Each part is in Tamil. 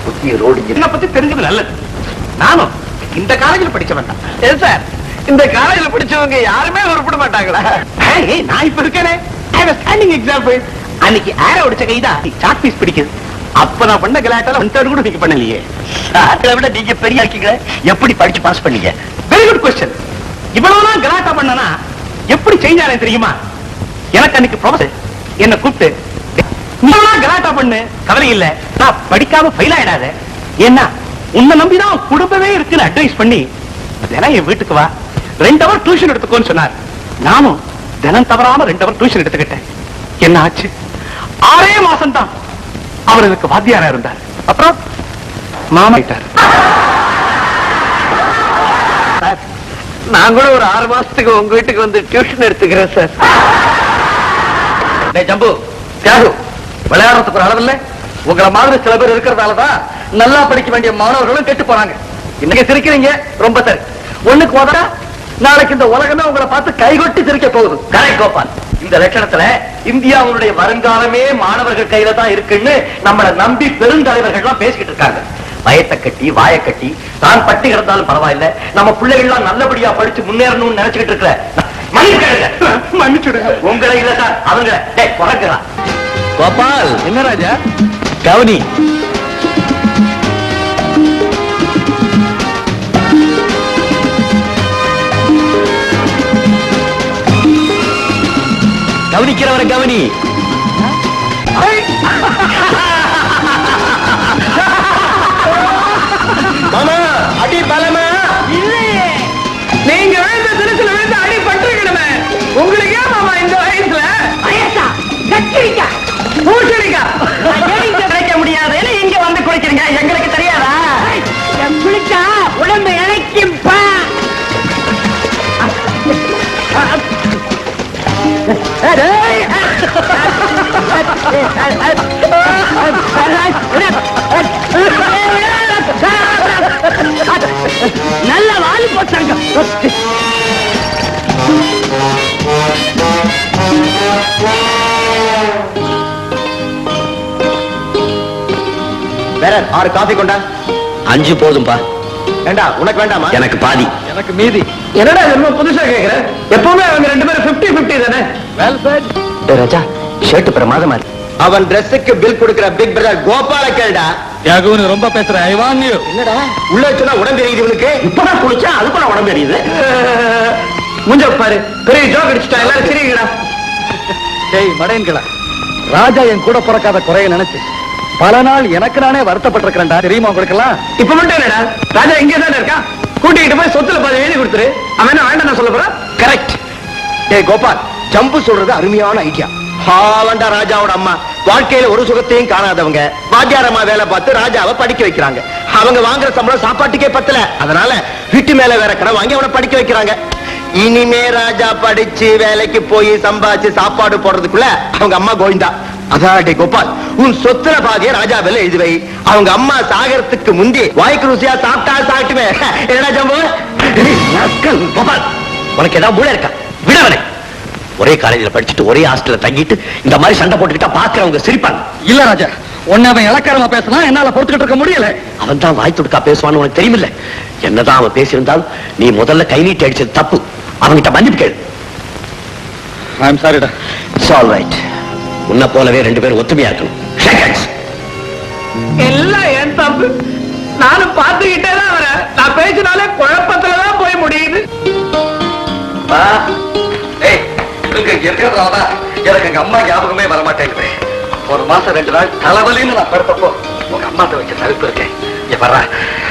புத்தி ரோடு என்ன பத்தி தெரிஞ்சது நல்லது. நானும் இந்த காலேஜில் படிச்சவன் தான் சார். இந்த காலேஜில் படிச்சவங்க யாருமே உருப்பிட மாட்டாங்களா? நான் இப்ப இருக்கேனே, ஸ்டாண்டிங் எக்ஸாம்பிள். அன்னைக்கு ஏர உடைச்ச கைதான் சாக் பீஸ் பிடிக்குது. அப்ப நான் பண்ண கலாட்டால ஒன் கூட நீங்க பண்ணலையே. அதை விட நீங்க பெரிய ஆக்கிங்க. எப்படி படிச்சு பாஸ் பண்ணீங்க? Very good question. இவ்வளவு கலாட்டா பண்ணனா எப்படி சேஞ்ச் ஆனேன் தெரியுமா? எனக்கு அன்னைக்கு ப்ரொஃபசர் என்ன கூப்பிட்டு, நீ கலாட்டா பண்ணு, கவலை இல்ல, நான் படிக்காம ஃபெயில் ஆயிடாத, ஏன்னா உன்னை நம்பிதான் குடும்பமே இருக்குன்னு அட்வைஸ் பண்ணி தினம் என் வீட்டுக்கு வா, 2 hour டியூஷன் எடுத்துக்கோன்னு சொன்னார். நானும் தினம் தவறாம 2 hour டியூஷன் எடுத்துக்கிட்டேன். என்ன ஆச்சு? 6 மாசம் தான் அவர் எனக்கு வாத்தியாரா இருந்தார். அப்புறம் மாமாயிட்டார். நான் கூட ஒரு 6 மாசத்துக்கு உங்க வீட்டுக்கு வந்து டியூஷன் எடுத்துக்கிறேன் சார். ஜம்பு தியாகு, விளையாடுறதுக்கு ஒரு அளவில்லை. உங்களை மாதிரி சில பேர் இருக்கிறதாலதான் நல்லா படிக்க வேண்டிய மாணவர்களும் கெட்டு போனாங்க. இன்னைக்கு சிரிக்கிறீங்க, ரொம்ப சரி. ஒண்ணுக்கு முதல்ல நாளைக்கு இந்த உலகமே உங்களை பார்த்து கைகொட்டி சிரிக்க போகுது. கரெக்ட் கோபால். இந்த லட்சணத்துல இந்தியாவுடைய வருங்காலமே மாணவர்கள் கையில தான் இருக்குன்னு நம்மளை நம்பி பெருந்தலைவர்கள் பேசிக்கிட்டு இருக்காங்க. வயத்தை கட்டி வாயை கட்டி தான் பட்டி கிடந்தாலும் பரவாயில்ல, நம்ம பிள்ளைகள்லாம் நல்லபடியா படிச்சு முன்னேறணும்னு நினைச்சுக்கிட்டு இருக்கிற மன்னிச்சுடுங்க. உங்களை இல்ல சார், அவங்க குறைக்கலாம். கோபால் என்ன ராஜா கவனி. கவனிக்கிறவரை கவனி. மாமா அடி பலமா இல்லையே. நீங்க விழுந்த திருச்சில விழுந்து அடி பட்டிருக்கணுமே. உங்களுக்கு ஏன் மாமா இந்த வயசுல கிடைக்க முடியாது இங்க வந்து குளிக்கிறீங்க? எங்களுக்கு தெரியாதா? குளிச்சா உடம்பு இழைக்கும். நல்ல வாலி போட்டாங்க. வேற 6 காஃபி கொண்டா. 5 போதும்பா. வேண்டா உனக்கு வேண்டாமா? எனக்கு பாதி, எனக்கு மீதி. என்னடா என்ன புதுசா கேக்குற? எப்பவுமே அவங்க 2 பேரும் 50-50 தானே. Well set. ராஜா ஷர்ட் பிரமாதமா இருக்கு. அவன் Dressக்கு பில் கொடுக்கிற பிக் பிரதர் கோபால கேளுடா. யாகுன்னு ரொம்ப பேசுற. ஐ வான் யூ. என்னடா உள்ள வச்சா உடம்பு எரியுது இவனுக்கு? இப்பதான் குளிச்சா அதுக்கு நான் உடம்பு எரியுது. முஞ்ச பாரு, பெரிய ஜோக் அடிச்சுட்டா. எல்லாரும் சிரிங்கடா. டேய் மடையன்களா, ராஜா என் கூட பிறக்காத குறைய நினைச்சு பல நாள் எனக்கு நானே வருத்தப்பட்டிருக்கிறேன்டா. தெரியுமா உங்களுக்கு எல்லாம்? இப்ப மட்டும் என்னடா, ராஜா இங்கே தானே இருக்கா, கூட்டிகிட்டு போய் சொத்துல பாதி எழுதி கொடுத்துரு. அவன் என்ன வேண்டாம் சொல்ல போறான்? கரெக்ட். ஏய் கோபால், ஜம்பு சொல்றது அருமையான ஐடியா. ஹாவண்டா ராஜாவோட அம்மா வாழ்க்கையில ஒரு சுகத்தையும் காணாதவங்க வாத்தியாரம்மா வேலை பார்த்து ராஜாவை படிக்க வைக்கிறாங்க. அவங்க வாங்குற சம்பளம் சாப்பாட்டுக்கே பத்தல. அதனால வீட்டு மேல வேற கடை வாங்கி அவனை படிக்க வைக்கிறாங்க. இனிமே ராஜா படிச்சு வேலைக்கு போய் சம்பாதிச்சு சாப்பாடு போடுறதுக்குள்ள அவங்க அம்மா கோவிந்தா. அதாட்டி கோபால், உன் சொத்துல பாதிய ராஜா வேலை எழுதி வை. அவங்க அம்மா சாகரத்துக்கு முந்தி வாய்க்கு ருசியா சாப்பிட்டா சாப்பிட்டுமே. என்னடா ஜம்பு? கோபால், உனக்கு ஏதாவது மூளை இருக்கா? விடவனை. ஒரே காலேஜில் படிச்சுட்டு ஒரே ஹாஸ்டல்ல தங்கிட்டு இந்த மாதிரி சண்டை போட்டுக்கிட்டா பாக்குறவங்க சிரிப்பாங்க. இல்ல ராஜா, உன்னை அவன் இலக்காரமா பேசலாம், என்னால பொறுத்துக்கிட்டு இருக்க முடியல. அவன் தான் வாய் துடுக்கா பேசுவான்னு உனக்கு தெரியுமில்ல. என்னதான் அவன் பேசியிருந்தாலும் நீ முதல்ல கை நீட்டி அடிச்சது தப்பு. அவன்கிட்ட மன்னிப்பு கேளு. ஐ அம் சாரிடா. It's all right. உன்னை போலவே 2 பேரும் ஒத்துமையா இருக்கணும். எல்லாம் ஏன் தப்பு? நானும் பார்த்துக்கிட்டே தான் வரேன். நான் பேசினாலே குழப்பத்துலதான் போய் முடியுது. எனக்கு எங்க அம்மா ஞாபகமே வரமாட்டேங்குது. 1 மாசம் 2 நாள் தலைவலின்னு நான் படுத்தப்போ உங்க அம்மாட்ட வச்ச நெருப்பு இருக்கேன்.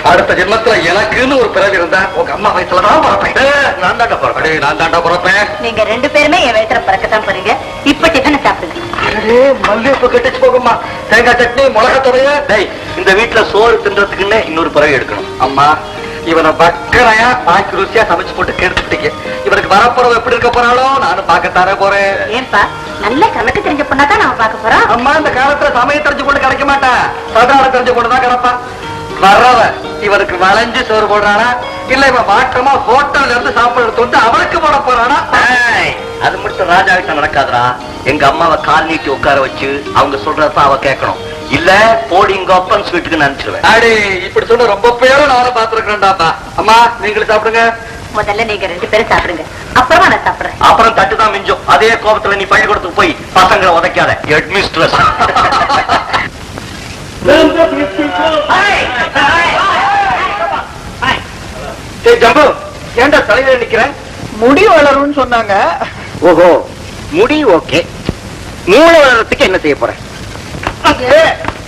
அடுத்த ஜென்மத்துல எனக்குன்னு ஒரு பிறவி இருந்தா உங்க அம்மா வயசுலதான் பிறப்பேன். நான் தாண்டா பிறப்பேன். நீங்க 2 பேருமே என் வயசுல பிறக்கத்தான் போறீங்க. இப்ப டிஃபன் சாப்பிடுங்க. மல்லிகைப்பூ கட்டிச்சு போகுமா, தேங்காய் சட்னி, மிளகா துறைய. இந்த வீட்டுல சோறு தின்றதுக்குன்னு இன்னொரு பிறவி எடுக்கணும். அம்மா, இவனை பக்கரையா பாக்கி ருசியா சமைச்சு போட்டு கெடுத்துட்டீங்க. இவனுக்கு வரப்போறவ எப்படி இருக்க போறாளோ நானும் பாக்கத்தானே போறேன். ஏன்பா, நல்ல கணக்கு தெரிஞ்ச பொண்ணாதான் நாம பாக்க போறோம். அம்மா, இந்த காலத்துல சமையல் தெரிஞ்சு கொண்டு கிடைக்க மாட்டேன், சதாரம் தெரிஞ்சு கொண்டுதான் கிடப்பா. வர்றவ இவனுக்கு வளைஞ்சு சோறு போடுறானா, இல்ல இவன் மாற்றமா ஹோட்டல்ல இருந்து சாப்பாடு தொட்டு அவனுக்கு போட போறானா? அது மட்டும் ராஜா கிட்ட நடக்காதுரா. எங்க அம்மாவை கால் நீட்டி உட்கார வச்சு அவங்க சொல்றதான் அவ கேட்கணும். இல்ல போடிங்க அப்பன் ஸ்வீட்டுக்கு நினைச்சிருவேன். அடி இப்படி சொன்ன ரொம்ப பேரும் நானும் பாத்துருக்கேன்டாப்பா. அம்மா நீங்களும் சாப்பிடுங்க. முதல்ல நீங்க 2 பேரும் சாப்பிடுங்க, அப்புறமா நான் சாப்பிடுறேன். அப்புறம் தட்டுதான் மிஞ்சும். அதே கோபத்துல நீ பள்ளிக்கூடத்துக்கு போய் பசங்களை உதைக்காத. ஹெட்மிஸ்ட்ரஸ். ஜம்பு ஏண்டா தலையில நிக்கிறேன்? முடி வளரும்னு சொன்னாங்க. ஓஹோ, முடி ஓகே. மூளை வளர்றதுக்கு என்ன செய்ய போறேன்?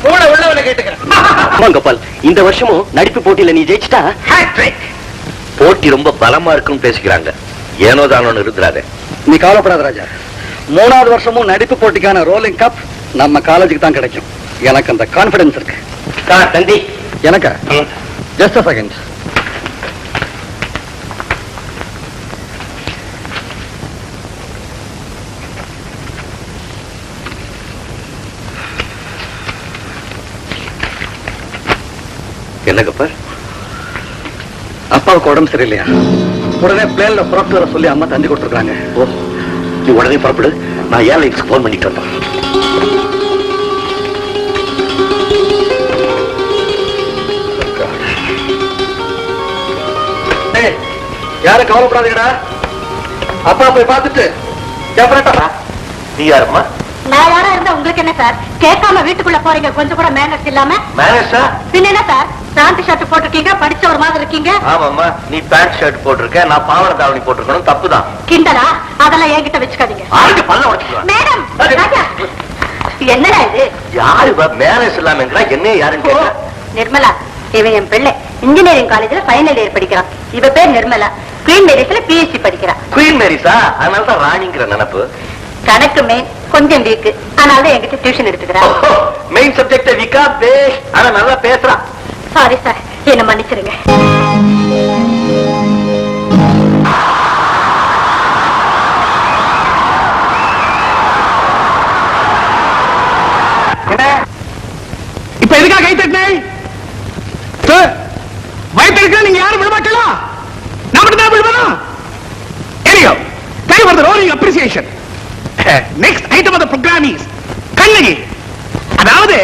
மூளை உள்ளவனை கேட்டுக்கிறேன். கோபால், இந்த வருஷமும் நடிப்பு போட்டியில நீ ஜெயிச்சிட்டா போட்டி ரொம்ப பலமா இருக்குன்னு பேசிக்கிறாங்க. ஏனோ தானோன்னு இருக்கிறாரு. நீ கவலைப்படாத ராஜா. 3வது வருஷமும் நடிப்பு போட்டிக்கான ரோலிங் கப் நம்ம காலேஜுக்கு தான் கிடைக்கும். எனக்கு அந்த கான்பிடன்ஸ் இருக்கு. தந்தி எனக்கு ஜஸ்ட் a second. என்ன கப்பர்? அப்பாவுக்கு உடம்பு சரியில்லையா? உடனே பிளேன்ல புறப்பட்டு வர சொல்லி அம்மா தந்தி கொடுத்துருக்காங்க. ஓ, நீ உடனே புறப்படு. நான் ஏர்லைன்ஸ்க்கு போன் பண்ணிட்டு வந்தேன். யாரும் கவலைப்படாதீங்கடா. அப்பா போய் பார்த்துட்டு நீ யாருமா? நான் யாரா இருந்தா உங்களுக்கு என்ன சார்? கேட்காம வீட்டுக்குள்ள போறீங்க, கொஞ்சம் கூட மேனர்ஸ் இல்லாம. மேனேஜா? பின்ன என்ன சார், பேண்ட் ஷர்ட் போட்டிருக்கீங்க, படிச்ச ஒரு மாதிரி இருக்கீங்க. ஆமாம்மா, நீ பேண்ட் ஷர்ட் போட்டிருக்க, நான் பாவாடை தாவணி போட்டிருக்கணும். தப்புதான். கிண்டலா? அதெல்லாம் என்கிட்ட வச்சுக்காதீங்க. ஆளுக்கு பல்ல உடைச்சுக்கலாம். மேடம், ராஜா, என்னடா இது? யாரு மேனேஜ் இல்லாம என்ன யாருன்னு கேட்டா? நிர்மலா, இவன் என் பிள்ளை. இன்ஜினியரிங் காலேஜ்ல ஃபைனல் இயர் படிக்கிறான். இவ பேர் நிர்மலா, குவீன் மேரிஸ்ல PhD படிக்கிறான். குவீன் மேரிஸா? அதனாலதான் ராணிங்கிற நினைப்பு. கணக்கு மெயின் கொஞ்சம் வீக்கு, அதனால என்கிட்ட டியூஷன் எடுத்துக்கிறான். மெயின் சப்ஜெக்ட் வீக்கா பேஸ், ஆனா நல்லா பேசுறான். சாரி சார், என்ன மன்னிச்சிருங்க. இப்ப எதுக்காக கை தட்டினேன்? வயிற்று நீங்க யாரும் விடமாட்டா? நான் மட்டும் தான் விடுவேன். Anyhow, time for the rolling appreciation. Next item of the program is Kannagi. அதாவது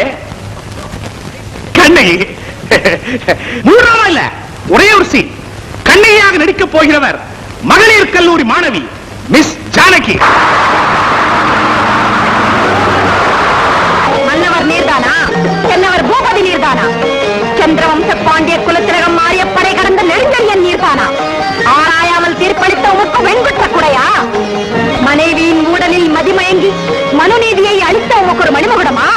கண்ணகி மூணாவா இல்ல, ஒரே ஒரு சீன். கண்ணகியாக நடிக்க போகிறவர் மகளிர் கல்லூரி மாணவி மிஸ் ஜானகி. மன்னவர் நீர்தானா? சென்னவர் பூபதி நீர்தானா? சந்திரவம்ச பாண்டிய குலத்திரகம் மாறிய படை கடந்த நெடுஞ்செழியன் நீர்தானா? ஆராயாமல் தீர்ப்பளித்த உமக்கு வெண்குற்ற குடையா? மனைவியின் ஊடலில் மதிமயங்கி மனுநீதியை அளித்த உமக்கு ஒரு மணிமகுடமா?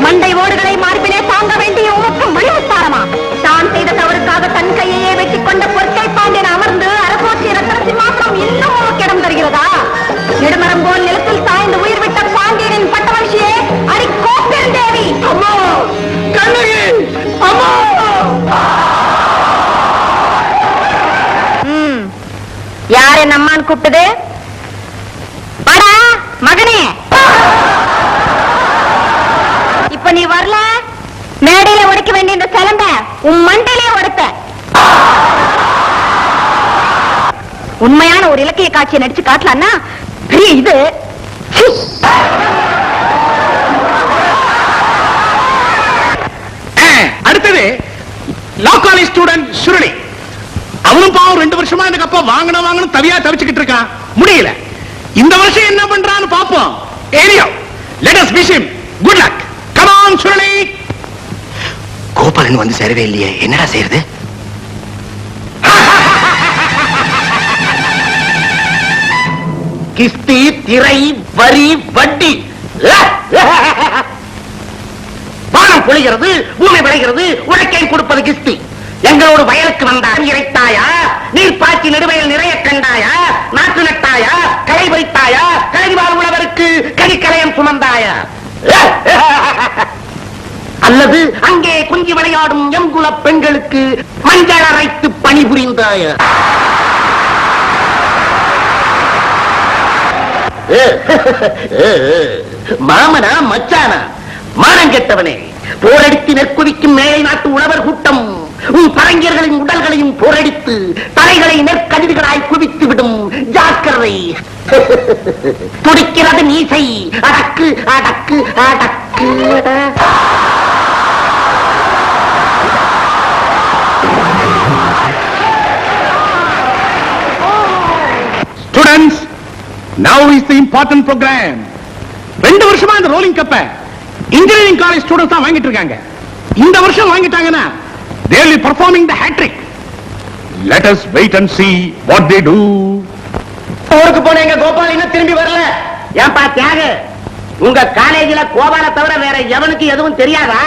மண்டை ஓடுகளை மார்பிலே தாங்க வேண்டிய உமக்கு மணிமுத்தாரமா? தான் செய்த தவறுக்காக தன் கையையே வெட்டிக் கொண்ட பொற்கை பாண்டியன் அமர்ந்து அரசோற்றி ரத்தன சிம்மாசனம் இன்னும் உமக்கு இடம் தருகிறதா? நெடுமரம் போல் நிலத்தில் சாய்ந்து உயிர் விட்ட பாண்டியனின் பட்டவர்ஷியே அரிக்கோப்பெருந்தேவி. அம்மா கண்ணகி, அம்மா! யார் என் அம்மான்னு கூப்பிட்டது? வாடா மகனே. இப்ப நீ வரல, மேடையில உடைக்க வேண்டிய இந்த சிலம்ப உன் மண்டையிலே உடைத்த. உண்மையான ஒரு இலக்கிய காட்சியை நடிச்சு காட்டலான்னா பெரிய இது. அடுத்தது லா காலேஜ் ஸ்டூடெண்ட் சுருளி. அவனும் பாவம் 2 வருஷமா எனக்கு அப்பா வாங்கணும் தவியா தவிச்சுக்கிட்டு இருக்கான். முடியல. இந்த வருஷம் என்ன பண்றான்னு பாப்போம். ஏரியோ, let us wish him good luck. Come on Suruli. Gopalan வந்து சேரவே இல்லையே, என்னடா செய்யறது? கிஸ்தி, திரை, வரி, வட்டி. வானம் பொழிகிறது, பூமி விளைகிறது, உழைக்கை கொடுப்பது கிஸ்தி. எங்களோடு வயலுக்கு வந்தான் இறைத்தாயா? நீர் பாய்ச்சி நெடுவயல் நிறைய கண்டாயா? நாட்டு நட்டாயா? களை வைத்தாயா? கலைவாழ் உழவருக்கு கலிக்கலையம் சுமந்தாயா? அல்லது அங்கே குஞ்சி விளையாடும் எங்குல பெண்களுக்கு மஞ்சள் அரைத்து பணிபுரிந்தாயா? மாமனா மச்சானா? மானம் கெட்டவனே, போரடித்து நெற்குவிக்கும் மேலை நாட்டு உழவர் கூட்டம் உன் பரங்கியர்களின் உடல்களையும் போரடித்து தலைகளை நெற்கதிர்களாய் குவித்து விடும். ஜாக்கிரதை. துடிக்கிறது மீசை. அடக்கு அடக்கு அடக்கு. Students, now is the important program. 2 வருஷமா இந்த ரோலிங் கப்ப இன்ஜினியரிங் காலேஜ் ஸ்டூடெண்ட்ஸ் தான் வாங்கிட்டு இருக்காங்க. இந்த வருஷம் வாங்கிட்டாங்கன்னா they will be performing the hat trick. Let us wait and see what they do. ஊருக்கு போன எங்க கோபால் இன்னும் திரும்பி வரல. ஏன்பா தியாக, உங்க காலேஜில கோபால தவிர வேற எவனுக்கு எதுவும் தெரியாதா?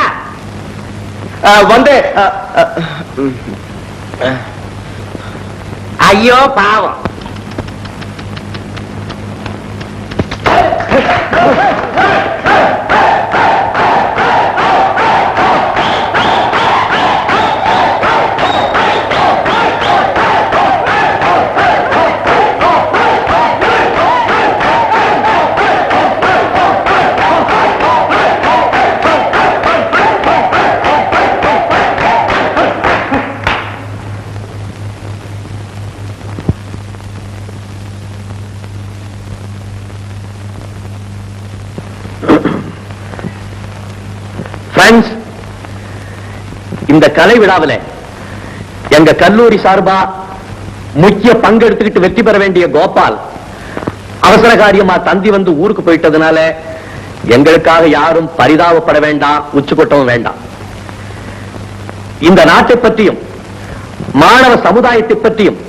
வந்து ஐயோ பாவம். இந்த கலை விழாவில் எங்க கல்லூரி சார்பா முக்கிய பங்கெடுத்துக்கிட்டு வெற்றி பெற வேண்டிய கோபால் அவசர காரியமா தந்தி வந்து ஊருக்கு போயிட்டதுனால எங்களுக்காக யாரும் பரிதாபப்பட வேண்டாம், உச்சுக்கொட்டவும் வேண்டாம். இந்த நாட்டை பற்றியும் மாணவ சமுதாயத்தை பற்றியும்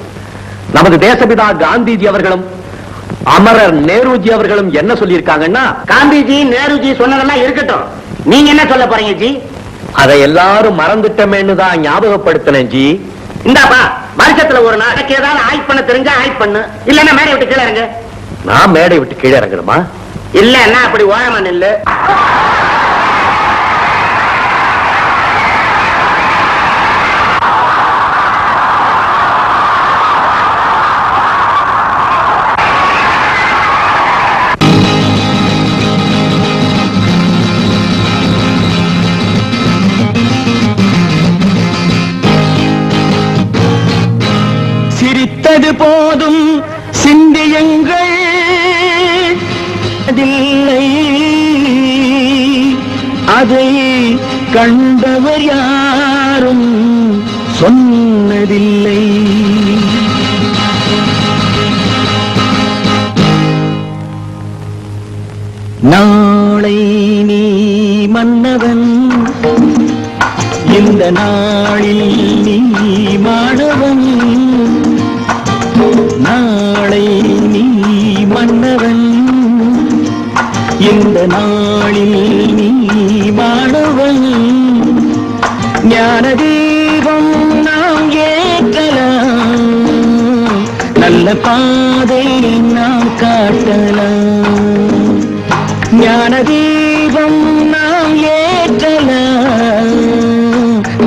நமது தேசபிதா காந்திஜி அவர்களும் அமரர் நேருஜி அவர்களும் என்ன சொல்லியிருக்காங்கன்னா, காந்திஜி நேருஜி சொன்னதெல்லாம் இருக்கட்டும், நீங்க என்ன சொல்ல போறீங்க ஜி? அதை எல்லாரும் மறந்துட்டமேன்னு தான் ஞாபகப்படுத்தினேன் ஜி. இந்தாப்பா, வருஷத்துல ஒரு நாளைக்கு ஏதாவது ஆய்வு பண்ண தெரிஞ்சா ஆய்வு பண்ணு, இல்லன்னா மேடை விட்டு கீழே இறங்க. நான் மேடை விட்டு கீழே இறங்கணுமா? இல்லன்னா அப்படி ஓரமா நில்லு. சிரித்தது போதும் சிந்தியுங்கள், அதை கண்டவர் யாரும் சொன்னதில்லை. நாளை நீ மன்னவன், இந்த நாளில் நீ மாணவன். நாளை நீ மன்னவன், இந்த நாளில் நீ மாணவன். ஞான தீபம் நாம் ஏற்றலாம், நல்ல பாதை நாம் காட்டலாம். ஞான தீபம் நாம் ஏற்றலாம்,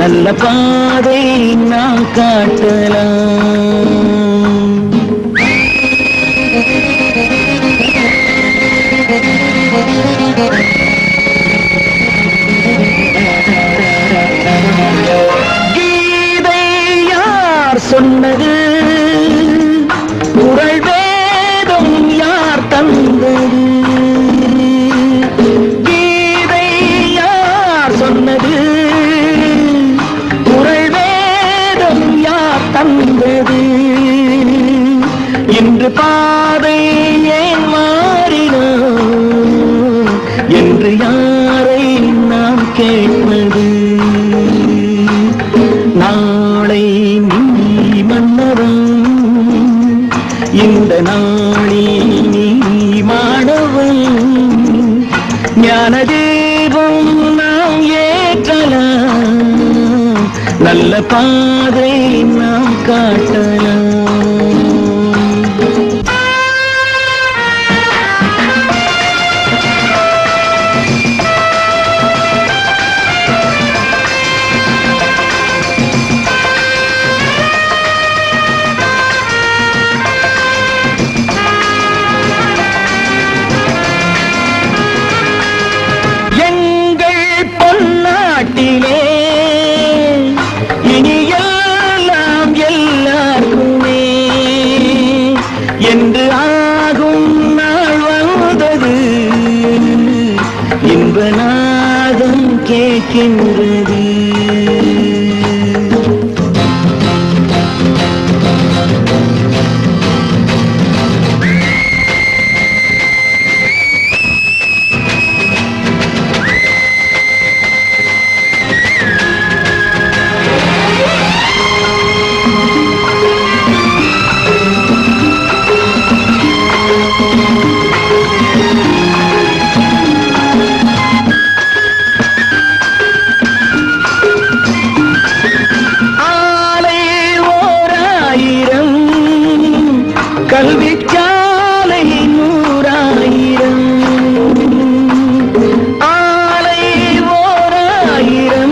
நல்ல பாதை நாம் காட்டலாம். கீதை யார் சொன்னது, குறள் வேதம் யார் தந்தது? கீதை யார் சொன்னது, குறள் வேதம் யார் தந்தது? இன்று பாதை ஏன் மாறினோ என்று யாரை நாம் கேட்பது? நாளை நீ மன்னவன், இந்த நாளில் நீ மாணவன். ஞான தீபம் நாம் ஏற்றலாம், நல்ல பாதை நாம் காட்டலாம். இனி எல்லாம் எல்லாருக்கும் இருக்கின்றது. கல்விச்சாலை 100,000 ஆலை 1,000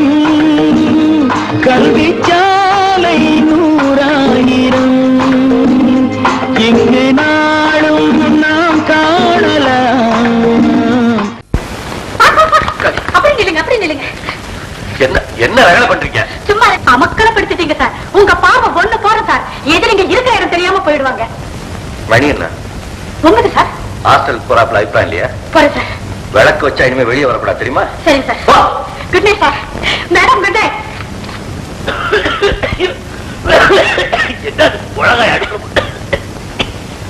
கல்விச்சாலை 100,000 இங்கு நாளும் நாம் காணலாம். அப்படி நில்லுங்க. என்ன வேலை பண்றீங்க? சும்மா அமக்கலப்படுத்திட்டீங்க சார். உங்க பாவ ஒண்ணு போற சார். எது நீங்க இருக்கிற இடம் தெரியாம போயிடுவாங்க. மணி என்ன? உங்க சார் ஹாஸ்டல் போறாப்ல அபிப்பிராயம் இல்லையா? போறேன் சார். விளக்கு வச்சா இனிமே வெளியே வரக்கூடாது தெரியுமா? சரி sir. Good night sir. Madam good night.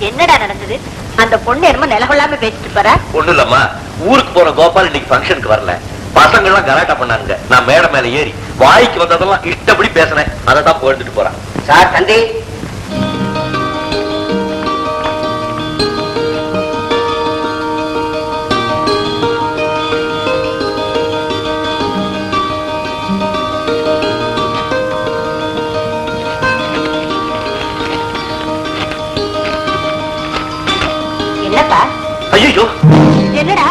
என்னடா நடந்தது? அந்த பொண்ணு என்னமோ நிலகொள்ளாம பேசிட்டு போற. ஒண்ணு இல்லம்மா, ஊருக்கு போற கோபால் இன்னைக்கு ஃபங்க்ஷனுக்கு வரல. பசங்க எல்லாம் கலாட்டா பண்ணாங்க. நான் மேடை மேல ஏறி வாய்க்கு வந்ததெல்லாம் இஷ்டப்படி பேசினேன். அதை தான் போயிட்டு போறான். சார் தந்தி என்னப்பா? ஐயோ, என்னடா?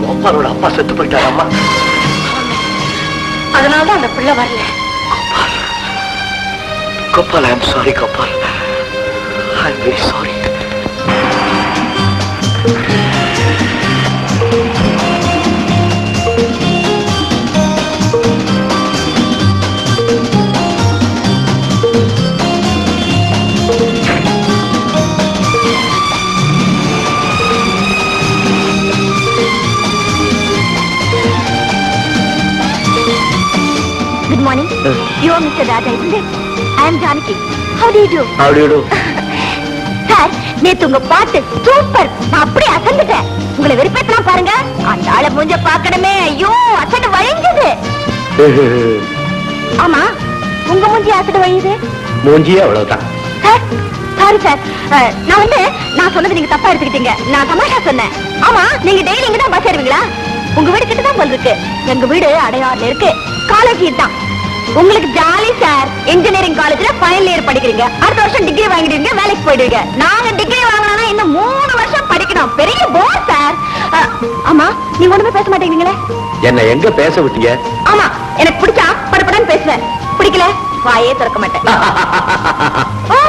கோபாலோட அப்பா செத்து போயிட்டாரு அம்மா. அதனாலதான் அந்த பிள்ளை வரல. Gopal, I am sorry Gopal. I am very sorry. Good morning. You are Mr. Raja, isn't it? I am Janaki. How do you do? How do you do? Sir, நேத்து உங்க பாட்டு சூப்பர். நான் அப்படியே அசந்துட்டேன். உங்களை வெறுப்பேத்தலாம் பாருங்க. அந்த ஆளை மூஞ்ச பார்க்கணுமே. ஐயோ, அசடு வழிஞ்சது. ஆமா, உங்க மூஞ்சி அசடு வழியுது. மூஞ்சியே அவ்வளவுதான். Sir, sorry sir. நான் சொன்னது நீங்க தப்பா எடுத்துக்கிட்டீங்க. நான் தமாஷா சொன்னேன். ஆமா, நீங்க டெய்லி இங்க தான் பஸ் ஏறுவீங்களா? உங்க வீடு கிட்ட தான் இருக்கு. எங்க வீடு அடையாறுல இருக்கு. காலேஜ் தான். உங்களுக்கு ஜாலி சார். இன்ஜினியரிங் காலேஜ்ல ஃபைனல் இயர் படிக்கிறீங்க. அடுத்த வருஷம் டிகிரி வாங்கிடுவீங்க, வேலைக்கு போயிடுவீங்க. நாங்க டிகிரி வாங்கினா இன்னும் 3 வருஷம் படிக்கணும். பெரிய போர் சார். ஆமா, நீங்க ஒண்ணுமே பேச மாட்டேங்கிறீங்களே. என்ன எங்க பேச விட்டீங்க? ஆமா, எனக்கு பிடிச்சா படப்படன்னு பேசுவேன். பிடிக்கல வாயே திறக்க மாட்டேன். ஓ,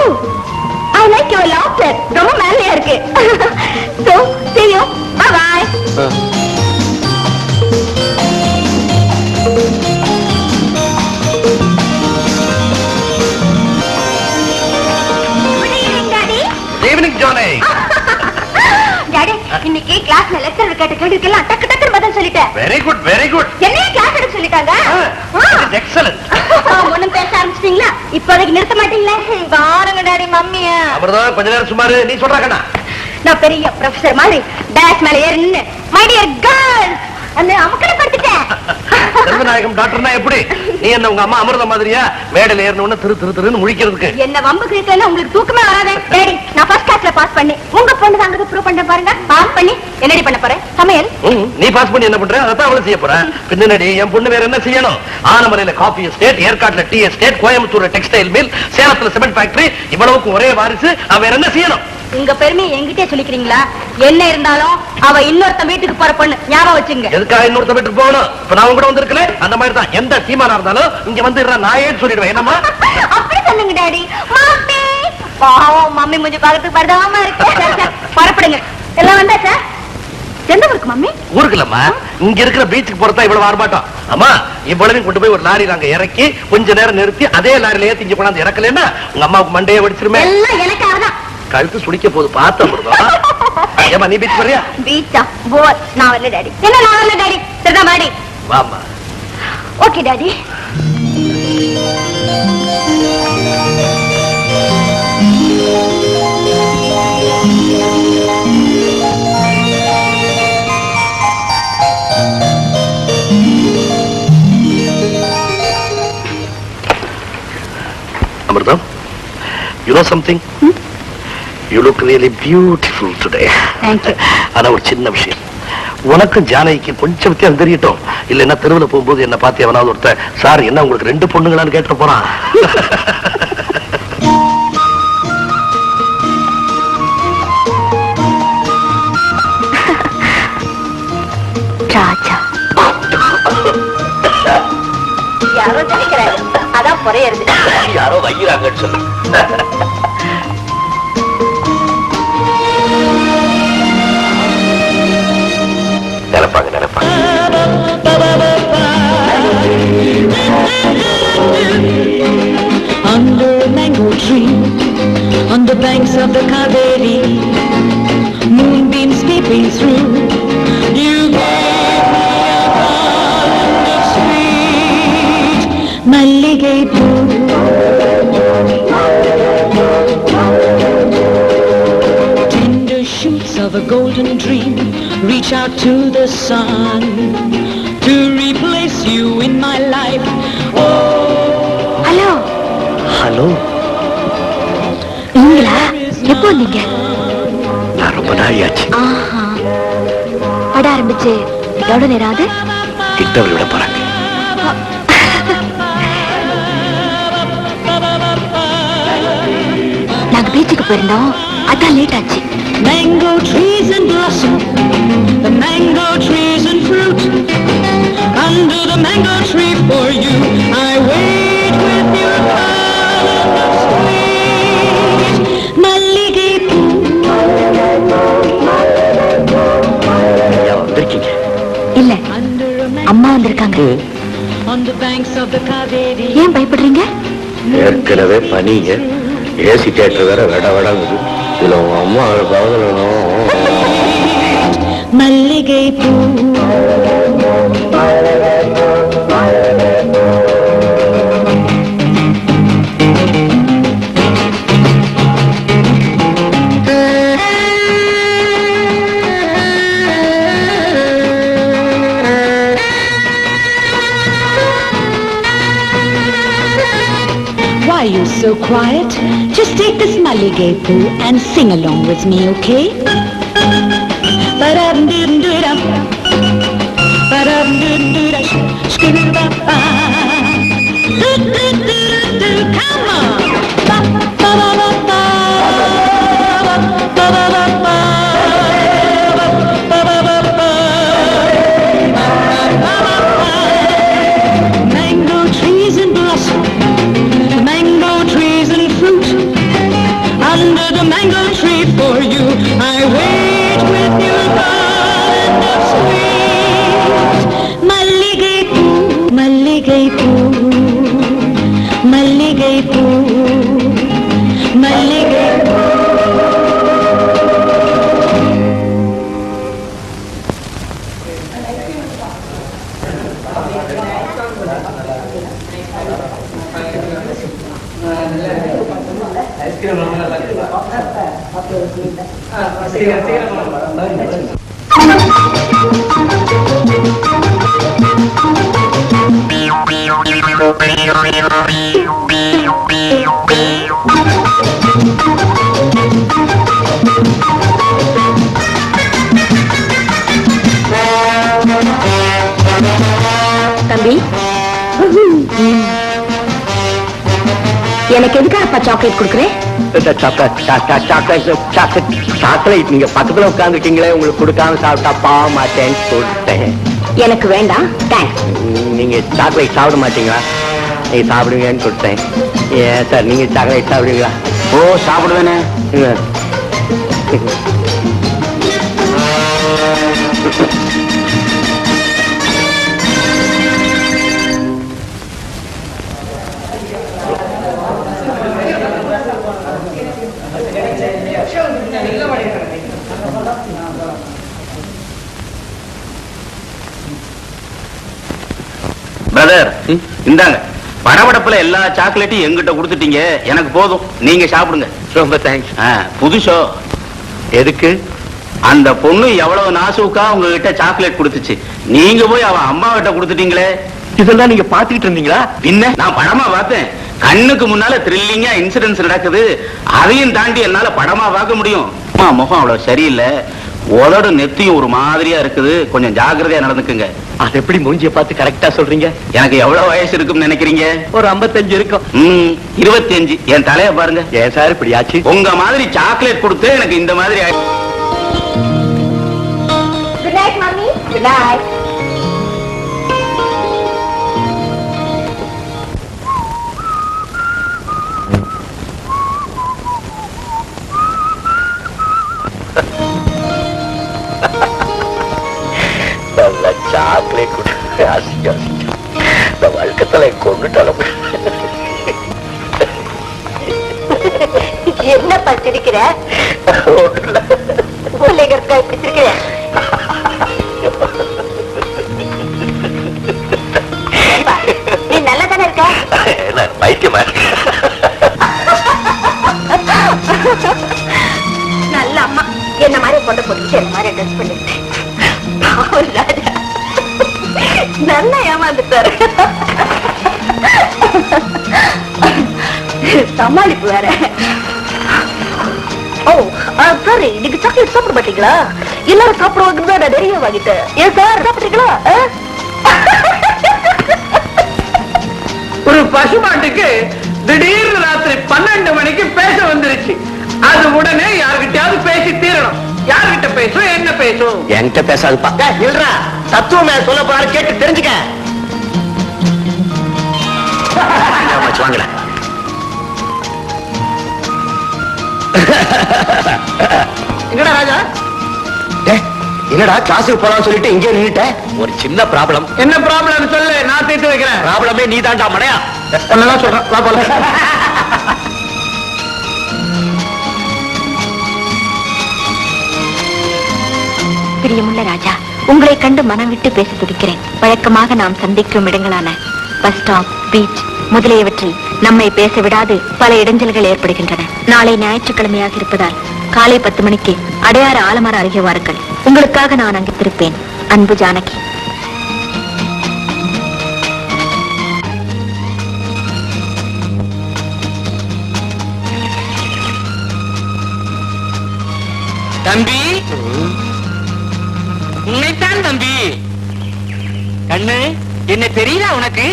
I like your laughter. ரொம்ப மேலையா இருக்கு. So, see you. Bye bye. Evening Johnny. Daddy, இன்னைக்கு கிளாஸ்ல லெக்சரர் கேட்ட கேள்விக்கெல்லாம் டக்கு டக்குன்னு பதில் சொல்லிட்டேன். Very good, very good. என்னைய கிளாஸ் எடுக்க சொல்லிட்டாங்க. எக்ஸலென்ட். ஒண்ணும் பேச ஆரம்பிச்சிட்டீங்களா? இப்போதைக்கு நிறுத்த மாட்டீங்களா? பாருங்க டாடி, மம்மிய. அப்புறம் கொஞ்ச நேரம் சுமாரு நீ சொல்றாங்கண்ணா. நான் பெரிய ப்ரொஃபசர் மாதிரி டேஷ் மேல ஏறி நின்னு மை டியர் கேர்ள்ஸ் அந்த அமக்கல படுத்துட்டேன். செல்வநாயகம் டாக்டர்னா எப்படி? நீ என்ன உங்க அம்மா அமிர்த மாதிரியா மேடையில ஏறணும்னு திருன்னு முழிக்கிறதுக்கு? என்ன வம்பு கிரீட்ல உங்களுக்கு தூக்கமே வராதே. டாடி, நான் ஃபர்ஸ்ட் கிளாஸ்ல பாஸ் பண்ணி உங்க பொண்ணு தாங்க ப்ரூவ் பண்ண பாருங்க. பாஸ் பண்ணி என்னடி பண்ண போறேன்? சமையல். நீ பாஸ் பண்ணி என்ன பண்ற? அதான் அவளை செய்ய போறேன். பின்னாடி என் பொண்ணு வேற என்ன செய்யணும்? ஆனமலையில காபி எஸ்டேட், ஏற்காட்டுல டீ எஸ்டேட், கோயம்புத்தூர்ல டெக்ஸ்டைல் மில், சேலத்துல சிமெண்ட் ஃபேக்டரி, இவ்வளவுக்கு ஒரே வாரிசு. அவ வேற என்ன செய்யணும்? உங்க பெருமையை என்கிட்டே சொல்லிக்கிறீங்களா? என்ன இருந்தாலும் அவ இன்னொருத்த வீட்டுக்கு போற பொண்ணு, ஞாபகம் வச்சுங்க. எதுக்காக இன்னொருத்த வீட்டுக்கு போகணும்? இப்ப நான் கூட வந்திருக்கல. அந்த மாதிரி தான் எந்த சீமானா இருந்தாலும் இங்க வந்து நாயே சொல்லிடுவேன். என்னம்மா அப்படி சொல்லுங்க டாடி. மம்மி பாவம், மம்மி கொஞ்சம் பார்க்கறதுக்கு பரதாம இருக்கு. பரப்படுங்க. எல்லாம் வந்தாச்சா? எந்த ஊருக்கு மம்மி? ஊருக்கு இல்லம்மா, இங்க இருக்கிற பீச்சுக்கு போறதா இவ்வளவு ஆர்ப்பாட்டம். அம்மா, இவ்வளவு கொண்டு போய் ஒரு லாரி நாங்க இறக்கி கொஞ்ச நேரம் நிறுத்தி அதே லாரில ஏத்தி இங்க கொண்டாந்து இறக்கலன்னா உங்க அம்மாவுக்கு மண்டையை வெடிச்சிருமே. எல்லாம் எனக்காக தான். கழுத்து சுடிக்க போது பார்த்த. ஏமா நீ பீச் வரியா? பீச்சா? போர். நான் வரல டாடி. என்ன நான் வரல டாடி? சரிதான் மாடி. வாமா. Okay daddy. Amritam, you know something? You look really beautiful today. Thank you. ஆனா ஒரு சின்ன விஷயம், உனக்கு ஜானகிக்கு கொஞ்சம் வித்தியாசம் தெரியட்டும். இல்லைன்னா தெருவில் போகும்போது என்ன பார்த்து எவனாவது ஒருத்தர், சார் என்ன உங்களுக்கு 2 பொண்ணுங்களான்னு கேட்டு போறான். ராஜா யாரோ நினைக்கிறாரு, அதான் புறையறது. யாரோ வைக்கிறாங்கன்னு சொல்லு. நினைப்பாங்க நினைப்பாங்க. Under a mango tree, on the banks of the Kaveri, moonbeams peeping through, you gave me a kind of sweet malligay poo. Tender shoots of a golden dream reach out to the sun to replace you in my life. Hello hello, நீங்களா? எப்போ வந்தீங்க? நான் ரொம்ப நாளாச்சு. ஆஹா, பட ஆரம்பிச்சு எவ்வளவு நேரம் ஆகுது? இன்டர்வியூ விட போறாங்க. நாங்க பீச்சுக்கு போயிருந்தோம், அதான் லேட் ஆச்சு. Mango trees and blossom, the mango trees and fruit. Under the mango tree for you, I wait with your kind of sweet malligay poo. வந்திருக்கீங்க? இல்ல, Under a அம்மா mango வந்திருக்காங்க. on the banks of the Kaveri. ஏன் பயப்படுறீங்க? ஏற்கனவே பனிங்க, ஏசி தியேட்டர் வேற விட விடாங்குது. இதுல உங்க அம்மா பகலும் Malligay poo. Why are you so quiet? Just take this malligay poo and sing along with me, okay? Ba-dum-dum-dum-dum. Ba-dum-dum-dum-dum. Skidoo-ba-ba. Do-do-do-do-do. Come on! Ba-ba-ba-ba-ba. Ba-ba-ba-ba. Ba-ba-ba-ba. Mango trees and blossom, mango trees and fruit. Under the mango tree for you, I wait with your kind of sweet malligay poo, malligay poo, malligay poo, malligay poo. தம்பி, எனக்கு எதுக்காகப்பா சாக்லேட் கொடுக்குறேன்? சாக்லேட் நீங்க பக்கத்துல உட்காந்துருக்கீங்களே, உங்களுக்கு கொடுக்காம சாப்பிட்டா பாவ மாட்டேன்னு சொல்லிட்டேன். எனக்கு வேண்டாம், தேங்க்ஸ். நீங்க சாக்லேட் சாப்பிட மாட்டீங்களா? நீங்க சாப்பிடுவீங்கன்னு கொடுத்தேன். ஏன் சார், நீங்க சாக்லேட் சாப்பிடுவீங்களா? ஓ, சாப்பிடுவேனே. பிரதர், இந்தாங்க, படபடப்புல எல்லா சாக்லேட்டையும் எங்கிட்ட கொடுத்துட்டீங்க, எனக்கு போதும், நீங்க சாப்பிடுங்க. ரொம்ப தேங்க்ஸ். புதுசோ எதுக்கு? அந்த பொண்ணு எவ்வளவு நாசூக்கா உங்ககிட்ட சாக்லேட் கொடுத்துச்சு, நீங்க போய் அவன் அம்மா கிட்ட கொடுத்துட்டீங்களே. இதெல்லாம் நீங்க பாத்துக்கிட்டு இருந்தீங்களா? பின்ன நான் படமா பார்த்தேன், கண்ணுக்கு முன்னால த்ரில்லிங்கா இன்சிடென்ட்ஸ் நடக்குது, அதையும் தாண்டி என்னால படமா பார்க்க முடியும். முகம் அவ்வளவு சரியில்லை, உதடு நெத்தியும் ஒரு மாதிரியா இருக்குது, கொஞ்சம் ஜாக்கிரதையா நடந்துக்குங்க. அது எப்படி மூஞ்சிய பார்த்து கரெக்டா சொல்றீங்க? எனக்கு எவ்வளவு வயசு இருக்கும்னு நினைக்கிறீங்க? ஒரு 55 இருக்கும். 25. என் தலைய பாருங்க. ஏன் சார் இப்படி ஆச்சு? உங்க மாதிரி சாக்லேட் கொடுத்து எனக்கு இந்த மாதிரி good night mummy. Good night. நல்ல சாக்லேட் கொடுத்து அசிங்கம் இந்த வழக்கத்துல கொண்டுட்டாலும். என்ன பச்சிருக்கிற? இப்படி சிரிக்கிற? நீ நல்லா தானே இருக்க? பைத்தியமா நல்ல அம்மா என்ன மாதிரி கொண்டு போட்டு என்ன மாதிரி ட்ரெஸ் பண்ணிட்டேன். நல்லா ஏமாந்துட்டாரு. சமாளிப்பு வேற. ஓ சாரி, நீங்க சாக்லேட் சாப்பிட மாட்டீங்களா? எல்லாரும் சாப்பிடுவாங்க, நான் நிறைய வாங்கிட்டேன். ஏன் சார் சாப்பிட்டீங்களா? ஒரு பசுமாட்டுக்கு திடீர்னு ராத்திரி 12 மணிக்கு பேச வந்துருச்சு. அது உடனே யாருகிட்டயாவது பேசி தீரணும். யாருகிட்ட பேசும், என்ன பேசும்? என்கிட்ட பேசாதுப்பா. இல்லடா, தத்துவமே சொல்ல போறாரு, கேட்டு தெரிஞ்சுக்க. வாங்கல. என்னடா ராஜா? என்னடா கிளாஸுக்கு போலாம் சொல்லிட்டு இங்கே நின்னுட்ட? ஒரு சின்ன ப்ராப்ளம். என்ன ப்ராப்ளம் சொல்லு, நான் தீர்த்து வைக்கிறேன். ப்ராப்ளமே நீ தாண்டா மடையா. ஒன்னதான் சொல்றேன், வா போலாம். பிரியமுள்ள ராஜா, உங்களை கண்டு மனம் விட்டு பேச துடிக்கிறேன். வழக்கமாக நாம் சந்திக்கும் இடங்களான பஸ் ஸ்டாப், பீச் முதலியவற்றில் நம்மை பேச விடாது பல இடைஞ்சல்கள் ஏற்படுகின்றன. நாளை ஞாயிற்றுக்கிழமையாக இருப்பதால் காலை 10 மணிக்கு அடையாறு ஆலமர அருகே வாருங்கள். உங்களுக்காக நான் அங்கு திருப்பேன். அன்பு ஜானகி. தம்பி, உன்னைத்தான் தம்பி. கண்ணு, என்ன தெரியல உனக்கு?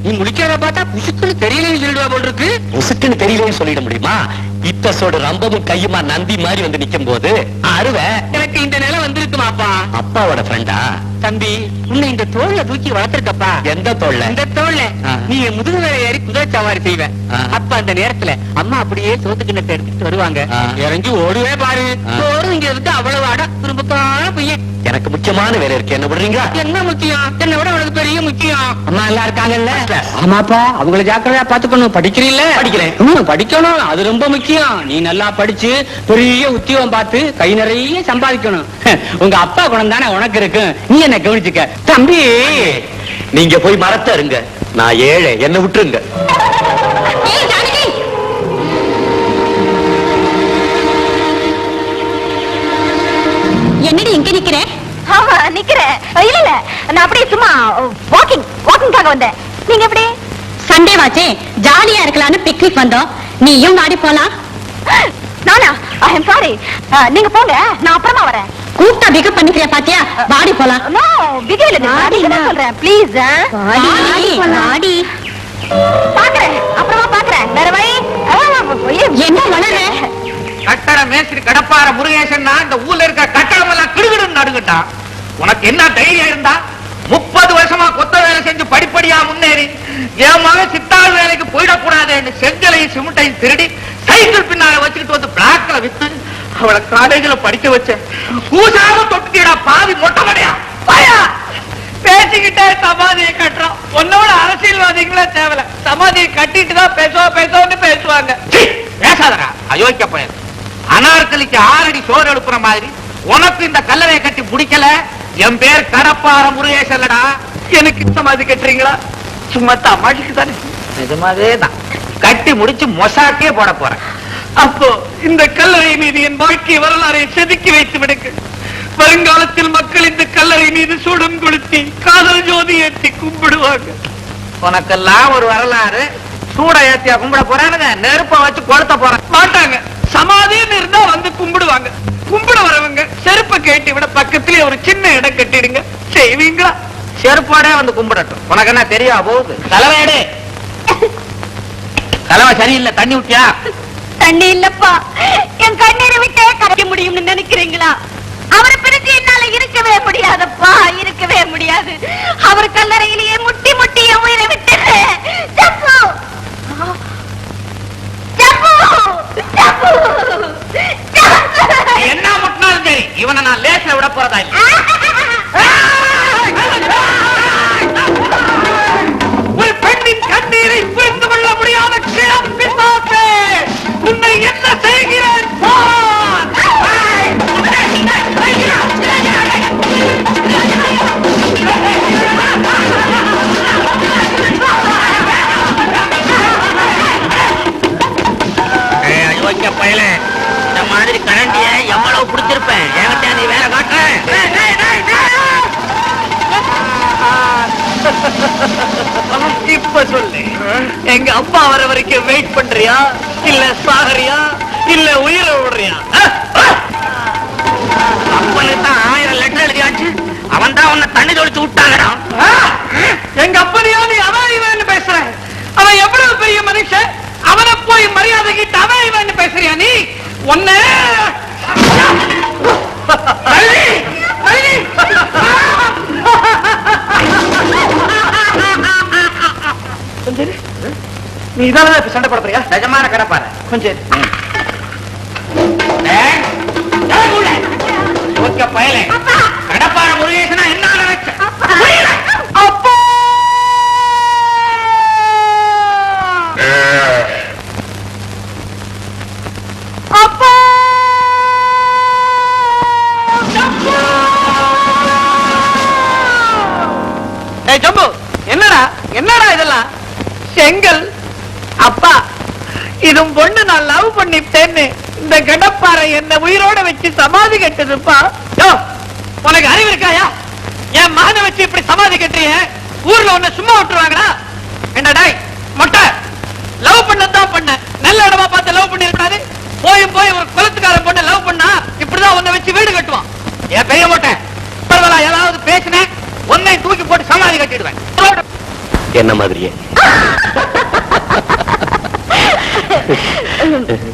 நீ முடிக்காத பார்த்தா புசுக்குன்னு தெரியலன்னு சொல்லிடுவா போல் இருக்கு. புசுக்குன்னு தெரியலன்னு சொல்லிட முடியுமா? இத்தசோட ரம்பமும் கையுமா நந்தி மாதிரி வந்து நிக்கும் போது அருவை எனக்கு இந்த நிலை வந்திருக்குமாப்பா. அப்பாவோட ஃப்ரெண்டா? தம்பி, உன்னை இந்த தோல்ல தூக்கி வளர்த்திருக்கப்பா. எந்த தோல்ல? இந்த தோல்ல நீ முதுகு மேல ஏறி குதிரை சவாரி செய்வ. அப்ப அந்த நேரத்துல அம்மா அப்படியே சோத்துக்கிண்ணத்தை எடுத்துட்டு வருவாங்க. இறங்கி ஓடுவே பாரு. சோறு இங்க இருந்து அவ்வளவு அட திரும்பக்கான பையன். எனக்கு முக்கியமான வேலை இருக்கு, என்ன விடுறீங்க? என்ன முக்கியம்? என்னை விட உனக்கு பெரிய முக்கியம். அம்மா எல்லாம் இருக்காங்கல்ல? ஆமாப்பா, அவங்கள ஜாக்கிரதையா பாத்துக்கணும். படிக்கிறீல்ல? படிக்கிறேன். படிக்கணும், அது ரொம்ப முக்கியம். நீ நல்லா படிச்சு பெரிய உத்தியோகம் பார்த்து கை நிறைய சம்பாதிக்கணும். உங்க அப்பா குணம் தானே உனக்கு இருக்கு, நீ என்ன கவனிச்சுக்க. தம்பி, நீங்க போய் மரத்த இருங்க, நான் ஏழை, என்ன விட்டுருங்க. என்னடி இங்க நிக்கிறேன்? நிக்கிறேன். இல்ல இல்ல, நான் அப்படியே சும்மா வாக்கிங்காக வந்தேன். நீங்க எப்படி? சண்டே வாச்சே, ஜாலியா இருக்கலாம்னு பிக்னிக் வந்தோம். நீயும் வாடி போலாம். நானா? ஐ அம் சாரி. நீங்க போங்க, நான் அப்புறமா வரேன். கூப்பிட்டா பிக்கப் பண்ணிக்கிறியா பாத்தியா? வாடி போலாம். நோ, பிகே இல்ல, வாடி சொல்றேன். ப்ளீஸ் வாடி. பாக்குறேன், அப்புறமா பாக்குறேன். வேற வழி என்ன வளர? கட்டட மேஸ்திரி கடப்பார முருகேசன் இந்த ஊர்ல இருக்க கட்டடம் எல்லாம் கிடுகிடுன்னு நடுங்கட்டா. உனக்கு என்ன தைரியம் இருந்தா 30 வருஷமா கொத்த வேலை செஞ்சு படிப்படியா முன்னேறி என் மகன் சித்தாள் வேலைக்கு போயிடக்கூடாதுன்னு செங்கலையும் சிமெண்டையும் திருடி சைக்கிள் பின்னால வச்சுக்கிட்டு வந்து பிளாக்ல வித்து அவளை காலேஜ்ல படிக்க வச்சேன். பூசாக தொட்டுடா பாதி மொட்டை மடையா பயா பேசிக்கிட்டே சமாதியை கட்டுறோம். உன்னோட அரசியல்வாதிகளே தேவையில்ல, சமாதியை கட்டிட்டு தான் பேசோன்னு பேசுவாங்க. பேசாதடா அயோக்கிய பையன். அனார்கலிக்கு 6 அடி சோறு எழுப்புற மாதிரி உனக்கு இந்த கல்லறையை கட்டி பிடிக்கல. என் பேர் கடப்பார முருகேசல்லடா. எனக்கு சமாதி கட்டுறீங்களா? சும்மா தமாஷுக்கு தானே. நிஜமாவே தான். கட்டி முடிச்சு மொசாக்கே போட போறேன். அப்போ இந்த கல்லறை மீது என் வாழ்க்கை வரலாறை செதுக்கி வைத்து விடுங்கள். வருங்காலத்தில் மக்கள் இந்த கல்லறை மீது சூடம் கொளுத்தி காதல் ஜோதி ஏற்றி கும்பிடுவாங்க. உனக்கெல்லாம் ஒரு வரலாறு. சூட ஏத்தியா கும்பிட போறானுங்க, நெருப்ப வச்சு கொளுத்த போறாங்க. மாட்டாங்க. சமாதின்னு இருந்தா வந்து கும்பிடுவாங்க. கும்பிட வரவங்க செருப்பை கேட்டி விட பக்கத்திலே ஒரு சின்ன இடம் கட்டிடுங்க. செய்வீங்களா? செருப்போட வந்து கும்பிடட்டும். உனக்கு என்ன தெரியா போகுது? கலவையடு. கலவை சரியில்லை, தண்ணி விட்டியா? தண்ணி இல்லப்பா, என் கண்ணீரை விட்டே கரைக்க முடியும்னு நினைக்கிறீங்களா? அவரை பிரிஞ்சு என்னால இருக்கவே முடியாதப்பா, இருக்கவே முடியாது. அவர் கல்லறையிலேயே முட்டி முட்டி என் உயிரை விட்டுறேன். ஜப்பு ஜப்பு ஜப்பு என்ன முட்டினாலும் சரி, இவனை நான் லேஸ்ல விட போறதா இல்லை. ஒரு பெண்ணின் கண்ணீரை புரிந்து கொள்ள முடியாத பிசாசே, உன்னை என்ன செய்கிறேன் பார். அயோக்கிய பயல, இந்த மாதிரி கரண்டிய எவ்வளவு பிடிச்சிருப்பேன். என்கிட்ட நீ வேற காட்டுற. இப்ப சொல்லு, எங்க அப்பா வர வரைக்கும் வெயிட் பண்றியா, இல்ல சாகரியா, இல்ல உயிரை விடுறியா? அப்பனுக்கு தான் 1000 லெட்டர் எழுதியாச்சு. அவன் தான் உன்னை தண்ணி தொளிச்சு விட்டாங்கடா. எங்க அப்பனையா நீ அவன் இவன் பேசுற? அவன் எவ்வளவு பெரிய மனுஷன், அவனை போய் மரியாதை கிட்ட அவன் இவன் பேசுறியா நீ? ஒன்ன நீ இதான் சண்டை போடுறியா? நிஜமான கடப்பாரு கொஞ்சம் பயல கடப்பார முருகேசனா என்ன நினைச்ச? அப்பா அப்பா ஜம்பு, என்னடா என்னடா இதெல்லாம்? செங்கல் அப்பா, இதும் பொண்ணு நான் லவ் பண்ணிட்டேன்னு இந்த கடப்பாறை என்ன உயிரோட வச்சு சமாதி கட்டுதுப்பா. உனக்கு அறிவு இருக்காயா? என் மகனை வச்சு இப்படி சமாதி கட்டுறிய? ஊர்ல உன்னை சும்மா விட்டுருவாங்களா? என்னடா மொட்டை, லவ் பண்ணதான் பண்ண, நல்ல இடமா பார்த்து லவ் பண்ணி இருக்காது. போய் ஒரு குலத்துக்கார பொண்ணை லவ் பண்ணா இப்படிதான் உன்னை வச்சு வீடு கட்டுவான். என் பெரிய மொட்டை, பரவாயில்ல, ஏதாவது பேசினேன் உன்னை தூக்கி போட்டு சமாதி கட்டிடுவேன். என்ன மாதிரியே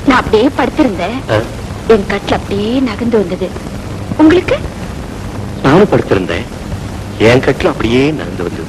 நான் அப்படியே படுத்திருந்தேன். என் கட்டில் அப்படியே நகர்ந்து வந்தது. உங்களுக்கு? நானும் படுத்திருந்தேன், என் கட்டில் அப்படியே நடந்து வந்தது.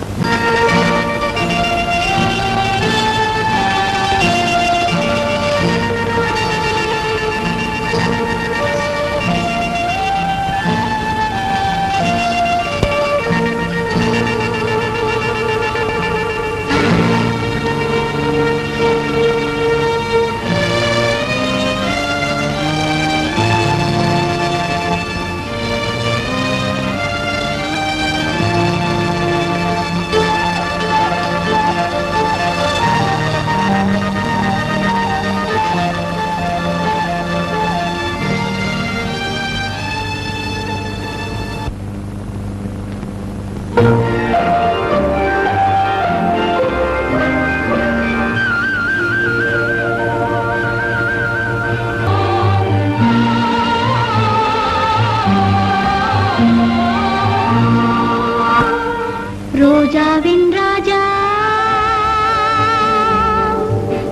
ரோஜாவின் ராஜா,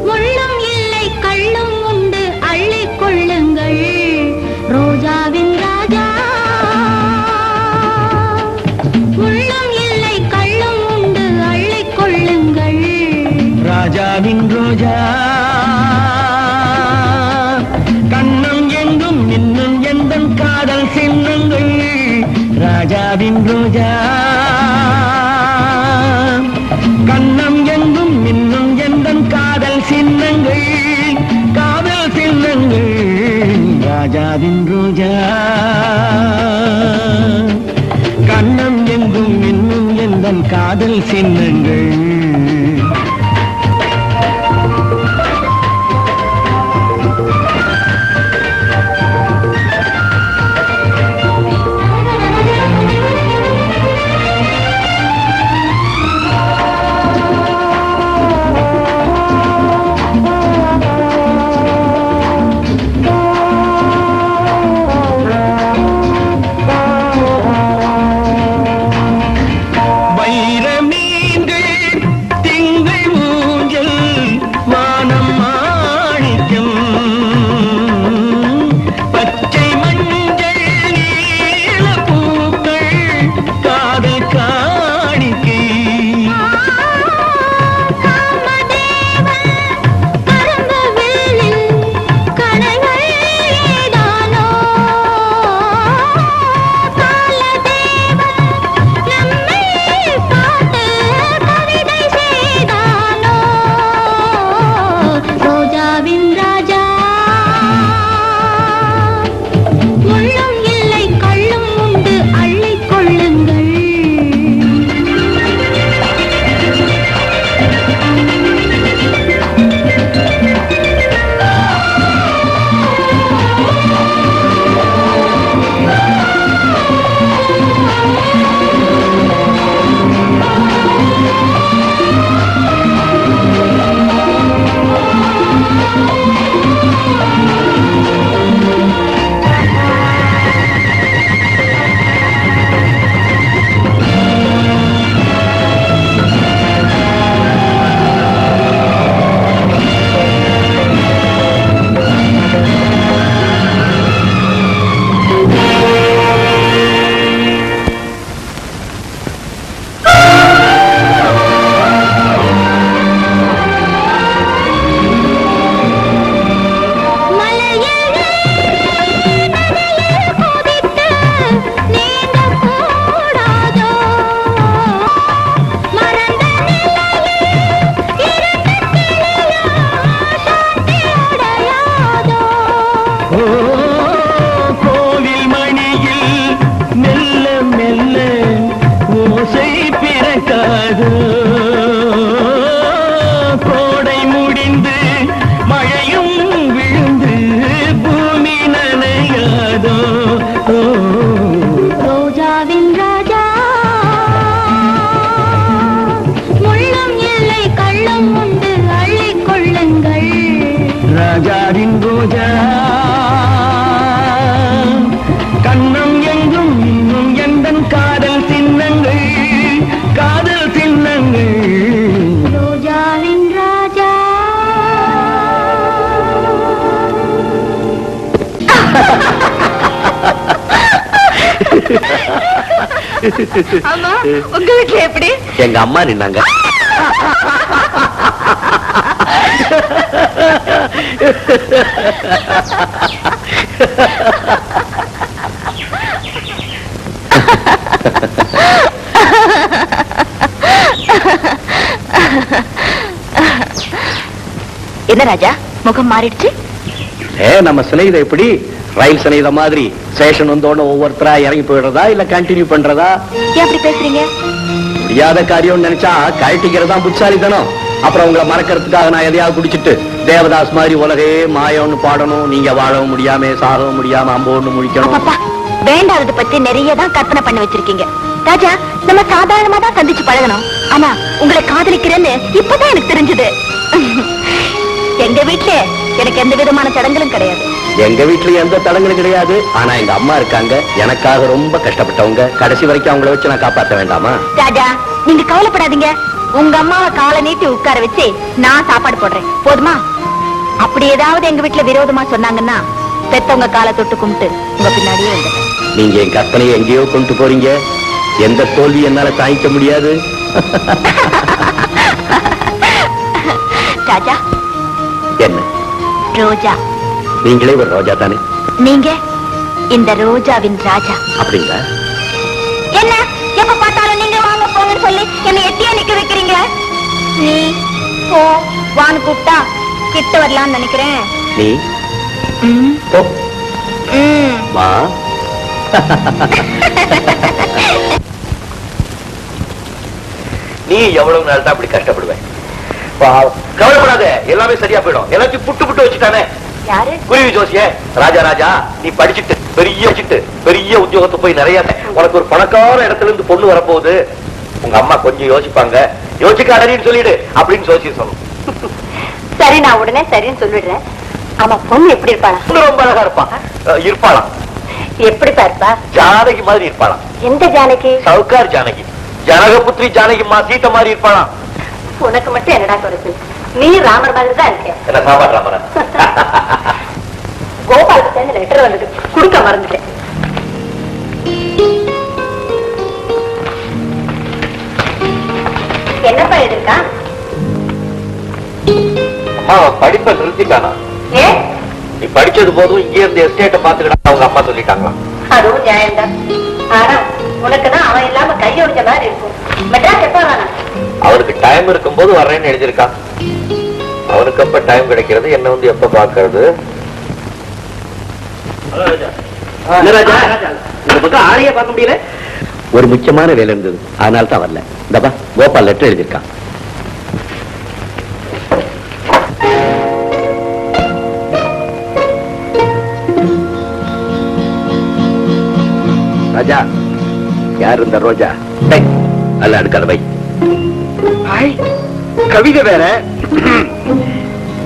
முள்ளும் இல்லை கள்ளும் உண்டு அள்ளிக் கொள்ளுங்கள். ரோஜாவின் ராஜா, முள்ளும் இல்லை கள்ளும் உண்டு அள்ளிக் கொள்ளுங்கள். ராஜாவின் ரோஜா, கண்ணம் எங்கும் இன்னும் எந்தன் காதல் சின்னங்கள். ராஜாவின் ரோஜா, கண்ணம் எங்கும் இன்னும் எந்தன் காதல் சின்னங்கள், காதல் சின்னங்கள். ராஜாவின் ரோஜா, கண்ணம் எங்கும் இன்னும் எந்தன் காதல் சின்னங்கள். ஆமா, உங்க வீட்டுல எப்படி? எங்க அம்மா நின்னாங்க. என்ன ராஜா, முகம் மாறிடுச்சு? நம்ம சிலையில எப்படி ரயில் சிலையில மாதிரி ஸ்டேஷன் வந்தோட ஒவ்வொருத்தரா இறங்கி போயிடுறதா இல்ல கண்டினியூ பண்றதா? ஏன் அப்படி பேசுறீங்க? முடியாத காரியம் நினைச்சா கழட்டிக்கிறதா புட்சாலித்தனம். அப்புறம் உங்களை மறக்கிறதுக்காக நான் எதையாவது குடிச்சிட்டு தேவதாஸ் மாதிரி உலகே மாயம்னு பாடணும், நீங்க வாழவும் முடியாம சாகவும் முடியாம அம்போன்னு முடிக்கணும். அப்பா, வேண்டாதது பத்தி நிறைய தான் கற்பனை பண்ணி வச்சிருக்கீங்க ராஜா. நம்ம சாதாரணமா தான் சந்திச்சு பழகணும். ஆனா உங்களை காதலிக்கிறேன்னு இப்பதான் எனக்கு தெரிஞ்சது. எங்க வீட்டுல எனக்கு எந்த விதமான தடங்களும் கிடையாது. எங்க வீட்டுல எந்த தடங்களும் கிடையாது. ஆனா எங்க அம்மா இருக்காங்க, எனக்காக ரொம்ப கஷ்டப்பட்டவங்க. கடைசி வரைக்கும் அவங்கள வச்சு நான் காப்பாற்ற வேண்டாமா? ராஜா, நீங்க கவலைப்படாதீங்க. உங்க அம்மாவை காலை நீட்டி உட்கார வச்சு நான் சாப்பாடு போடுறேன், போதுமா? அப்படி ஏதாவது எங்க வீட்டுல விரோதமா சொன்னாங்கன்னா பெத்தவங்க காலை தொட்டு கும்பிட்டு உங்க பின்னாடியே வந்துடுறேன். நீங்க என் கற்பனையை எங்கேயோ கொண்டு போறீங்க. எந்த தோல்வி என்னால தாங்கிக்க முடியாது. ராஜா, என்ன ரோஜா. நீங்களே ஒரு ரோஜா தானே? நீங்க இந்த ரோஜாவின் ராஜா. அப்படிங்களா? என்ன எப்ப பார்த்தாலும் நீங்க வாங்க போங்கன்னு சொல்லி என்ன எட்டியா நிக்க வைக்கிறீங்க? நீ போ வான்னு கூப்பிட்டா கிட்ட வரலாம்னு நினைக்கிறேன். நீ ம், போ. ம். வா. நீ எவ்வளவு நாள் தான் அப்படி கஷ்டப்படுவேன்? கவலைப்படாத, எல்லாமே சரியா போயிடும். எல்லாத்தையும் புட்டு புட்டு வச்சுட்டானே யாரு? குருவி ஜோசிய. ராஜா ராஜா, நீ படிச்சுட்டு பெரிய உத்தியோகத்தை போய் நிறைய உனக்கு ஒரு பணக்கார இடத்துல இருந்து பொண்ணு வரப்போகுது. உங்க அம்மா கொஞ்சம் யோசிப்பாங்க. யோசிக்காதன்னு சொல்லிடு அப்படின்னு ஜோசிய சொல்லணும். சரி, நான் உடனே சரின்னு சொல்லிடுறேன். ஆமா, பொண்ணு எப்படி இருப்பாளா? பொண்ணு ரொம்ப அழகா இருப்பாளாம். எப்படி பார்ப்பா? ஜானகி மாதிரி இருப்பாளாம். எந்த ஜானகி? சவுக்கார் ஜானகி, ஜனகபுத்திரி ஜானகிமா, சீத்தை மாதிரி இருப்பாளாம். உனக்கு மட்டும் என்னடா குறைச்சு? நீ ராமர் மாதிரி தான் இருக்க. என்ன சாப்பாடு ராமரா? கோபாலுக்கு சேர்ந்து லெட்டர் வந்துட்டு குடுக்க மறந்துட்டேன். என்னப்பா எதிர்க்கா? அம்மா படிப்பை நிறுத்திட்டானா? ஏ, நீ படிச்சது போதும், இங்கே இருந்து எஸ்டேட்டை பாத்துக்கிட்டா அவங்க அம்மா சொல்லிட்டாங்களா? அதுவும் நியாயம்தான். ஆனா உனக்குதான் அவன் இல்லாம கையொடிச்ச மாதிரி இருக்கும். மெட்ராஸ் எப்ப வேணா? அவருக்கு டைம் இருக்கும் போது வர்றேன்னு எழுதியிருக்கான். அவனுக்கு அப்ப டைம் கிடைக்கிறது, என்ன வந்து எப்ப பாக்குறது? இந்த பக்கம் ஆளையே பார்க்க முடியல. ஒரு முக்கியமான வேலை இருந்தது, அதனால தான் வரல. இந்தப்பா கோபால் லெட்டர் எழுதியிருக்கான். ராஜா, யார் இந்த ரோஜா? அல்ல அடுக்காத வை. கவிதை வேற.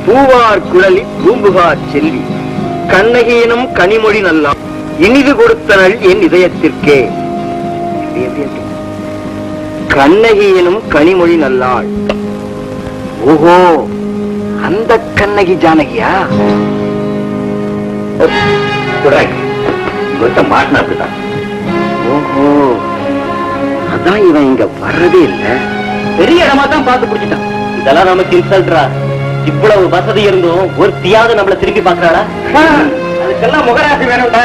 பூவார் குழலி பூம்புகார் செல்வி, கண்ணகியினும் கனிமொழி நல்லா, இனிது கொடுத்தனள் என் இதயத்திற்கே. கண்ணகியினும் கனிமொழி நல்லாள். ஓஹோ, அந்த கண்ணகி ஜானகியா? மாட்டினா அப்படிதான். ஓஹோ, அதான் இவன் இங்க வர்றதே இல்ல. பெரிய இடமா தான் பார்த்து பிடிச்சிட்டான். இதெல்லாம் நமக்கு இன்சல்ட்ரா. இவ்வளவு வசதி இருந்தும் ஒருத்தியாவது நம்மள திருப்பி பாக்குறாளா? அதுக்கெல்லாம் முகராசி வேணும்ல.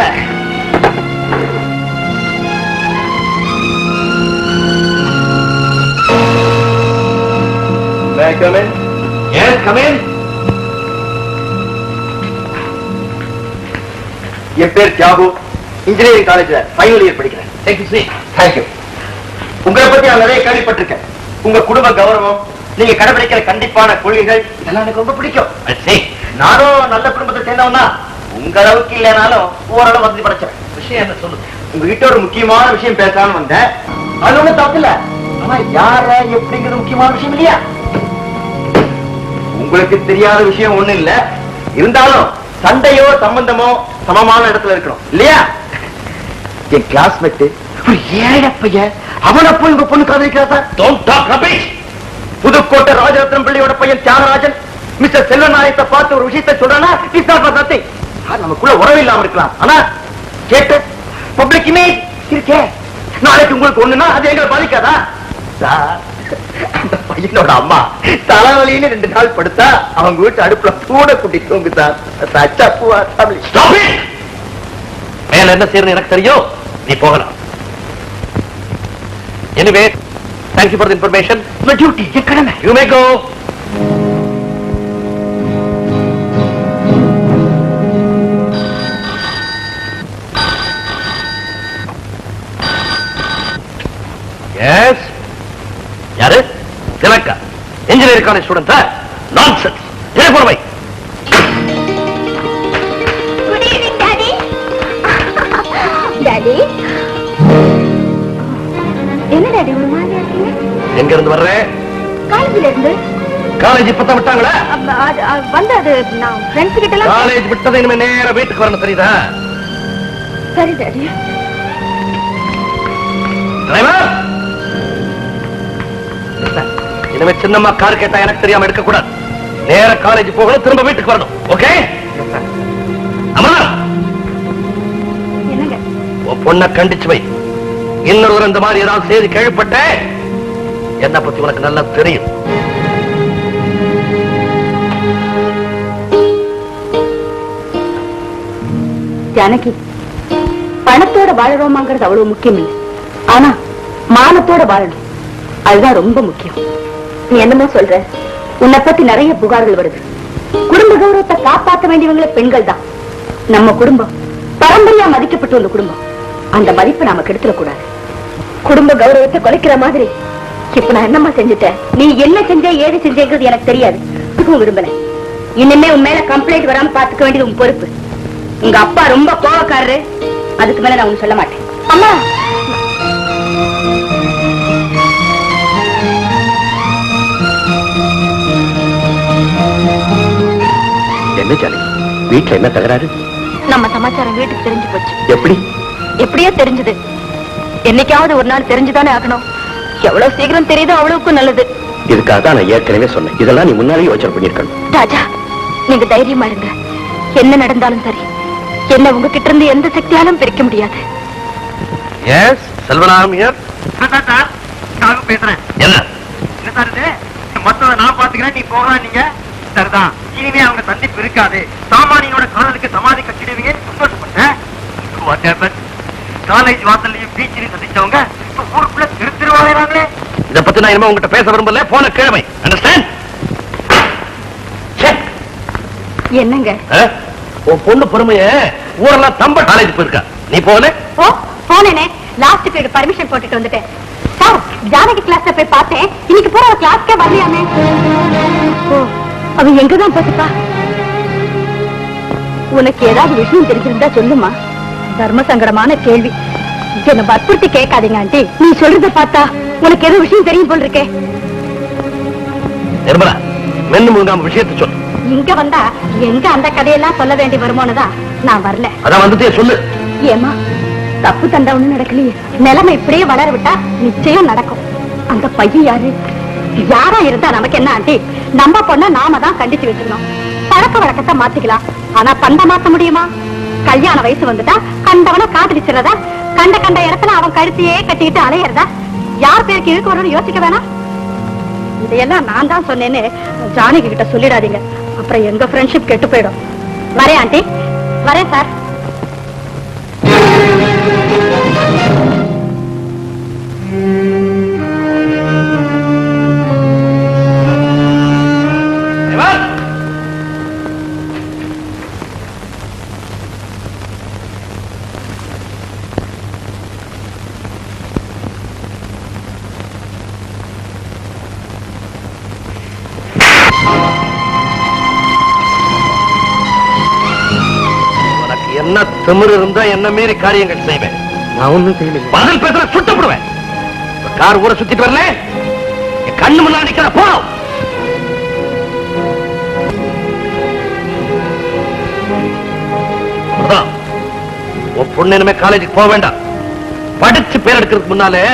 என் பேர் தியாகு, இன்ஜினியரிங் காலேஜ்ல ஃபைனல் இயர் படிக்கிறேன். தேங்க்யூ. உங்களை பத்தி நான் நிறைய கேள்விப்பட்டிருக்கேன். உங்க குடும்ப கௌரவம், நீங்க கடைபிடிக்கிற கண்டிப்பான கொள்கைகள், இதெல்லாம் எனக்கு ரொம்ப பிடிக்கும். நானும் நல்ல குடும்பத்தை சேர்ந்தவன் தான். உங்க அளவுக்கு இல்லைனாலும் ஓரளவு வசதி படைச்சேன். விஷயம் என்ன சொல்லுங்க? உங்ககிட்ட ஒரு முக்கியமான விஷயம் பேசலாம்னு வந்தேன். அது ஒண்ணும் தப்பு இல்ல. ஆனா யார எப்படிங்கிறது முக்கியமான விஷயம் இல்லையா? உங்களுக்கு தெரியாத விஷயம் ஒண்ணு இல்ல. இருந்தாலும் சண்டையோ சம்பந்தமோ சமமான இடத்துல இருக்கணும் இல்லையா? என் கிளாஸ்மேட் ஒரு ஏழை பையன், அவனை போய் உங்க பொண்ணு காதலிக்கிறா. புதுக்கோட்டை ராஜரத்னம் பிள்ளையோட பையன் தியாகராஜன் மிஸ்டர் செல்வநாயகத்தை பார்த்து ஒரு விஷயத்தை சொல்றானா? நமக்குள்ள உறவு இல்லாம இருக்கலாம், ஆனா கேட்டு பப்ளிக் இமேஜ் இருக்கே. நாளைக்கு உங்களுக்கு ஒண்ணுன்னா அது எங்களை பாதிக்காதா சார்? அந்த பையனோட அம்மா தலைவலின்னு 2 நாள் படுத்தா அவங்க வீட்டு அடுப்புல பூனை குட்டி தூங்கு சார். மேல என்ன செய்யணும் எனக்கு தெரியும், நீ போகலாம். Anyway thank you for the information. My duty, என் கடமை. You may go. Yes. யாரு? திலக்கா, engineering college student. Nonsense. Telephone வை. Good evening daddy. டாடி என்ன டாடி ஒரு மாதிரியா இருக்கீங்க? எங்க இருந்து வர்ற? காலேஜ்ல இருந்து. காலேஜ் இப்பதான் விட்டாங்களா? வந்து அது நான் ஃப்ரெண்ட்ஸ் கிட்ட எல்லாம். காலேஜ் விட்டதை இனிமே நேரா வீட்டுக்கு வரணும், தெரியுதா? சரி டாடி. டிரைவர், இனிமே சின்னம்மா கார் கேட்டா எனக்கு தெரியாம எடுக்க கூடாது. நேர காலேஜ் போகணும், திரும்ப வீட்டுக்கு வரணும். ஓகே? அமரா, என்னங்க? உன் பொண்ணை கண்டிச்சு வை. இன்னொரு இந்த மாதிரி ஏதாவது செய்தி கேள்விப்பட்ட என்ன பத்தி உனக்கு நல்லா தெரியும். ஜானகி, பணத்தோட வாழறோமாங்கிறது அவ்வளவு முக்கியம் இல்லை. ஆனா மானத்தோட வாழணும், அதுதான் ரொம்ப முக்கியம். நீ என்னமோ சொல்ற, உன்னை பத்தி நிறைய புகார்கள் வருது. குடும்ப கௌரவத்தை காப்பாற்ற வேண்டியவங்களே பெண்கள் தான். நம்ம குடும்பம் பரம்பரையா மதிக்கப்பட்ட ஒரு குடும்பம். அந்த மதிப்பை நாம கெடுத்துடக்கூடாது. குடும்ப கௌரவத்தை குலைக்கிற மாதிரி இப்ப நான் என்னமா செஞ்சுட்டேன்? நீ என்ன செஞ்ச ஏது செஞ்சேங்கிறது எனக்கு தெரியாது. விரும்பல. இனிமே உன் மேல கம்ப்ளைண்ட் வராம பாத்துக்க வேண்டியது உன் பொறுப்பு. உங்க அப்பா ரொம்ப கோவக்காரரு, அதுக்கு மேல நான் ஒண்ணு சொல்ல மாட்டேன். அம்மா, என்ன ஜானகி, வீட்டுல என்ன தகராறு? நம்ம சமாச்சாரம் வீட்டுக்கு தெரிஞ்சு போச்சு. எப்படி? எப்படியோ தெரிஞ்சது. என்னைக்காவது ஒரு நாள் தெரிஞ்சுதானே ஆகணும். எவ்வளவு சீக்கிரம் தெரியுதோ அவ்வளவுக்கும் நல்லது. இதுக்காக தான் நான் ஏற்கனவே சொன்னேன், இதெல்லாம் நீ முன்னாலே யோசனை பண்ணிருக்கணும். ராஜா, நீங்க தைரியமா இருங்க. என்ன நடந்தாலும் சரி, என்ன உங்ககிட்ட இருந்து எந்த சக்தியாலும் பிரிக்க முடியாது. Yes, Selvaram here. நான் பேசுறேன். என்ன? என்ன சார் இது? மொத்தத்தை நான் பாத்துக்கிறேன், நீ போகலாம். நீங்க சரிதான், இனிமே அவங்க சந்திப்பு இருக்காது. சாமானியோட காதலுக்கு சமாதி கட்டிடுவீங்க. சந்தோஷப்பட்டேன். காலேஜ் வாசல்லையும் பீச்சிலையும் சந்திச்சவங்க இப்ப ஊருக்குள்ள திருவாங்களே. இத பத்தி நான் இனிமே உங்ககிட்ட பேச விரும்பல. போன கிழமை. அண்டர்ஸ்டாண்ட்? என்னங்க? உன் பொண்ணு பொறுமைய ஊரெல்லாம் தம்ப காலேஜ் போயிருக்கா. நீ போன? ஓ, போனேனே. லாஸ்ட் பீரியட் பர்மிஷன் போட்டுட்டு வந்துட்டேன். சார், ஜானகி கிளாஸ்ல போய் பார்த்தேன். இன்னைக்கு போற கிளாஸ்க்கே வரலையாமே. ஓ, அவ எங்கதான் போட்டுப்பா? உனக்கு ஏதாவது விஷயம் தெரிஞ்சிருந்தா சொல்லுமா. தர்ம சங்கடமான கேள்வி. என்ன வற்புறுத்தி கேட்காதீங்க ஆண்டி. நீ சொல்றத பார்த்தா உனக்கு ஏதோ விஷயம் தெரியும் போல் இருக்கே. நிர்மலா, மென்னு முழுங்காம விஷயத்தை சொல்லு. இங்க வந்தா எங்க அந்த கதையெல்லாம் சொல்ல வேண்டி வருமோனுதான் நான் வரல. அதான் வந்துட்டே சொல்லு. ஏமா, தப்பு தண்டா ஒண்ணு நடக்கலையே. நிலைமை இப்படியே வளர விட்டா நிச்சயம் நடக்கும். அந்த பையன் யாரு? யாரா இருந்தா நமக்கு என்ன ஆண்டி? நம்ம பொண்ண நாம தான் கண்டிச்சு வச்சுக்கணும். பழக்க வழக்கத்தை மாத்திக்கலாம், ஆனா பண்ட மாத்த முடியுமா? கல்யாண வயசு வந்துட்டா கண்டவன காதலிச்சுறதா? கண்ட இடத்துல அவன் கழுத்தையே கட்டிட்டு அலையறதா? யார் பேருக்கு இருக்கு வரும்னு யோசிக்க வேணாம். இதையெல்லாம் நான் தான் சொன்னேன்னு ஜானகி கிட்ட சொல்லிடாதீங்க. அப்புறம் எங்க ஃப்ரெண்ட்ஷிப் கெட்டு போயிடும். வரேன் ஆண்டி, வரேன் சார். என்ன திமிரு இருந்தா என்ன மீறி காரியங்கள் செய்வேன். நான் ஒண்ணும் செய்யல. பதில் பேசுற சுட்டப்படுவேன். கார் ஊரை சுத்திட்டு வரல, என் கண்ணு முன்னாடி நிக்கிற போ. உன் பொண்ணு இனிமே காலேஜுக்கு போக வேண்டாம். படிச்சு பேர் எடுக்கிறதுக்கு முன்னாலே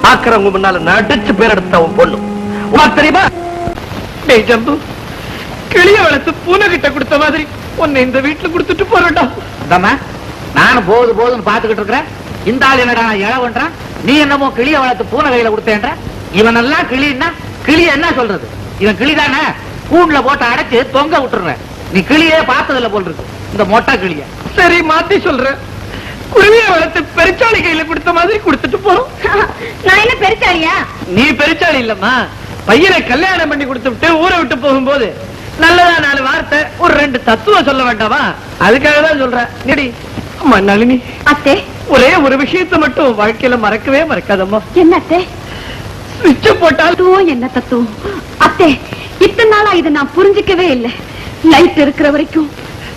பாக்குறவங்க முன்னால நடிச்சு பேர் எடுத்த உன் பொண்ணு உனக்கு தெரியுமா? ஜம்பு, கிளிய வளர்த்து பூனை கிட்ட கொடுத்த மாதிரி உன்னை இந்த வீட்டுல கொடுத்துட்டு போறேன்டா. நானும் போதுன்னு பாத்துக்கிட்டு இருக்கிறேன். இந்த ஆள் என்னடா இழவன்றான். நீ என்னமோ கிளிய வளர்த்து பூனை கையில கொடுத்தேன்ற. இவன் எல்லாம் கிளின்னா கிளிய என்ன சொல்றது? இவன் கிளிதானே, கூண்டுல போட்டு அடைச்சு தொங்க விட்டுறேன். நீ கிளியே பார்த்ததில்ல போல் இருக்கு, இந்த மொட்டை கிளிய. சரி மாத்தி சொல்றேன், குருவியை வளர்த்து பெருச்சாளி கையில கொடுத்த மாதிரி கொடுத்துட்டு போறோம். நான் என்ன பெருச்சாலியா? நீ பெருச்சாளி இல்லம்மா, பையனை கல்யாணம் பண்ணி கொடுத்துட்டு ஊரை விட்டு போகும்போது நல்லதா 4 வார்த்தை ஒரு 2 தத்துவம் சொல்ல வேண்டாமா? அதுக்காக தான் சொல்றேன். நெடி அம்மா நளினி, அத்தே ஒரே ஒரு விஷயத்தை மட்டும் வாழ்க்கையில மறக்கவே மறக்காதம்மா. என்ன அத்தே? சுவிட்ச போட்டால் தத்துவம் என்ன தத்துவம்? அத்தே, இத்தனை நாளா இதை நான் புரிஞ்சுக்கவே இல்லை. லைட் இருக்கிற வரைக்கும்,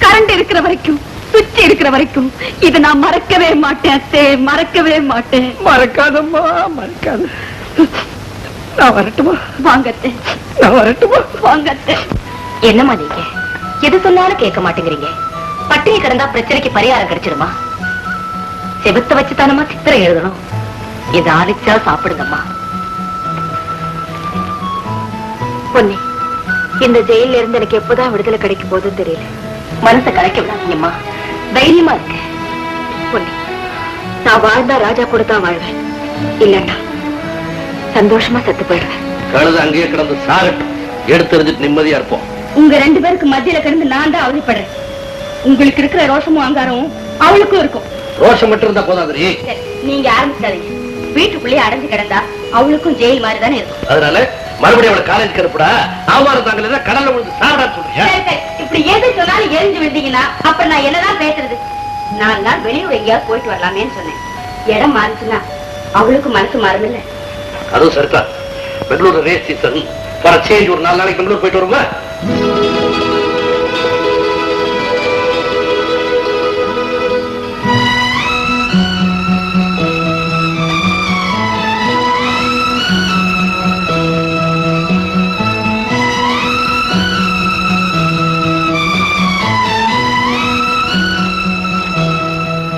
கரண்ட் இருக்கிற வரைக்கும், சுவிட்ச் இருக்கிற வரைக்கும் இதை நான் மறக்கவே மாட்டேன் அத்தே, மறக்கவே மாட்டேன். மறக்காதம்மா, மறக்காத. நான் வரட்டுமா? வாங்கத்தே, நான் வரட்டுமா? வாங்கத்தே. என்னம்மா நீங்க எது சொன்னாலும் கேட்க மாட்டேங்கிறீங்க. பட்டினி கிடந்தா பிரச்சனைக்கு பரிகாரம் கிடைச்சிருமா? செபத்தை வச்சுதானமா சித்திரை எழுதணும். இதை ஆலிச்சா சாப்பிடுங்கம்மா. பொன்னி, இந்த ஜெயில இருந்து எனக்கு எப்போதான் விடுதலை கிடைக்க போதுன்னு தெரியல. மனசை கலைக்க விடாதீங்கம்மா, தைரியமா இருக்கு. பொன்னி, நான் வாழ்ந்தா ராஜா கூட தான் வாழ்வேன், இல்லன்னா சந்தோஷமா செத்து போயிடுவேன். கழுது அங்கேயே கிடந்து சாகட்டும், எடுத்து நிம்மதியா இருப்போம். உங்க 2 பேருக்கு மத்தியில கிடந்து நான் தான் அவதிப்படுறேன். உங்களுக்கு இருக்கிற ரோஷமும் அங்காரமும் அவளுக்கும் இருக்கும். ரோஷம் மட்டும் இருந்தா போதாது. நீங்க ஆரம்பிச்சாதீங்க. வீட்டுக்குள்ளேயே அடைஞ்சு கிடந்தா அவளுக்கும் ஜெயில் மாதிரி தானே இருக்கும். அதனால மறுபடியும் அவளை காலேஜ் கருப்புடா, ஆவாரம் தாங்கல கடல்ல விழுந்து சாகடான்னு சொல்றியா? இப்படி எது சொன்னாலும் எரிஞ்சு விழுந்தீங்கன்னா அப்ப நான் என்னதான் பேசுறது? 4 நாள் வெளியூர் எங்கேயாவது போயிட்டு வரலாமேன்னு சொன்னேன். இடம் மாறுச்சுன்னா அவளுக்கு மனசு மாறுமில்ல. அதுவும் சரிதான். Bangalore race season for change ஒரு 4 நாளைக்கு பெங்களூர் போயிட்டு வருமா?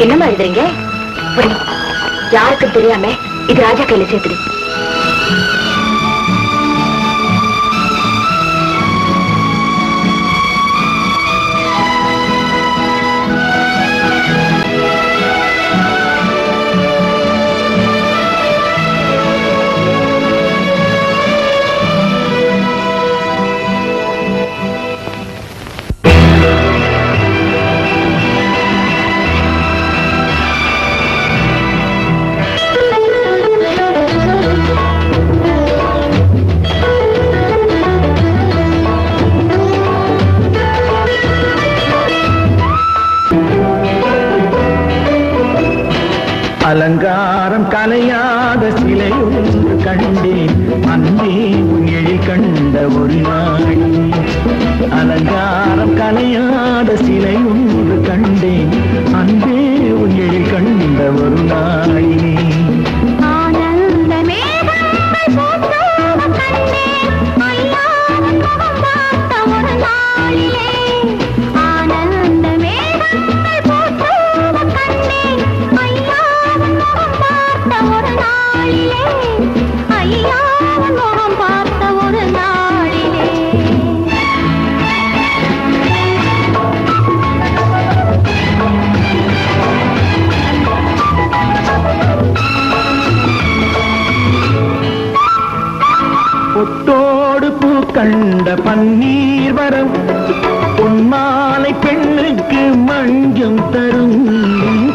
என்னமா எழுதுறீங்க? யாருக்கும் தெரியாம இது ராஜா கையில சேர்த்துடு. அலங்காரம் கலையாத சிலை ஒன்று கண்டேன், அன்பே உன் எழில் கண்ட ஒரு நாள். அலங்காரம் கலையாத சிலை ஒன்று கண்டேன், அன்பே உன் எழில் கண்ட ஒரு நாளினே. பொட்டோடு பூ கண்ட பன்னீர் வரம், பொன்மாலை பெண்ணுக்கு மஞ்சம் தரும்.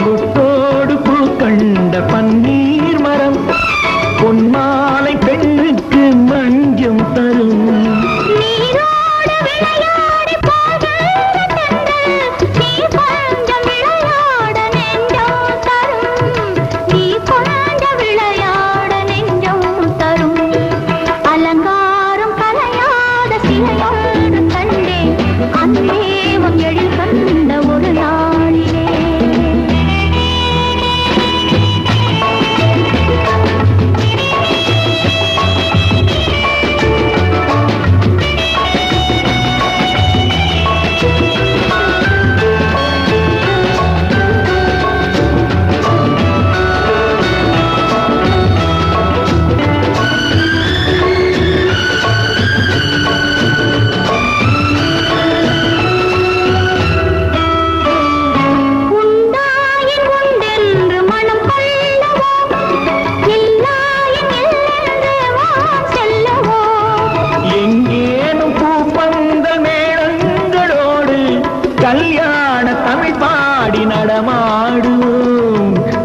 பொட்டோடு பூ கண்ட பன்னீர் மரம், பொன்மாலை பெண்ணுக்கு மஞ்சம் தரும்.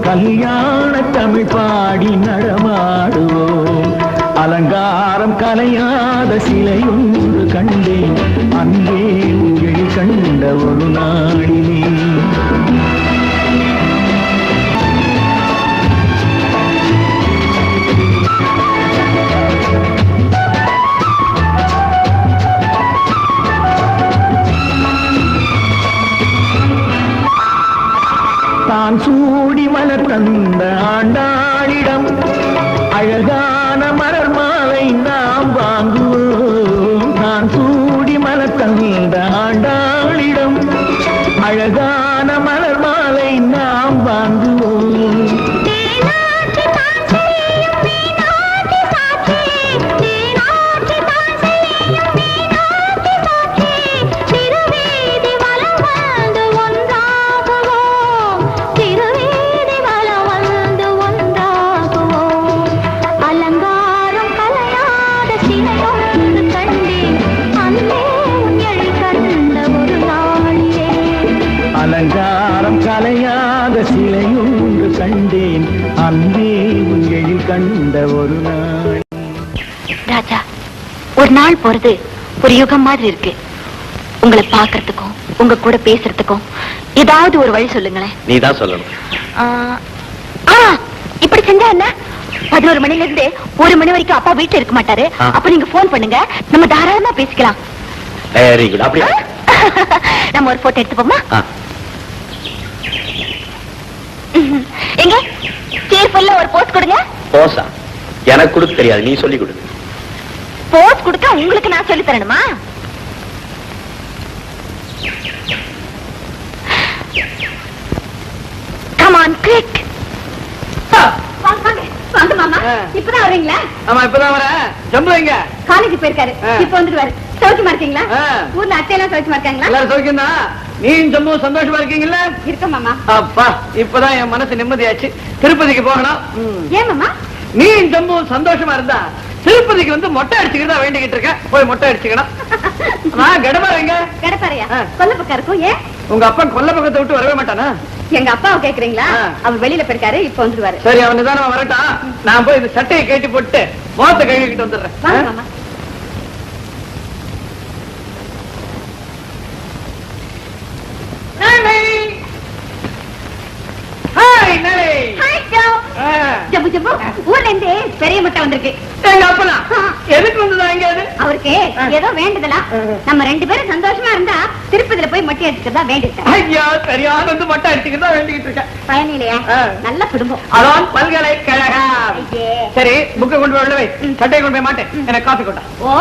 கல்யாண தமிழ் பாடி நடமாடுவோம். அலங்காரம் கலையாத சிலையொன்று கண்டேன் அங்கே உங்கள் கண்ட ஒரு நாளிலே. தான் சூடி மலர் தந்த ஆண்டாளிடம் அழகான மலர் மாலை நாம் வாங்குவோம். தான் சூடி மலர் தந்த ஆண்டாளிடம் அழகான மலர் மாலை நாம் வாங்குவோம். அலங்காரம் கலையாத சிலையொன்று கண்டேன் அன்பே உங்களில் கண்ட ஒரு நாள். ராஜா, ஒரு நாள் போறது ஒரு யுகம் மாதிரி இருக்கு. உங்களை பாக்குறதுக்கும் உங்க கூட பேசுறதுக்கும் ஏதாவது ஒரு வழி சொல்லுங்களேன். நீதான் சொல்லணும். இப்படி செஞ்சா என்ன? 11 மணில இருந்து 1 மணி வரைக்கும் அப்பா வீட்டுல இருக்க மாட்டாரு. அப்ப நீங்க போன் பண்ணுங்க, நம்ம தாராளமா பேசிக்கலாம். Very good. அப்படியே நம்ம ஒரு போட்டோ எடுத்துப்போமா? எங்க சேர்ஃபுல்ல ஒரு போஸ் கொடுங்க. போஸா? எனக்கு கொடுக்க தெரியாது, நீ சொல்லி கொடு. போஸ் கொடுக்க உங்களுக்கு நான் சொல்லி தரணுமா? Come on quick. வாங்க மாமா. இப்பதான் வரீங்களா? ஆமா, இப்பதான் வரேன். ஜம்பு எங்க? காலேஜ் போயிருக்காரு. இப்ப வந்துடுவாரு. சௌக்கியமா இருக்கீங்களா? ஊர்ல அத்தையெல்லாம் சௌக்கியமா இருக்காங்களா? எல்லாரும் சௌக்கியம் தான். நீ ஜம்மு சந்தோஷமா இருக்கீங்களா? இருக்க மாமா. அப்பா, இப்பதான் என் மனசு நிம்மதியாச்சு. திருப்பதிக்கு போகணும். ஏன் மாமா? நீ ஜம்மு சந்தோஷமா இருந்தா திருப்பதிக்கு வந்து மொட்டை அடிச்சுக்கிறதா வேண்டிக்கிட்டு இருக்க. போய் மொட்டை அடிச்சுக்கணும். கடப்பா எங்க? கடப்பாறையா? கொல்ல பக்கம் இருக்கும். ஏன் உங்க அப்பா கொல்ல பக்கத்தை விட்டு வரவே மாட்டானா? எங்க அப்பாவை கேக்குறீங்களா? அவர் வெளியில போயிருக்காரு, இப்ப வந்துருவாரு. சரி, அவன் நிதானமா வரட்டான். நான் போய் இந்த சட்டையை கேட்டி போட்டு மோத்த கழுவிக்கிட்டு வந்துடுறேன். வாங்க மாமா. ஜம்பு ஜம்பு, ஊர்ல இருந்து பெரிய முட்டை வந்திருக்கு. எங்க அப்பனா எதுக்கு வந்ததா? எங்கேயாவது அவருக்கு ஏதோ வேண்டுதலா. நம்ம 2 பேரும் சந்தோஷமா இருந்தா திருப்பதியில போய் மொட்டை அடிச்சுக்கிறதா வேண்டிட்டேன். ஐயா, சரியான வந்து மொட்டை அடிச்சுக்கிறதா வேண்டிக்கிட்டு இருக்கேன். பயனிலையா? நல்ல குடும்பம். அதான் பல்கலைக்கழகம். சரி, புக்கை கொண்டு போய் உள்ள வை. சட்டையை கொண்டு போய் மாட்டேன். எனக்கு காஃபி கொண்டா. ஓ,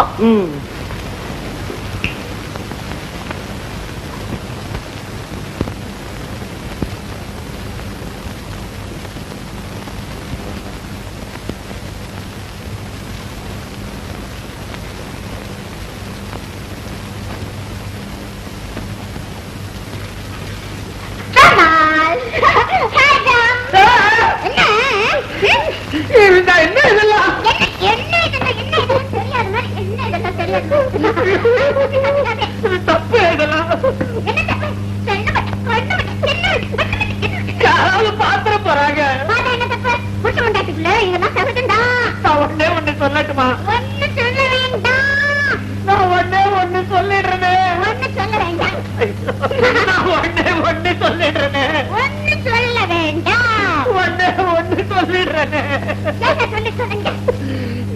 என்ன இதெல்லாம்? தப்பு இதெல்லாம். யாராவது பாத்திர போறாங்க. ஒன்னே ஒண்ணு சொல்லட்டுமா? நான் ஒன்னே ஒண்ணு சொல்லிடுறேனே. நான் ஒன்னே ஒண்ணு சொல்லிடுறேனே. ஒன்னே ஒண்ணு சொல்லிடுறேனே.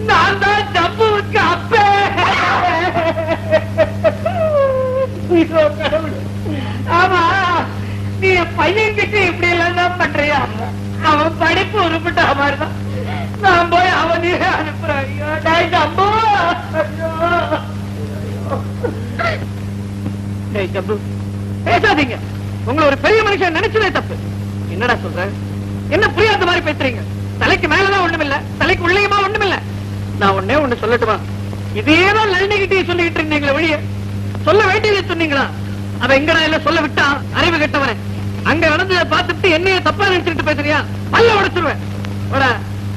நான் தான் ஜம்புவுக்கு அப்பே. ஆமா, நீ பையன்கிட்ட இப்படி எல்லாம் தான் பண்றியா? அவன் படிப்பு உருப்பிட்ட மாதிரிதான். நான் போய் அவனையே அனுப்புறேன். ஜம்பு, ஜம்பு பேசாதீங்க. உங்களை ஒரு பெரிய மனுஷன் நினைச்சதே தப்பு. என்னடா சொல்ற? என்ன புரியாத மாதிரி பேசுறீங்க? தலைக்கு மேலதான் ஒண்ணுமில்ல, தலைக்கு உள்ளேயுமா ஒண்ணுமில்ல. நான் ஒன்னே ஒண்ணு சொல்லட்டுமா? இதேதான் நளினிகிட்டே சொல்லிக்கிட்டு இருந்தீங்களே ஒழிய சொல்ல வேண்டியதை சொன்னீங்களா? அவ எங்கடா இல்ல சொல்ல விட்டா? அறிவு கெட்டவனே, அங்க நடந்ததை பார்த்துட்டு என்னைய தப்பா நினைச்சுட்டு பேசுறியா? பல்ல உடைச்சிருவேன்.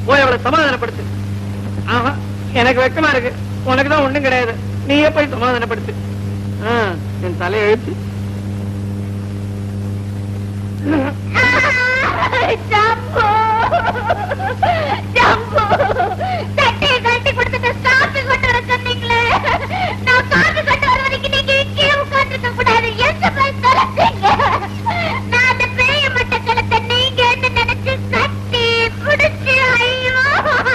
போய் அவளை சமாதானப்படுத்து. ஆமா, எனக்கு வெக்கமா இருக்கு. உனக்குதான் ஒண்ணும் கிடையாது. நீயே போய் சமாதானப்படுத்து. என் தலையை எழுத்து. ஜம்பு ஜம்பு சட்டையை கட்டி கொடுத்துட்டு காசு கொண்டு வர சொன்னீங்களே, நான் காசு கொண்டு வர வரைக்கும் நீங்க இங்கே உட்கார்ந்துக்க கூடாது. எந்த போய் தொலைச்சீங்க? நான் அந்த பேய மட்ட கிளத்தை நீங்க என்ன நினைச்சு கட்டி பிடிச்சு, ஐயோ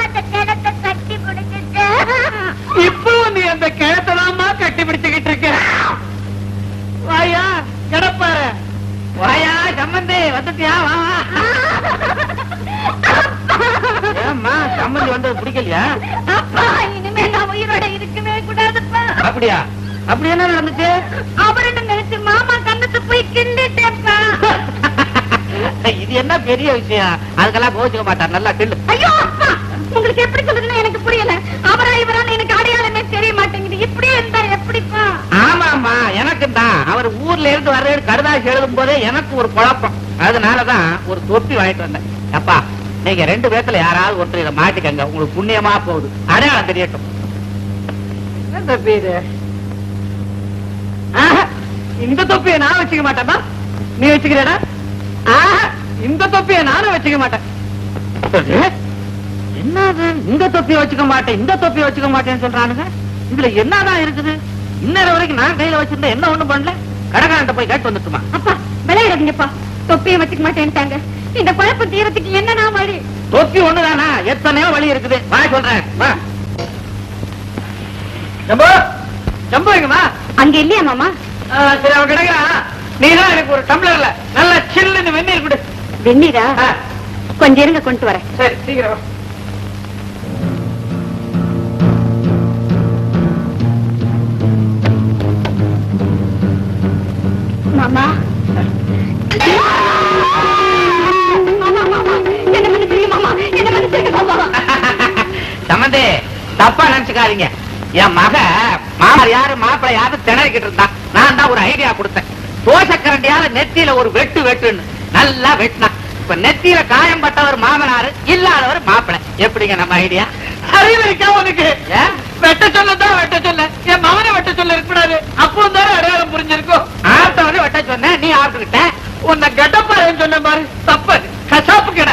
அந்த கிளத்தை கட்டி பிடிச்சிட்டு. இப்போ நீ அந்த கிழத்தலாமா கட்டி பிடிச்சுக்கிட்டு இருக்க? வாயா கிடப்பாரு, வாயா சம்பந்தி வந்துட்டியா? வா ஏம்மா சம்பந்தி வந்தது பிடிக்கலையா? அப்பா இனிமே நான் உயிரோட இருக்கவே கூடாதுப்பா. அப்படியா? அப்படி என்ன நடந்துச்சு? அவருன்னு நினைச்சு மாமா கண்ணத்தை போய் கிண்டிட்டேன்ப்பா. இது என்ன பெரிய விஷயம்? அதுக்கெல்லாம் கோச்சுக்க மாட்டார். நல்லா கிள்ளு. ஐயோ அப்பா, உங்களுக்கு எப்படி சொல்றதுன்னு எனக்கு புரியல. அவரா இவரான்னு எனக்கு அடையாளமே தெரிய மாட்டேங்குது. இப்படியே இருந்தா எப்படிப்பா? ஆமாமா, எனக்கு தான். அவர் ஊர்ல இருந்து வர்ற கடுதாசி எழுதும் போதே எனக்கு ஒரு குழப்பம். அதனாலதான் ஒரு தொப்பி வாங்கிட்டு வந்தேன். அப்பா, நீங்க 2 பேத்துல யாராவது ஒருத்தர் இதை மாட்டிக்கங்க, உங்களுக்கு புண்ணியமா போகுது. அடையாளம் தெரியட்டும். என்ன தொப்பி இது? இந்த தொப்பியை நான் வச்சுக்க மாட்டேன்பா. நீ வச்சுக்கிறேடா? இந்த தொப்பியை நானும் வச்சுக்க மாட்டேன். என்னது இந்த தொப்பியை வச்சுக்க மாட்டேன், இந்த தொப்பியை வச்சுக்க மாட்டேன்னு சொல்றானுங்க? இதுல என்னதான் இருக்குது? இன்னொரு வரைக்கும் நான் கையில வச்சிருந்தேன், என்ன ஒண்ணும் பண்ணல. கடைக்காரன்ட்ட போய் கேட்டு வந்துட்டுமா? அப்பா விளையாடுங்கப்பா, தொப்பியை வச்சுக்க மாட்டேன்ட்டாங்க. இந்த குழப்பம் தீரத்துக்கு என்னன்னா வழி? தொப்பி ஒண்ணுதானா? எத்தனையோ வழி இருக்குது. வா சொல்றேன். வா ஜம்பு, ஜம்பு எங்கம்மா? அங்க இல்லையா மாமா? சரி, அவன் கிடைக்கிறான். நீதான் எனக்கு ஒரு டம்ளர்ல நல்ல சில்லுன்னு வெந்நீர் கொடு. வெந்நீரா? கொஞ்சம் இருங்க, கொண்டு வரேன். சரி, சீக்கிரம். மாமா என்ன மன்னிச்சிருங்க மாமா, என்ன மன்னிச்சிருங்க மாமா. சம்பந்தி, தப்பா நினைச்சுக்காதீங்க. என் மக மாமர் யாரு மாப்பிள்ளை யாரு திணறிக்கிட்டு இருந்தான். நான் தான் ஒரு ஐடியா கொடுத்தேன். தோசைக்கரண்டியால நெத்தியில ஒரு வெட்டு வெட்டுன்னு நல்லா வெட்டினான். இப்ப நெத்தியில காயம் பட்டவர் மாமனாரு, இல்லாதவர் மாப்பிள்ளை. எப்படிங்க நம்ம ஐடியா? அறிவு இருக்கா உனக்கு? வெட்ட சொல்லதான் வெட்ட சொல்ல, என் மகனை வெட்ட சொல்ல இருக்கக்கூடாது. அப்போ தானே அடையாளம் புரிஞ்சிருக்கும். ஆட்டவனே வெட்ட சொன்ன, நீ ஆட்டுக்கிட்ட. உன்னை கெட்டப்பாருன்னு சொன்ன மாதிரி தப்பு. கசாப்பு கிட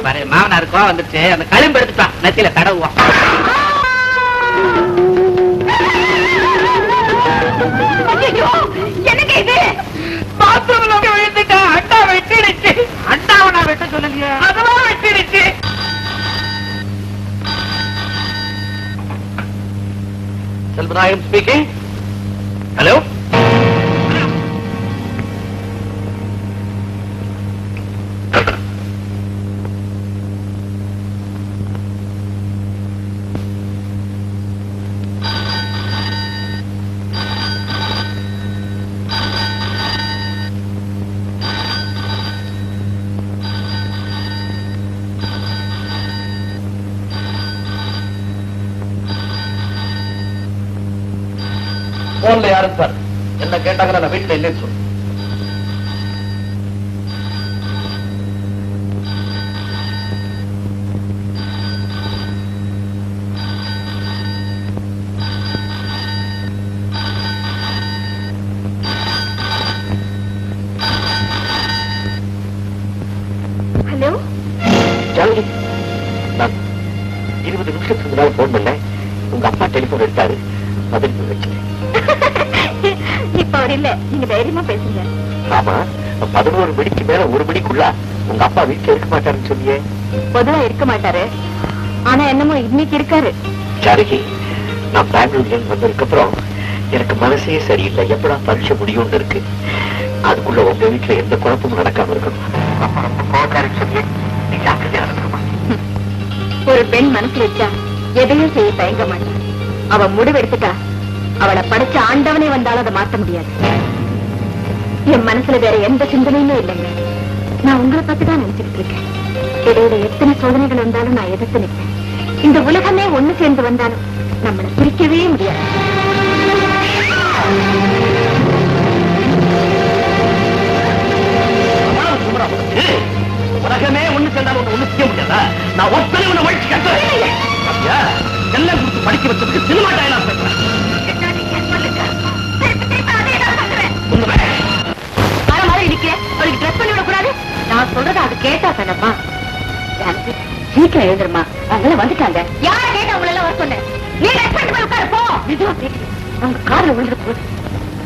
பாரு. மாமனாரு கோவம் வந்துச்சு, அந்த களிம்பு எடுத்துட்டான், நெத்தியில தடவுவான். எனக்கு இது பாத்ரூம்ல விழுந்துட்டான். அண்டா வெட்டிடுச்சு. அண்டாவை நான் வெட்ட சொல்லலையே, அதுவா வெட்டிடுச்சு. செல்வராயன் ஸ்பீக்கிங். ஹலோ. போன்ல யாரும் சார் என்ன கேட்டாங்க, நான் வீட்டுல இல்லைன்னு சொல்லு. ஹலோ ஜானகி, நான் 20 நிமிஷத்துக்கு முன்னால போன் பண்ணேன். உங்க அப்பா டெலிபோன் எடுத்தாரு, பதில் வச்சேன். இப்ப அவர் இல்ல, நீங்க தைரியமா பேசுங்க. ஆமா, 11 மணிக்கு மேல 1 மணிக்குள்ள உங்க அப்பா வீட்டுல இருக்க மாட்டாருன்னு சொன்னியே. பொதுவா இருக்க மாட்டாரு, ஆனா என்னமோ இன்னைக்கு இருக்காரு. ஜானகி, நான் பெங்களூர்ல இருந்து வந்ததுக்கு அப்புறம் எனக்கு மனசே சரியில்லை. எப்படா பரீட்சை முடியும்னு இருக்கு. அதுக்குள்ள உங்க வீட்டுல எந்த குழப்பமும் நடக்காம இருக்கணும். அப்பா ரொம்ப கோவக்காரன்னு சொன்னியே, நீ ஜாக்கிரதையா இருக்கணுமா? ஒரு பெண் மனசு வச்சா எதையும் செய்ய தயங்க மாட்டான். அவ முடிவெடுத்துட்டா அவளை படைச்ச ஆண்டவனே வந்தாலும் அதை மாற்ற முடியாது. என் மனசுல வேற எந்த சிந்தனையுமே இல்லைங்க. நான் உங்களை பத்தி தான் நினைச்சுட்டு இருக்கேன். இடையில எத்தனை சோதனைகள் வந்தாலும் நான் எதிர்த்து நிற்பேன். இந்த உலகமே ஒண்ணு சேர்ந்து வந்தாலும் நம்மளை பிரிக்கவே முடியாது. உலகமே ஒண்ணு சேர்ந்தாலும் ஒண்ணு செய்ய முடியாதா? நான் ஒத்தனை உன்னை வழிச்சு கட்டுறேன். எல்லாம் கொடுத்து படிக்க வச்சதுக்கு சினிமா டயலாக் பேசுறேன். நான் சொல்றத அது கேட்டா தானப்பா. சீக்கிரம் எழுதுருமா, அவங்க வந்துட்டாங்க. யார கேட்ட உங்களை எல்லாம் வர சொன்னேன்? நீ ரெஸ்பெக்ட் பண்ணி உட்காரு போ. உங்க கார்ல விழுந்து போகுது.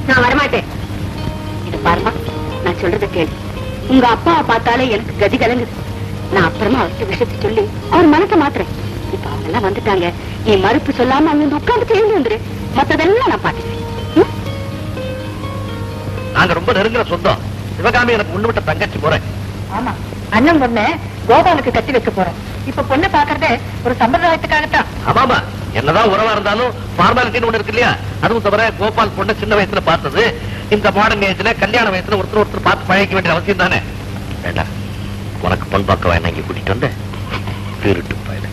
நான் வரமாட்டேன். இது பாருமா, நான் சொல்றத கேளு. உங்க அப்பாவை பார்த்தாலே எனக்கு கதி கலங்குது. நான் அப்புறமா அவர்கிட்ட விஷயத்தை சொல்லி அவர் மனசை மாத்துறேன். இப்ப அவங்க எல்லாம் வந்துட்டாங்க. நீ மறுப்பு சொல்லாம அவங்க உட்கார்ந்து எழுந்து வந்துரு. மத்ததெல்லாம் நான் பாத்துக்கிறேன். நாங்க ரொம்ப நெருங்குற சொந்தம். சிவகாமி எனக்கு ஒண்ணு விட்ட தங்கச்சி போறேன். ஆமா, அண்ணன் பொண்ணு கோபாலுக்கு கட்டி வைக்க போறோம். இப்ப பொண்ணு பாக்குறதே ஒரு சம்பிரதாயத்துக்காகத்தான். ஆமாமா, என்னதான் உறவா இருந்தாலும் ஃபார்மாலிட்டின்னு ஒண்ணு இருக்கு இல்லையா? அதுவும் தவிர கோபால் பொண்ணு சின்ன வயசுல பார்த்தது. இந்த மாடர்ன் ஏஜ்ல கல்யாண வயசுல ஒருத்தர் பார்த்து பழகிக்க வேண்டிய அவசியம் தானே. வேண்டாம், உனக்கு பொன் பார்க்க வேணா இங்க கூட்டிட்டு வந்து திருட்டு போயிடு.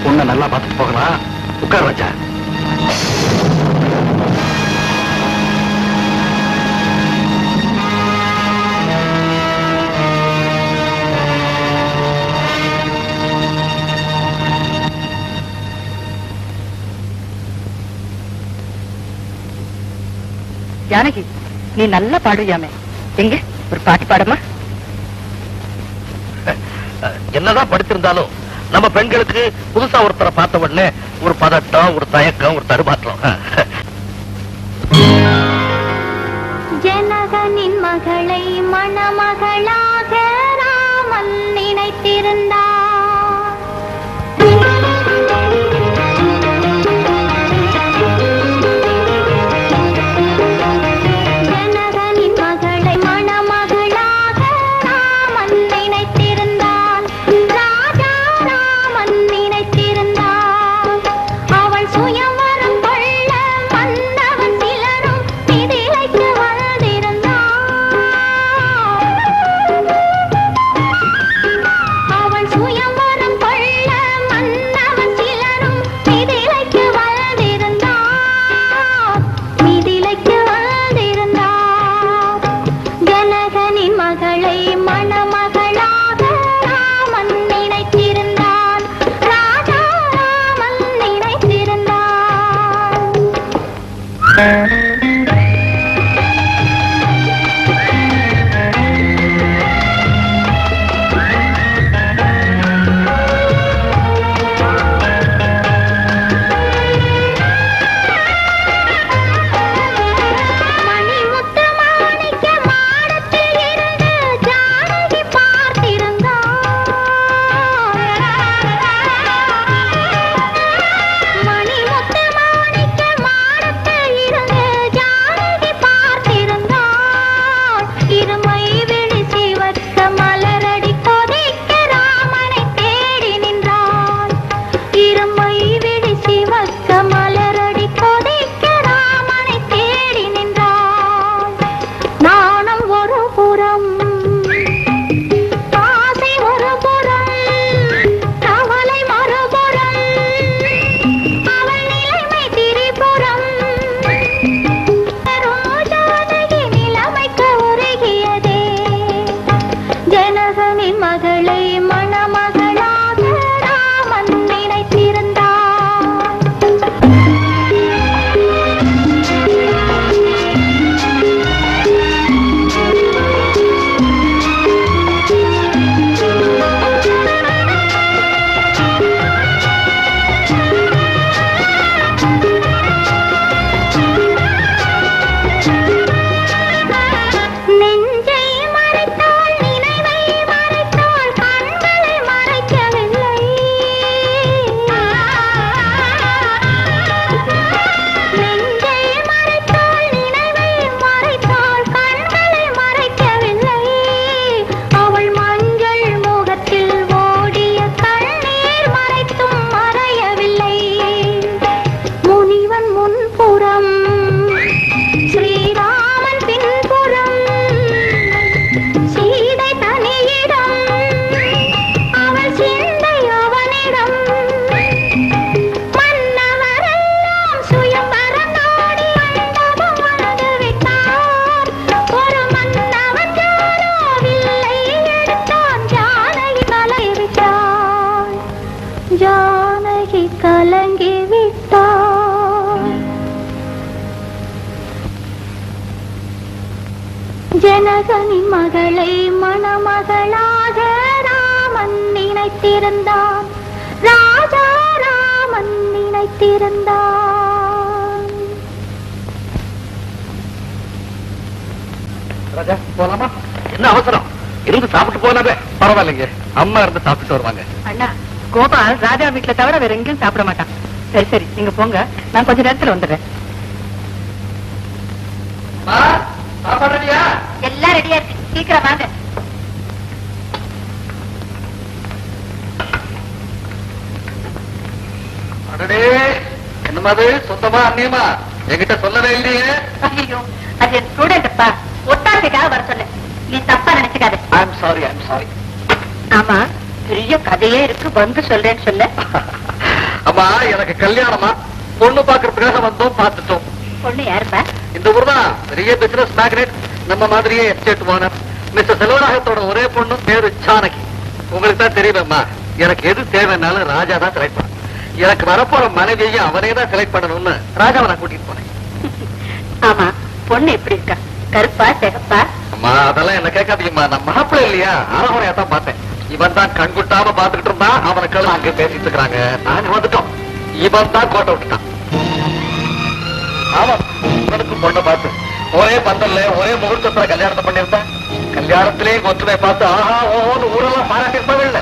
பொண்ணை நல்லா பார்த்துட்டு போகலாம். உட்கார் ராஜா. ஜானகி, நீ நல்லா பாடுறியாமே, எங்க ஒரு பாட்டு பாடமா? என்னதான் படிச்சிருந்தாலும் நம்ம பெண்களுக்கு புதுசா ஒருத்தரை பார்த்த உடனே ஒரு பதட்டம், ஒரு தயக்கம், ஒரு தடுமாற்றம். ஜனகனின் மகளை மணமகளாக ராமன் நினைத்திருந்தார். ஜனகனின் மகளை மணமகளாக ராமன் நினைத்திருந்தான். ராஜா ராமன் நினைத்திருந்தான். அவள் சுயவரம் கொள்ள வந்தவன் சிலரும் மிதிலைக்கு வந்திருந்தான். அவள் சுயவரம் கொள்ள வந்தவன் சிலரும் மிதிலைக்கு வந்திருந்தான். மிதிலைக்கு வந்திருந்தான். ஜனகனின் மகளை மணமகளாக ராமன் நினைத்திருந்தான். ராஜா ராமன் நினைத்திருந்தான். மணிமுத்து மாணிக்க மாடத்தில் இருந்து ஜானகி பார்த்திருந்தாள். மணிமுத்து மாணிக்க மாடத்தில் இருந்து ஜானகி பார்த்திருந்தாள். இருமை விழி சிவக்க மலரடி கொதிக்க ராமனை தேடி நின்றாள். இருமை விழி சிவக்க மலரடி கொதிக்க ராமனை தேடி நின்றாள். நாணம் ஒரு புறம், ஆசை ஒரு புறம், கவலை மறுபுறம், அவள் நிலைமை திரிபுறம். ரோஜானகி நிலைமைக்கு உருகியதே. ஜனகனின் மகளை மணமகளாக ராமன் நினைத்திருந்தான். நெஞ்சை மறைத்தாள், நினைவை மறைத்தாள், கண்களை மறைக்கவில்லை. நெஞ்சை மறைத்தாள், நினைவை மறைத்தாள், கண்களை மறைக்கவில்லை. அவள் மஞ்சள் முகத்தில் ஓடிய கண்ணீர் மறைத்தும் மறையவில்லை. முனிவன் முன்புறம், ஸ்ரீராமன் பின்புறம், சீதை தனியிடம், அவள் சிந்தை அவனிடம். மன்னவரெல்லாம் சுயம்பரம் நாடி மண்டபம் வந்து விட்டார். ஒரு மன்னவன் யாரோ வில்லை எடுத்தான். ஜானகி கலங்கி விட்டாள். ஜானகி கலங்கி விட்டாள். தசரதனின் மகளை மணமகளாக ராமன் நினைத்திருந்தான். ராஜா ராமன் நினைத்திருந்தான். ராஜா போலாமா? என்ன அவசரம்? இருந்து சாப்பிட்டு போனாவே பரவாயில்லைங்க. அம்மா இருந்து சாப்பிட்டு வருவாங்க. அண்ணா, கோபால் ராஜா வீட்டுல தவிர வேற எங்கேயும் சாப்பிட மாட்டான். சரி சரி, நீங்க போங்க, நான் கொஞ்ச நேரத்துல வந்துடுறேன். சாப்பாடு ரெடியா? எல்லாம் ரெடியா இருக்கு, சீக்கிரம் வாங்க. அடடே, என்னமா அது? சொந்தமா அந்நியமா? என்கிட்ட சொல்லவே இல்லையே. ஐயோ, அது என் ஸ்டூடெண்ட்ப்பா, ஒட்டாசைக்காக வர சொன்னேன். நீ தப்பா நினைச்சுக்காத. I'm sorry. ஆமா, பெரிய கதையே இருக்கு, வந்து சொல்றேன்னு சொல்ல. அம்மா, எனக்கு கல்யாணமா? பொண்ணு பாக்குறதுக்காக வந்தோம், பார்த்துட்டோம். பொண்ணு யாருப்பா? இந்த ஊர் தான் பெரிய பிசினஸ் மேக்னெட், நம்ம மாதிரியே எஸ்டேட் ஓனர் மிஸ்டர் செல்வராகத்தோட ஒரே பொண்ணு பேரு ஜானகி. உங்களுக்கு தான் தெரியுமேம்மா, எனக்கு எது தேவைன்னாலும் ராஜா தான் செலக்ட் பண்ண. எனக்கு வரப்போற மனைவியையும் அவனே தான் செலக்ட் பண்ணணும்னு ராஜாவை நான் கூட்டிட்டு போனேன். ஆமா, பொண்ணு எப்படி இருக்கா? கருப்பா சிகப்பா? அம்மா, அதெல்லாம் என்ன கேட்காதீங்கம்மா, நான் மாப்பிள்ளை இல்லையா, அறகுறையா தான் பார்த்தேன். இவன் தான் கண்குட்டாம பாத்துக்கிட்டு இருந்தான், அவனுக்கெல்லாம் அங்க பேசிட்டு இருக்கிறாங்க. நாங்க வந்துட்டோம், இவன் தான் கோட்டை விட்டுட்டான். ஆமா, இவனுக்கு பொண்ணை பார்த்து ஒரே பந்தல்ல ஒரே முகூர்த்தத்துல கல்யாணத்தை பண்ணிருந்தேன். கல்யாணத்திலேயே ஒத்துமை பார்த்து ஆஹா ஓன்னு ஊரெல்லாம் பாராட்டிருப்பாங்க. இல்ல,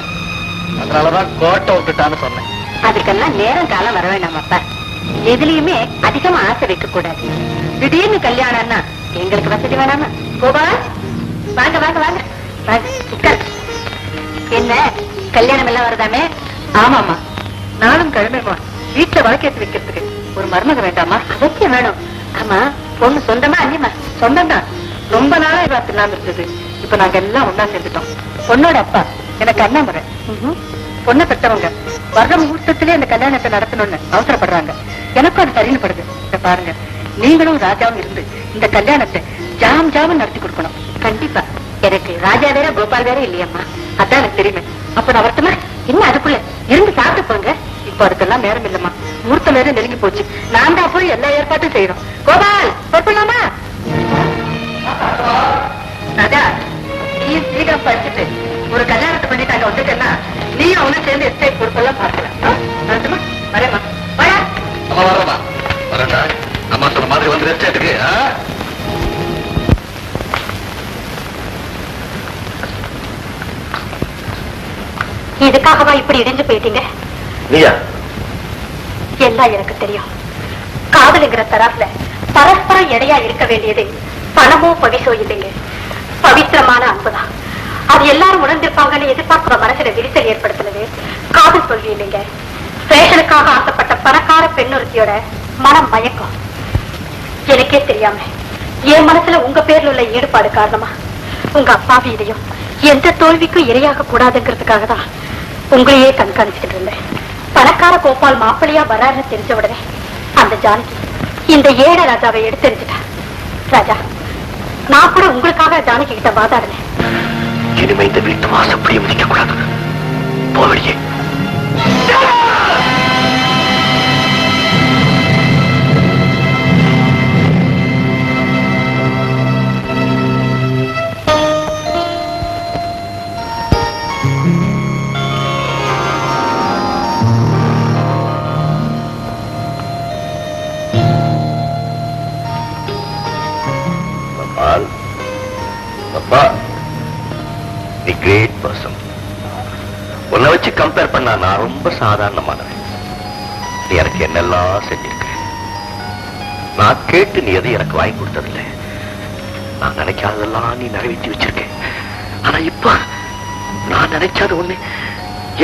அதனாலதான் கோட்டை விட்டுட்டான்னு சொன்னேன். அதுக்கெல்லாம் நேரம் காலம் வர வேண்டாமாப்பா. எதுலயுமே அதிகமா ஆசை வைக்க கூடாது. திடீர்னு கல்யாணம்னா எங்களுக்கு வசதி வேணாமா? கோபால், வாங்க வாங்க வாங்க வாங்க, உட்காரு. என்ன கல்யாணம் எல்லாம் வருதாமே? ஆமாமா, நானும் கிழமைமா வீட்டுல வழக்கேத்து வைக்கிறதுக்கு ஒரு மருமக வேண்டாமா? அவசியம் வேணும். ஆமா, பொண்ணு சொந்தமா அண்ணியமா? சொந்தம் தான். ரொம்ப நாளா இவா தில்லாம இருந்தது. இப்ப நாங்க எல்லாம் ஒன்னா சேர்ந்துட்டோம். பொண்ணோட அப்பா எனக்கு அண்ணாமுறை. பொண்ணை பெற்றவங்க வர்ற முகூர்த்தத்திலே அந்த கல்யாணத்தை நடத்தணும்னு அவசரப்படுறாங்க. எனக்கும் அது சரின்னு படுது. இத பாருங்க, நீங்களும் ராஜாவும் இருந்து இந்த கல்யாணத்தை ஜாம் ஜாமன் நடத்தி கொடுக்கணும். கண்டிப்பா. எனக்கு ராஜா வேற கோபால் வேற இல்லையம்மா, அதான் எனக்கு தெரியுமே. அப்ப நான் வரட்டுமா? என்ன அதுக்குள்ள இருந்து சாப்பிட்டு போங்க. இப்ப அதுக்கெல்லாம் நேரம் இல்லம்மா, முகூர்த்தம் வேற நெருங்கி போச்சு. நான் தான் போய் எல்லா ஏற்பாட்டும் செய்யணும். கோபால், பொறுப்பலாமா? ராஜா, நீ சீக்கிரம் படிச்சுட்டு ஒரு கல்யாணத்தை பண்ணிட்டு அங்க வந்துட்டேன்னா நீயும் அவனும் சேர்ந்து எஸ்டேட் பொறுப்பெல்லாம் பார்க்கலாம். வரட்டுமா? வரேம்மா. வரா. அம்மா வரமா வரண்டா. அம்மா சொன்ன மாதிரி வந்து எஸ்டேட்டுக்கு. இதுக்காகவா இப்படி இடிஞ்சு போயிட்டீங்க? நீயா? எல்லாம் எனக்கு தெரியும். காதலுங்கிற தராசுல பரஸ்பரம் எடையா இருக்க வேண்டியது பணமோ பவிசோ இல்லைங்க, பவித்திரமான அன்புதான். அது எல்லாரும் உணர்ந்திருப்பாங்கன்னு எதிர்பார்க்கிற மனசுல விரிசல் ஏற்படுத்தினது காதல் தோல்வி இல்லைங்க, ஃபேஷனுக்காக ஆசைப்பட்ட பணக்கார பெண்ணொருத்தியோட மனம் மயக்கம். எனக்கே தெரியாம என் மனசுல உங்க பேர்ல உள்ள ஈடுபாடு காரணமா உங்க அப்பாவி இதையும் எந்த தோல்விக்கும் இரையாக கூடாதுங்கிறதுக்காக தான் உங்களையே கண்காணிச்சுட்டு இருந்தேன். பணக்கார கோபால் மாப்பிள்ளையா வராருன்னு தெரிஞ்ச உடனே அந்த ஜானகி இந்த ஏழை ராஜாவை எடுத்தெறிஞ்சிட்டா. ராஜா, நான் கூட உங்களுக்காக ஜானகி கிட்ட வாதாடினேன். இனிமே இந்த வீட்டு வாசப்படியை முடிக்க கூடாது. போவடியே. Great person. உன்னை வச்சு கம்பேர் பண்ணா நான் ரொம்ப சாதாரணமானவன். நீ எனக்கு என்னெல்லாம் செஞ்சிருக்க. நான் கேட்டு நீ எதை எனக்கு வாங்கி கொடுத்ததில்லை. நான் நினைக்காததெல்லாம் நீ நிறைவேற்றி வச்சிருக்கேன். ஆனா இப்ப நான் நினைக்காத ஒண்ணு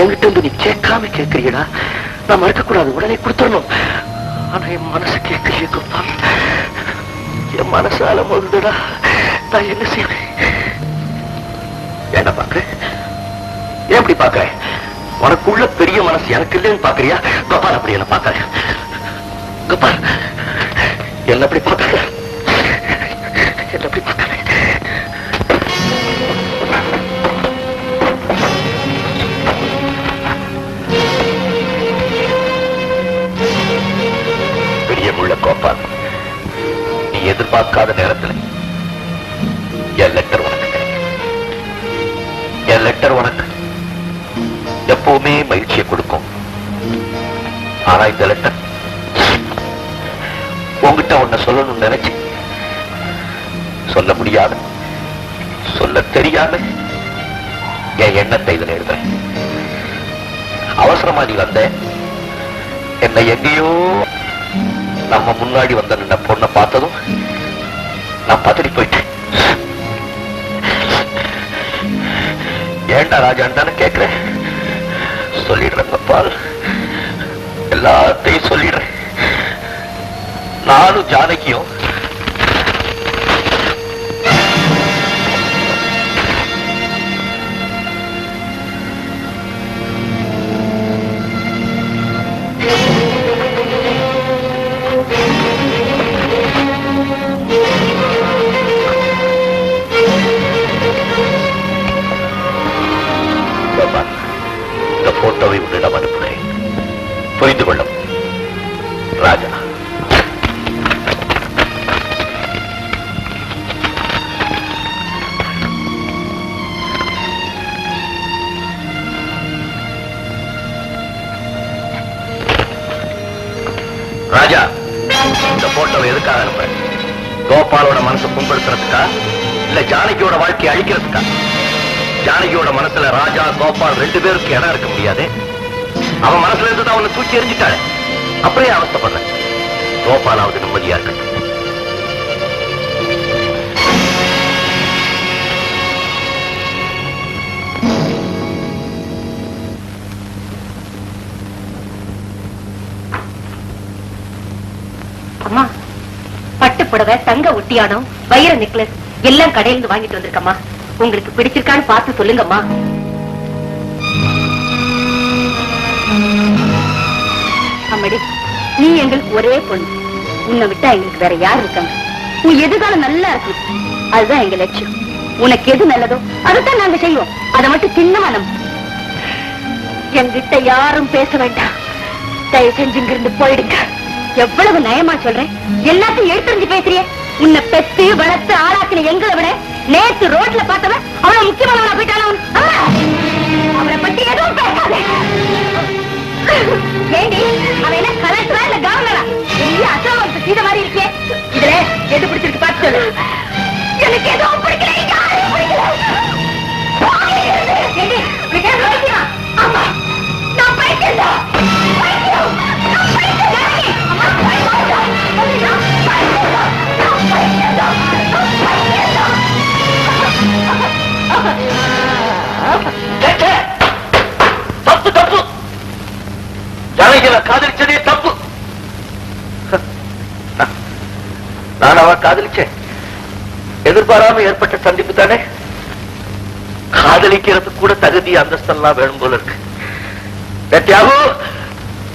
என்கிட்ட இருந்து நீ கேட்காம கேட்கிறீடா. நான் மறக்கக்கூடாது, உடனே கொடுத்துடணும். ஆனா என் மனசு கேட்கலையே கோபால். என் மனசால போகுதுடா. நான் என்ன செய்வேன்? என்ன பாக்குறேன்? எப்படி பாக்குறேன்? உனக்குள்ள பெரிய மனசு எனக்கு இல்லைன்னு பாக்குறியா? கோபால் அப்படி என்ன பாக்குற? கோபால் என்ன அப்படி பாக்குற? என்ன அப்படி பாக்குற? பெரிய முள்ள கோபால், நீ எதிர்பார்க்காத நேரத்தில் என் லெட்டர் எப்பவுமே மகிழ்ச்சியை கொடுக்கும். ஆனா இந்த லெட்டர் உங்ககிட்ட ஒன்ன சொல்லணும்னு நினைச்சு சொல்ல முடியாத, சொல்ல தெரியாத என் எண்ணத்தை இதுல எழுதுறேன். அவசரமா நீ வந்த, என்னை எங்கேயோ நம்ம முன்னாடி வந்த நின்ன பொண்ணை பார்த்ததும் நான் பதறி போயிட்டேன். ஏண்டா ராஜான்னு கேட்கிறேன். சொல்லிடுறேன் பால், எல்லாத்தையும் சொல்லிடுறேன். நானும் ஜானகியும் இந்த போட்டோவை உன்னிடம் அனுப்புகிறேன். புரிந்து கொள்ளும் ராஜா. ராஜா, இந்த போட்டோவை எதுக்காக அனுப்புறேன்? கோபாலோட மனசை புண்படுத்துறதுக்கா இல்ல ஜானகியோட வாழ்க்கையை அழிக்கிறதுக்கா? ஜானகியோட மனசுல ராஜா கோபால் ரெண்டு பேருக்கு இடம் இருக்க முடியாது. அவன் மனசுல இருந்து அவனை தூக்கி எறிஞ்சிட்டாரு. அப்படியே அவஸ்தைப்படுறேன். கோபாலாவது நிம்மதியா இருக்கட்டும். அம்மா, பட்டு புடவை, தங்க ஒட்டியானம், வைர நெக்லஸ் எல்லாம் கடையில இருந்து வாங்கிட்டு வந்திருக்கம்மா. உங்களுக்கு பிடிச்சிருக்கான்னு பார்த்து சொல்லுங்கம்மா. அம்மடி, நீ எங்களுக்கு ஒரே பொண்ணு. உன்னை விட்டா எங்களுக்கு வேற யார் இருக்காங்க? உன் எதிர்காலம் நல்லா இருக்கு, அதுதான் எங்க லட்சியம். உனக்கு எது நல்லதோ அதைத்தான் நாங்க செய்வோம். அதை மட்டும் சின்னமா நம்ப. என்கிட்ட யாரும் பேச வேண்டாம். தயவு செஞ்சு இங்க இருந்து போயிடுங்க. எவ்வளவு நயமா சொல்றேன். எல்லாத்தையும் எடுத்துறிஞ்சு பேசுறிய. உன்னை பெத்து வளர்த்து ஆளாக்கின எங்களை விட நேற்று ரோட்ல பார்த்தவன் அவ்வளவு முக்கியமானவனா போயிட்டான். அவனை பத்தி எதுவும் பேசாதே. ஏண்டி, அவன் என்ன கலெக்டரா இல்ல கவர்னரா? எங்கேயும் அசோகத்தை சீத மாதிரி இருக்கே. இதுல எது பிடிச்சிருக்கு பார்த்து சொல்லு. எனக்கு எதுவும் பிடிக்கல, யாரையும் பிடிக்கல. ஏண்டி, உனக்கு ஏன் ரோக்கியா? ஆமா, நான் பைத்தியம்டா. பைத்தியம், நான் பைத்தியம். அம்மா, பைத்தியம்டா. நான் பைத்தியம்டா. நான் பைத்தியம்டா. நான் பைத்தியம்டா. தப்பு தப்பு. ஜானகியை காதலிச்சதே தப்பு. நான் அவ காதலிச்சேன். எதிர்பாராம ஏற்பட்ட சந்திப்பு தானே. காதலிக்கிறது கூட தகுதி அந்தஸ்தெல்லாம் வேணும் போல இருக்கு.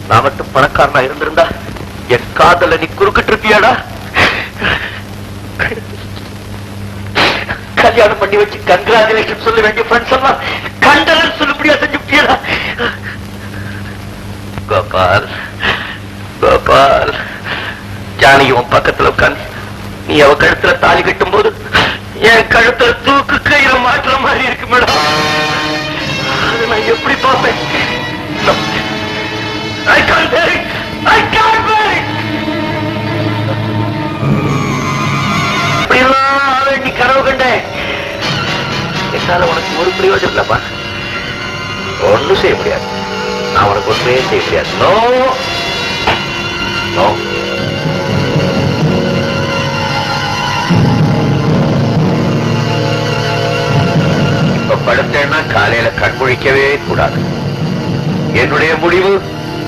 நான் மட்டும் பணக்காரனா இருந்திருந்தா என் காதல நீ குறுக்கிட்டு இருப்பியாடா? கல்யாணம் பண்ணி வச்சு கங்க்ராச்சுலேஷன் சொல்ல வேண்டிய ஃப்ரெண்ட்ஸ் எல்லாம் கண்டலன் சொல்லுபடியா செஞ்சுட்டியடா. கோபால், கோபால், ஜானகி உன் பக்கத்துல உட்காந்து நீ அவ கழுத்துல தாலி கட்டும் போது என் கழுத்துல தூக்கு கயிற மாற்ற மாதிரி இருக்கு மேடம். அது நான் எப்படி பார்ப்பேன்? I can't bear it. I can't bear it. இப்படியெல்லாம் நீ கனவு கண்ட என்னால உனக்கு ஒரு பிரயோஜனம் இல்லப்பா. ஒண்ணும் செய்ய முடியாது. நான் உனக்கு ஒன்றே செய்ய முடியாது. No no. இப்ப படுத்தேன்னா காலையில கண்முழிக்கவே கூடாது. என்னுடைய முடிவு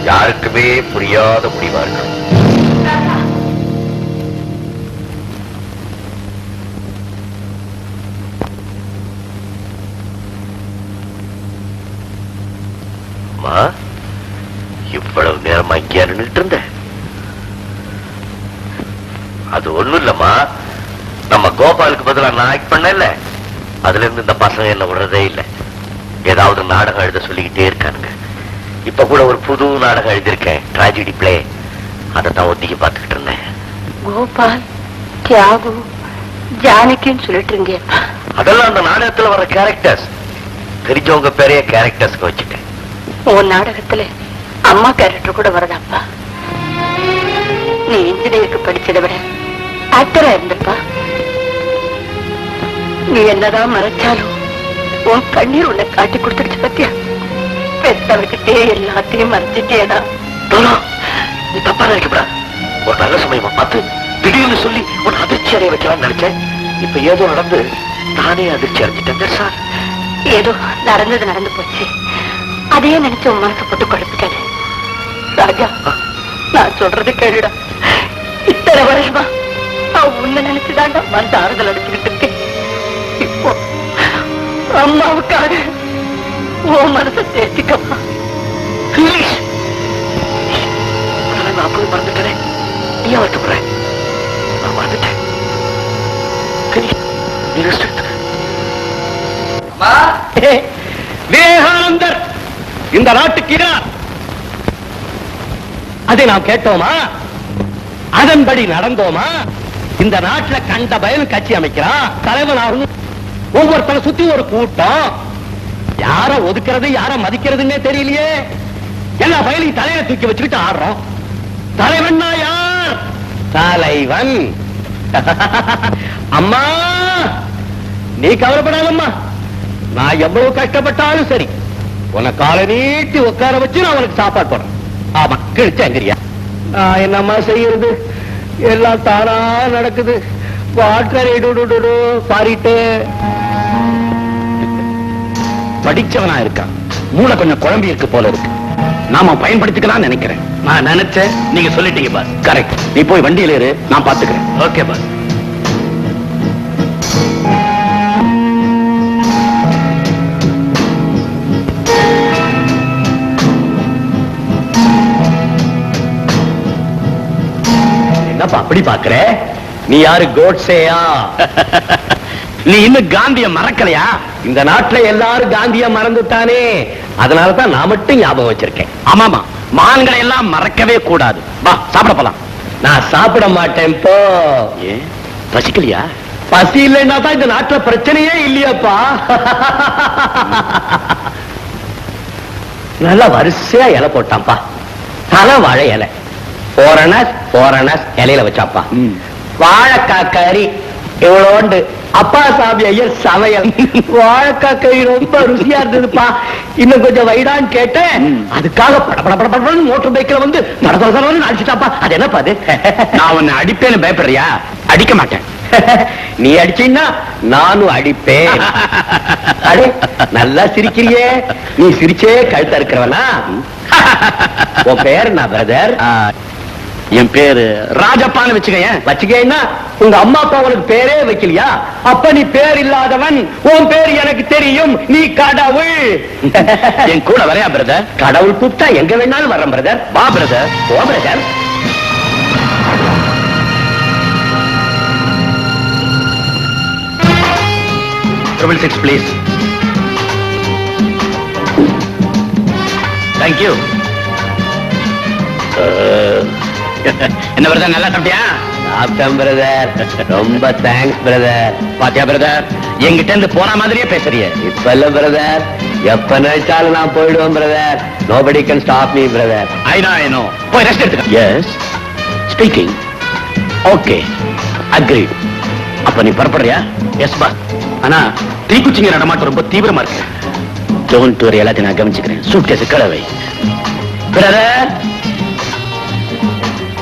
யாருக்குமே புரியாத முடிவா இருக்கு. அம்மா, இவ்வளவு நேரமா இங்கே நின்றுட்டு இருந்த? அது ஒண்ணும் இல்லம்மா, நம்ம கோபாலுக்கு பதிலா நான் ஆக்ட் பண்ணல. அதுல இருந்து இந்த பசங்க என்ன விடுறதே இல்லை. ஏதாவது நாடகம் எழுத சொல்லிக்கிட்டே இருக்கானுங்க. இப்ப கூட ஒரு புது நாடகம் எழுதியிருக்கேன், டிராஜடி பிளே. அதைத்தான் ஒத்திக்கி பார்த்துக்கிட்டு இருந்தேன். கோபால், தியாகு, ஜானகின்னு சொல்லிட்டு இருங்க. அதெல்லாம் அந்த நாடகத்துல வர கேரக்டர்ஸ். தெரிஞ்சவங்க பேரைய கேரக்டர்ஸ்க்கு வச்சுட்டேன். உன் நாடகத்துல அம்மா கேரக்டர் கூட வருதாப்பா. நீ இன்ஜினியருக்கு படிச்சதை விட ஆக்டரா இருந்திருப்பா. நீ என்னதான் மறைச்சாலும் உன் கண்ணீர் உன்னை காட்டி கொடுத்துருச்சு பத்தியா. பெத்தவர்கிட்டே எல்லாத்தையும் மறைச்சிட்டேடா. நீ தப்பா நினைக்கப்படா. ஒரு நல்ல சமயமா பார்த்து திடீர்னு சொல்லி உன் அதிர்ச்சி அடைய வைக்கலாம்னு நினைச்சேன். இப்ப ஏதோ நடந்து நானே அதிர்ச்சி அடைஞ்சிட்டேன் சார். ஏதோ நடந்தது நடந்து போச்சு. அதையே நினைச்சு உன் மனசை போட்டு குழப்பிக்காது. ராஜா, நான் சொல்றது கேளுடா. இத்தனை வருஷமா நான் உன்னை நினைச்சுதாண்டா மனசு ஆறுதல் அடைச்சுக்கிட்டு இருக்கேன். இப்போ அம்மாவுக்காக உன் மனசை தேர்த்திக்கம்மா. நான் அப்பவே மறந்துட்டேன். நீ வருத்தப்படுற. நான் மறந்துட்டேன். விவேகானந்தர் இந்த நாட்டுக்கு யார்? அதை நாம் கேட்டோமா? அதன்படி நடந்தோமா? இந்த நாட்டுல கண்ட பயன் கட்சி அமைக்கிறான், தலைவனாகும். ஒவ்வொருத்தரை சுத்தி ஒரு கூட்டம். யார ஒதுக்கிறது யார மதிக்கிறதுன்னே தெரியலையே. எல்லா பயனையும் தலையில தூக்கி வச்சுக்கிட்டு ஆடுறோம். தலைவன்னா யார்? தலைவன். அம்மா நீ கவலைப்படாதம்மா. நான் எவ்வளவு கஷ்டப்பட்டாலும் சரி, உன்னை காலை நீட்டி உட்கார வச்சு நான் உனக்கு சாப்பாடு போடுறேன். ஆமா, கிழிச்சங்கிறியா? நான் என்னம்மா செய்யறது? எல்லாம் தானா நடக்குது. பாரிட்டு படிச்சவனா இருக்கான், மூளை கொஞ்சம் குழம்பி இருக்கு போல இருக்கு. நாம பயன்படுத்திக்கலாம் நினைக்கிறேன். நான் நினைச்சேன், நீங்க சொல்லிட்டீங்க பாஸ். கரெக்ட். நீ போய் வண்டியில இரு, நான் பாத்துக்கிறேன். Okay boss. என்னப்பா அப்படி பாக்குற? நீ யாரு? கோட்ஸேயா? நீ இன்னும் காந்திய மறக்கலையா? இந்த நாட்டுல எல்லாரும் காந்திய மறந்துட்டானே, அதனாலதான் நான் மட்டும் ஞாபகம் வச்சிருக்கேன். ஆமாமா, மான்களை எல்லாம் மறக்கவே கூடாது. வா சாப்பிட போலாம். நான் சாப்பிட மாட்டேன் போ. ஏன் பசிக்கலையா? பசி இல்லைன்னா தான் இந்த நாட்டுல பிரச்சனையே இல்லையாப்பா. நல்லா வரிசையா இலை போட்டான்ப்பா. தலை வாழை இலை. போரணஸ் இலையில வச்சாப்பா. வாழைக்காய் கறி இவ்வளோண்டு. அப்பா சாமி ஐயர் சமையல். வாழைக்காய் கறி ரொம்ப ருசியா இருந்ததுப்பா. இன்னும் கொஞ்சம் வைடான்னு கேட்டேன். அதுக்காக படப்படப்படப்படன்னு மோட்டர் பைக்ல வந்து நடந்து அடிச்சுட்டாப்பா. அது என்னப்பா அது? நான் உன்னை அடிப்பேன்னு பயப்படுறியா? அடிக்க மாட்டேன். நீ அடிச்சீன்னா நானும் அடிப்பேன். அடே நல்லா சிரிக்கிறியே. நீ சிரிச்சே கழுத்த இருக்கிறவனா? உன் பேர் என்ன பிரதர்? என் பேரு ராஜப்பான்னு வச்சுக்கேன்னா உங்க அம்மா அப்பா உனக்கு பேரே வைக்கலையா? அப்ப நீ பேர் இல்லாதவன். உன் பேர் எனக்கு தெரியும். நீ கடவுள். என் கூட வரையா பிரதர்? கடவுள் கூப்பிட்டா எங்க வேணாலும் வர்றேன் பிரதர். வா brother. Oh brother. 666 please. Thank you. என்ன பிரதர், நல்லா சாப்பிட்டியா? சாப்பிட்டேன் பிரதர். ரொம்ப தேங்க்ஸ் பிரதர். பாத்தியா பிரதர், என்கிட்ட இருந்து போன மாதிரியே பேசுறிய. இப்ப இல்ல பிரதர், எப்ப நினைச்சாலும் நான் போயிடுவேன் brother. Nobody can stop me brother. I know. போய் ரெஸ்ட் எடுத்துக்க. Yes. Speaking. Okay. Agreed. அப்ப நீ புறப்படுறியா? எஸ் பா. ஆனா தீக்குச்சிங்க நடமாட்டம் ரொம்ப தீவிரமா இருக்கு. டோன்ட் வரி, எல்லாத்தையும் நான் கவனிச்சுக்கிறேன். சூட்கேஸ் கலவை. Brother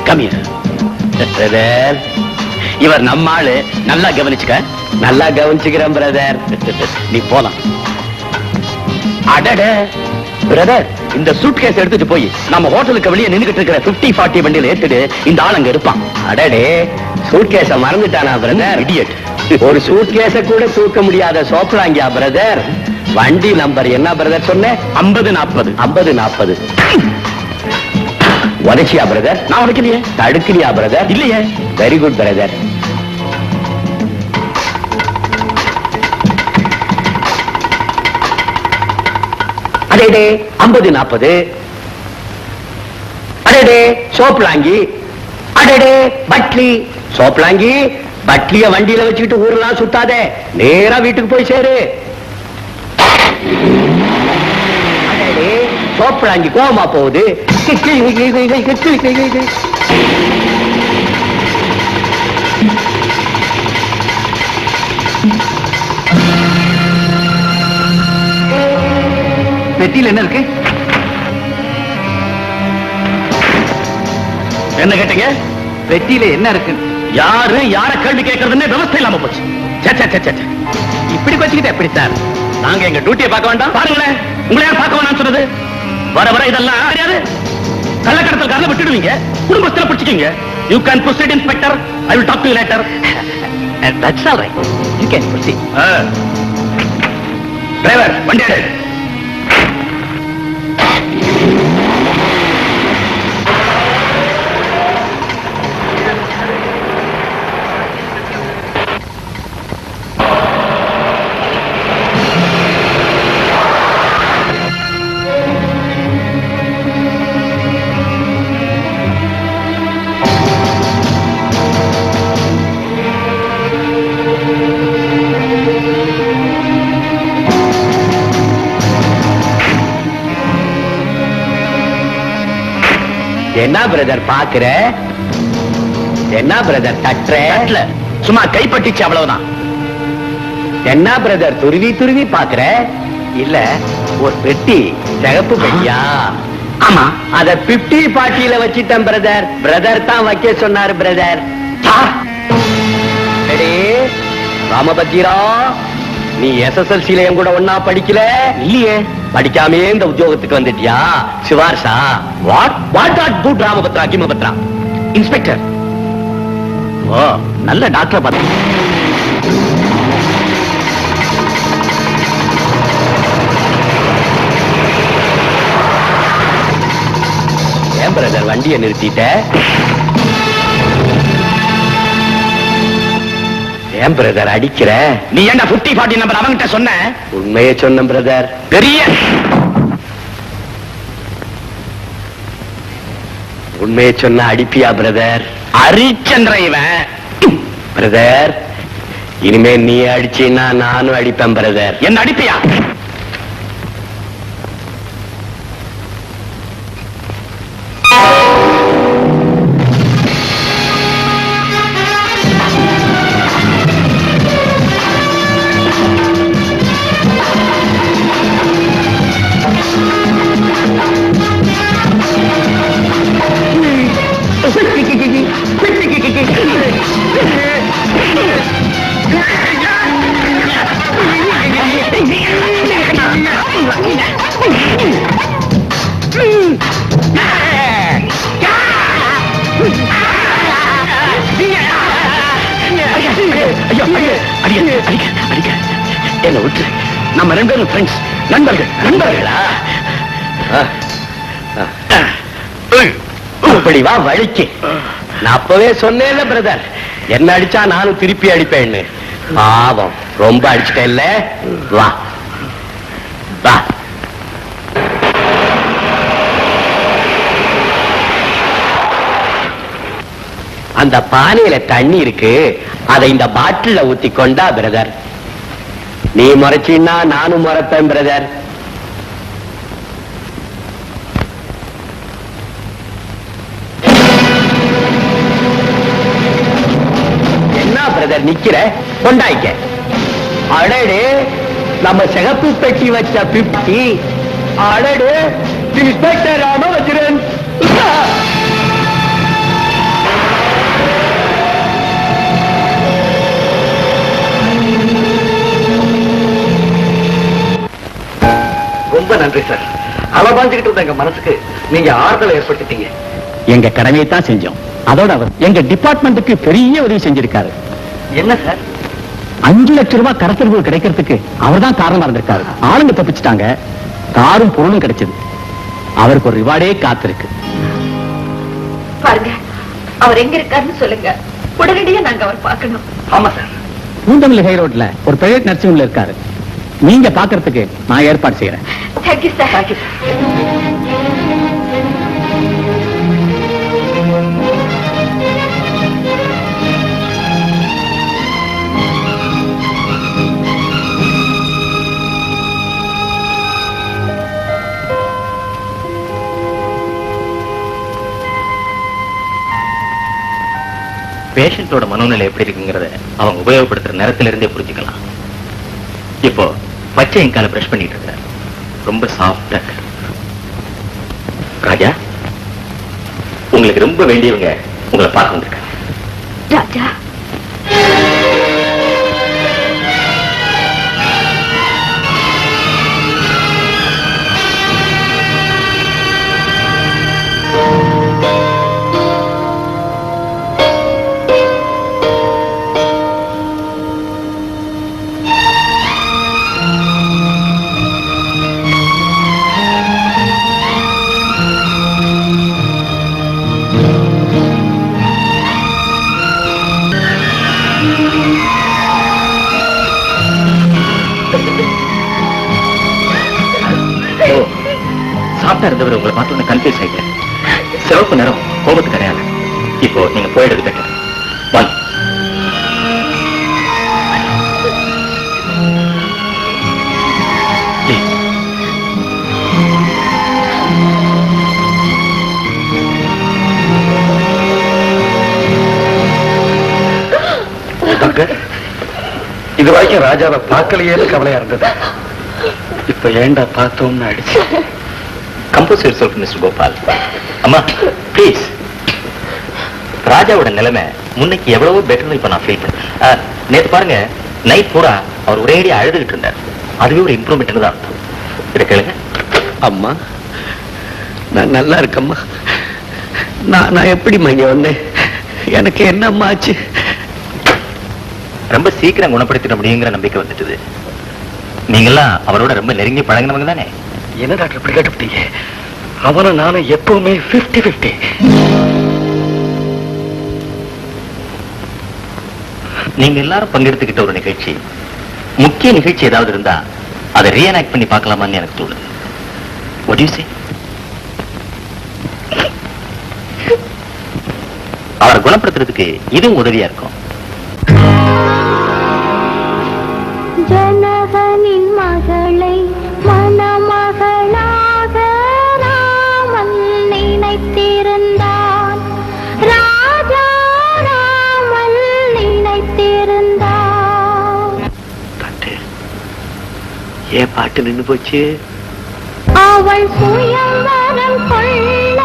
come here. பிரதர், இவர் நம்ம ஆளு. நல்லா கவனிச்சுக்க. நல்லா கவனிச்சுக்கிறேன் பிரதர். நீ போலாம். அடட பிரதர், இந்த சூட்கேஸ் எடுத்துட்டு போய் நம்ம ஹோட்டலுக்கு வெளியே நின்னுகிட்டு இருக்கிற 50-40 வண்டியில ஏத்துட்டு இந்த ஆள் அங்க இருப்பான். அடடே, சூட்கேஸ மறந்துட்டானா பிரதர்? இடியட். ஒரு சூட்கேஸ கூட தூக்க முடியாத சோப்பலாங்கியா பிரதர்? வண்டி நம்பர் என்ன பிரதர் சொன்ன? 50-40. உடைச்சியா பிரதர்? நான் உடைக்கலையே. தடுக்கலையா பிரதர்? இல்லையே. Very good brother. அடேடே 50-40. அடேடே சோப்லாங்கி. அடேடே பட்லி. சோப்லாங்கி பட்லிய வண்டியில வச்சுக்கிட்டு ஊரெல்லாம் சுத்தாதே, நேரா வீட்டுக்கு போய் சேரு. சோப்பழாங்கி கோவமா போகுது. பெட்டியில் என்ன இருக்கு? என்ன கேட்டீங்க? பெட்டியில என்ன இருக்கு? யாரு யார கேள்வி கேட்கறதுன்னு விவசாயம் இல்லாம போச்சு. இப்படி வச்சுக்கிட்டு எப்படி சார்? நாங்க எங்க டியூட்டியை பார்க்க வேண்டாம்? பாருங்களேன், உங்களை யார் பார்க்க வேணாம்னு சொன்னது? வர வர இதெல்லாம் தெரியாது. கள்ளக்கடத்தல்காரல விட்டுடுவீங்க, குடும்பத்துல பிடிச்சிக்கீங்க. You can proceed inspector. I will talk to you later. That's all right. You can proceed. Driver, வண்டி எடு. என்ன பிரதர் பாக்குற? என்ன பிரதர் தட்டுற? சும்மா கைப்பற்றிச்சு, அவ்வளவுதான். என்ன பிரதர் துருவி துருவி பாக்குற? இல்ல, ஒரு பெட்டி, சிகப்பு பெட்டியா? ஆமா, அத 50 பார்ட்டியில வச்சிட்டேன் பிரதர். பிரதர் தான் வைக்க சொன்னாரு பிரதர். ராமபத்திரா, நீ SSLC-ல என் கூட ஒன்னா படிக்கல? இல்லையே. படிக்காமே இந்த உத்தியோகத்துக்கு வந்துட்டியா? சிவார்சா, what are good Ramabhadra கிமபத்ரா? Inspector. ஓ, நல்ல டாக்டர் பார்த்து. ஏன் பிரதர் வண்டியை நிறுத்திட்ட? ஏன் பிரதர் அடிக்கிற? நீ என்ன 50-40 நம்பர் அவங்கிட்ட சொன்ன? உண்மையே சொன்ன பிரதர். பெரிய உண்மையை சொன்ன அடிப்பியா பிரதர்? அரிச்சந்திர இவன். பிரதர், இனிமே நீ அடிச்சீன்னா நானும் அடிப்பேன் பிரதர். என்ன அடிப்பியா? என்ன விட்டு, நம்ம 2 பேரும் ஃப்ரெண்ட்ஸ், நண்பர்கள். நண்பர்களா? அப்படி வா வழிக்கு. நான் அப்பவே சொன்னேன்ல பிரதர், என்ன அடிச்சா நானும் திருப்பி அடிப்பேன்னு. பாவம், ரொம்ப அடிச்சுட்டேன் இல்ல? வா வா. அந்த பானையில தண்ணி இருக்கு, அதை இந்த பாட்டில ஊத்தி கொண்டா பிரதர். நீ முறைச்சின்னா நானும் முறைப்பேன் பிரதர். என்ன பிரதர் நிக்கிற? கொண்டாய்க்க. அடடு, நம்ம சிகப்பு பெட்டி வச்ச 50. அடடு, இன்ஸ்பெக்டர் ராமவஜ்ரன். ரொம்ப நன்றி சார். அலபாஞ்சுக்கிட்டு இருந்த எங்க மனசுக்கு நீங்க ஆறுதலை ஏற்படுத்திட்டீங்க. எங்க கடமையை தான் செஞ்சோம். அதோட அவர் எங்க டிபார்ட்மெண்ட்டுக்கு பெரிய உதவி செஞ்சிருக்காரு. என்ன சார்? 5 லட்சம் ரூபாய் கடத்தல் கிடைக்கிறதுக்கு அவர் தான் காரணமா இருந்திருக்காரு. ஆளுங்க தப்பிச்சுட்டாங்க, காரும் பொருளும் கிடைச்சது. அவருக்கு ஒரு ரிவார்டே காத்திருக்கு. பாருங்க, அவர் எங்க இருக்காருன்னு சொல்லுங்க, உடனடியா நாங்க அவர் பார்க்கணும். ஆமா சார், பூந்தமல்லி ஹை ரோட்ல ஒரு பிரைவேட் நர்சிங் ஹோம்ல இருக்காரு. நீங்க பாக்குறதுக்கு நான் ஏற்பாடு செய்யறேன். Thank you sir. தேங்க்யூ. பேஷண்டோட மனோநிலை எப்படி இருக்குங்கிறத அவங்க உபயோகப்படுத்துற நேரத்துல இருந்தே புரிஞ்சுக்கலாம். இப்போ பச்சை இங்கால பிரஷ் பண்ணிட்டு இருக்க ரொம்ப சாஃப்டா இருக்கு. ராஜா, உங்களுக்கு ரொம்ப வேண்டியவங்க உங்களை பார்க்க வந்திருக்காங்க. ராஜா, சாப்பிட்டா இருந்தவர் உங்களை பார்த்து கன்ஃபியூஸ் ஆயிட்டேன். சிவப்பு நேரம் கோபத்துக்கு கிடையாது. இப்போ நீங்க போயிடுறது பெட்டர். வாங்க. டாக்டர், இது வரைக்கும் ராஜாவை பார்க்கலையேன்னு கவலையா இருந்தது. இப்ப ஏண்டா பார்த்தோம்னு அடிச்சு. Compose yourself mister Gopal. அம்மா ப்ளீஸ். ராஜாவோட நிலைமை முன்னைக்கு எவ்வளவோ பெட்டர் இப்ப நான் ஃபீல் பண்ணேன். நேத்து பாருங்க, நைட் பூரா அவர் ஒரேடியா அழுதுகிட்டு இருந்தார். அதுவே ஒரு இம்ப்ரூவ்மெண்ட் தான். இதை கேளுங்க. அம்மா, நான் நல்லா இருக்கம்மா. நான் எப்படிம்மா இங்க வந்தேன்? எனக்கு என்னம்மா ஆச்சு? ரொம்ப சீக்கிரம் குணப்படுத்திட முடியுங்கிற நம்பிக்கை வந்துட்டுது. நீங்கெல்லாம் அவரோட ரொம்ப நெருங்கி பழகினவங்க தானே? என்ன டாக்டர் இப்படி கேட்டுவிட்டீங்க? அவனை நானும் எப்பவுமே 50-50. நீங்க எல்லாரும் பங்கெடுத்துக்கிட்ட ஒரு நிகழ்ச்சி, முக்கிய நிகழ்ச்சி ஏதாவது இருந்தா அதை ரீஎனாக்ட் பண்ணி பார்க்கலாமான்னு எனக்கு தோணுது. What do you say? அவரை குணப்படுத்துறதுக்கு இதுவும் உதவியா இருக்கும். ஜனகனின் மகளை மணமகளாக ராமன் நினைத்திருந்தான். ராஜா ராமன் நினைத்திருந்தான். ஏன் பாட்டு நின்னு போச்சு? அவள் சுயவரம் கொள்ள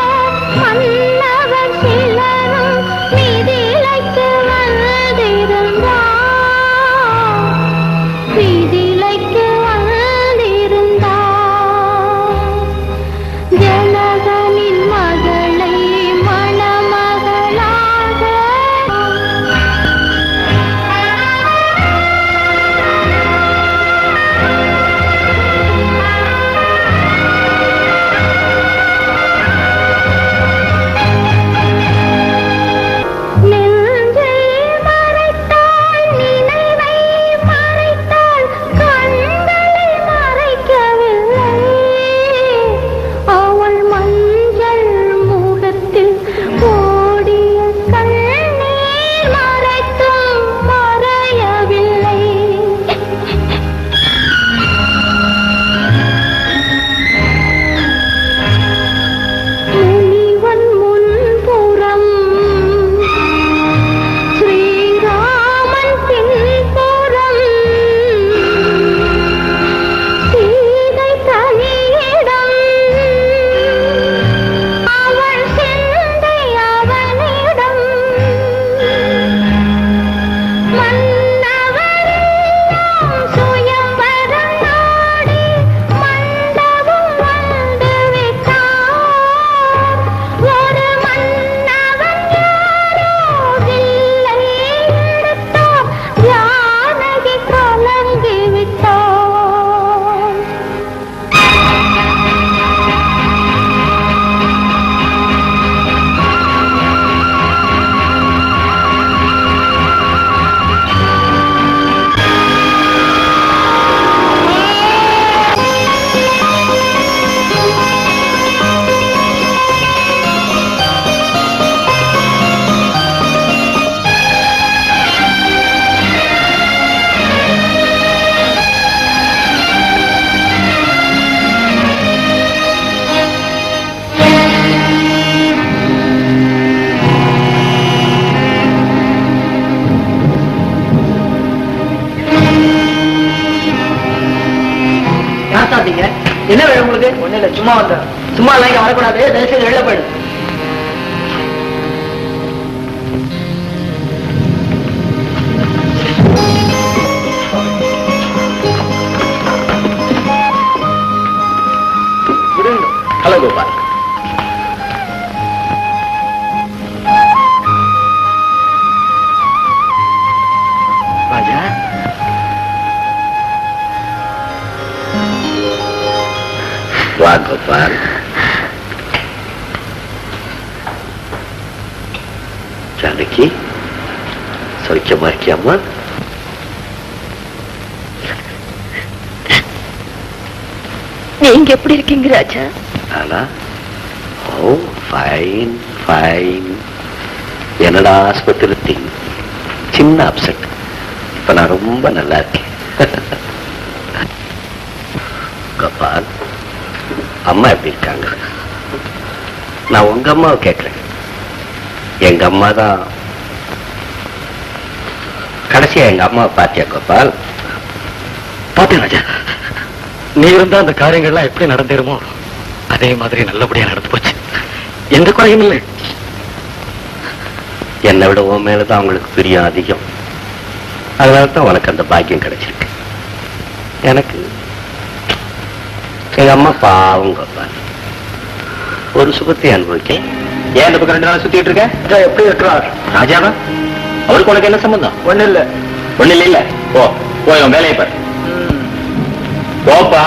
மன்னவர் சிலரும் மிதிலைக்கு வந்திருந்தார். மிதிலைக்கு வந்திருந்தார். ஜனகனின் மகளை மணமகளாக என்ன வேணும் உங்களுக்கு? ஒண்ணு இல்ல, சும்மா வந்தேன். சும்மா எல்லாம் இங்க வரக்கூடாது, தயவுசெய்து வெளில போயிடு. ஹலோ கோபால். ராஜா, வா கோபால். ஜானகி, சௌக்கியமா இருக்கியாமா? நீங்க எப்படி இருக்கீங்க ராஜா? ஆனா ஓ ஃபைன் ஃபைன். என்னடா ஆஸ்பத்திரி சின்ன அப்செட். இப்ப நான் ரொம்ப நல்லா இருக்கேன். கோபால், அம்மா எப்படி இருக்காங்க? நான் உங்க அம்மாவை கேட்கிறேன். எங்க அம்மா தான் கடைசியா எங்க அம்மாவை பாத்தியா கோபால்? பார்த்தேன் ராஜா. நீ இருந்தா அந்த காரியங்கள்லாம் எப்படி நடந்தேருமோ அதே மாதிரி நல்லபடியா நடந்து போச்சு. எந்த குறையும் இல்லை. என்னை விட உன் மேலதான் அவங்களுக்கு பிரியம் அதிகம். அதனாலதான் உனக்கு அந்த பாக்கியம் கிடைச்சிருக்கு. எனக்கு எங்க அம்மா பாவம் கோபால். ஒரு சுகத்தை அனுபவிக்க ஏன் இந்த பக்கம் 2 நாள் சுத்திட்டு இருக்க? எப்படி இருக்கிறார் ராஜாவா? அவருக்கு உனக்கு என்ன சம்பந்தம்? ஒண்ணு இல்ல. ஒண்ணு இல்ல இல்ல. போ போய் உன் வேலையை பாரு. போப்பா.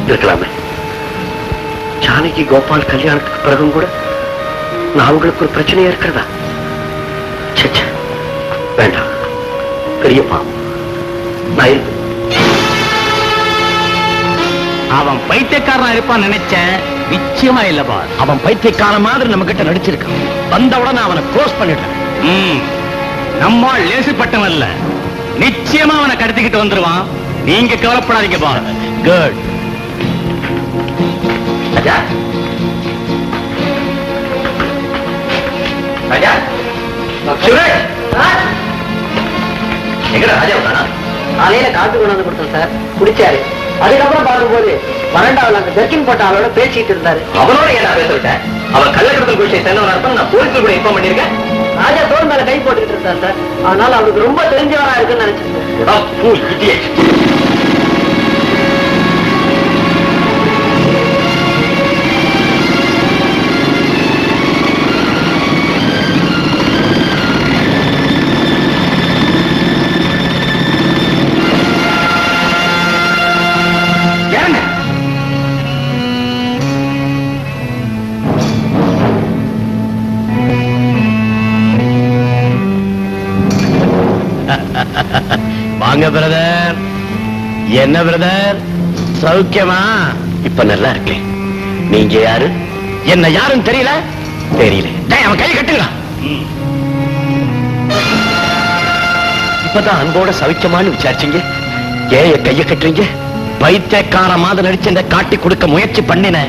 இருக்கலாமே. ஜானகி கோபால் கல்யாணத்துக்கு பிறகும் கூட நான் அவங்களுக்கு ஒரு பிரச்சனையா இருக்கிறதா? வேண்டாம், பெரிய பாவம். நான் இருக்கு. அவன் பைத்தியக்காரனா இருப்பான்னு நினைச்சேன். நிச்சயமா இல்லப்பா. அவன் பைத்தியக்கார மாதிரி நம்ம கிட்ட நடிச்சிருக்கான். வந்தவுடனே அவனை க்ளோஸ் பண்ணிடுறேன். நம்ம லேசுப்பட்டவன் இல்ல. நிச்சயமா அவனை கடத்திக்கிட்டு வந்துருவான். நீங்க கவலைப்படாதீங்க பா. குட். ராஜா, ராஜா, சுரேஷ், எங்கடா ராஜா வந்தானா? காலையில காத்து கொண்டு வந்து கொடுத்தோம் சார், குடிச்சாரு. அதுக்கப்புறம் பார்க்கும்போது வறண்டாவில் அந்த ஜர்க்கின் போட்ட அவளோட பேசிட்டு இருந்தாரு. அவனோட ஏன் பேச விட்டேன்? அவன் கள்ளக்கடத்தல் விஷயம் சேர்ந்தவனா இருப்பான். நான் போலீஸ்ல கூட இன்ஃபார்ம் பண்ணிருக்கேன். ராஜா தோல் மேல கை போட்டுக்கிட்டு இருந்தார் சார். அதனால அவருக்கு ரொம்ப தெரிஞ்சவரா இருக்குன்னு நினைச்சிருந்தேன். வாங்க பிரதர். என்ன பிரதர், சௌக்கியமா? இப்ப நல்லா இருக்கேன். நீங்க யாரு? என்ன யாருன்னு தெரியல? தெரியல. அவன் கை கட்டுங்களா? இப்பதான் அன்போட சௌக்கியமானு விசாரிச்சீங்க. ஏன் என் கைய கட்டுறீங்க? பைத்தியக்கார மாதிரி நடிச்சு இந்த காட்டி கொடுக்க முயற்சி பண்ணின.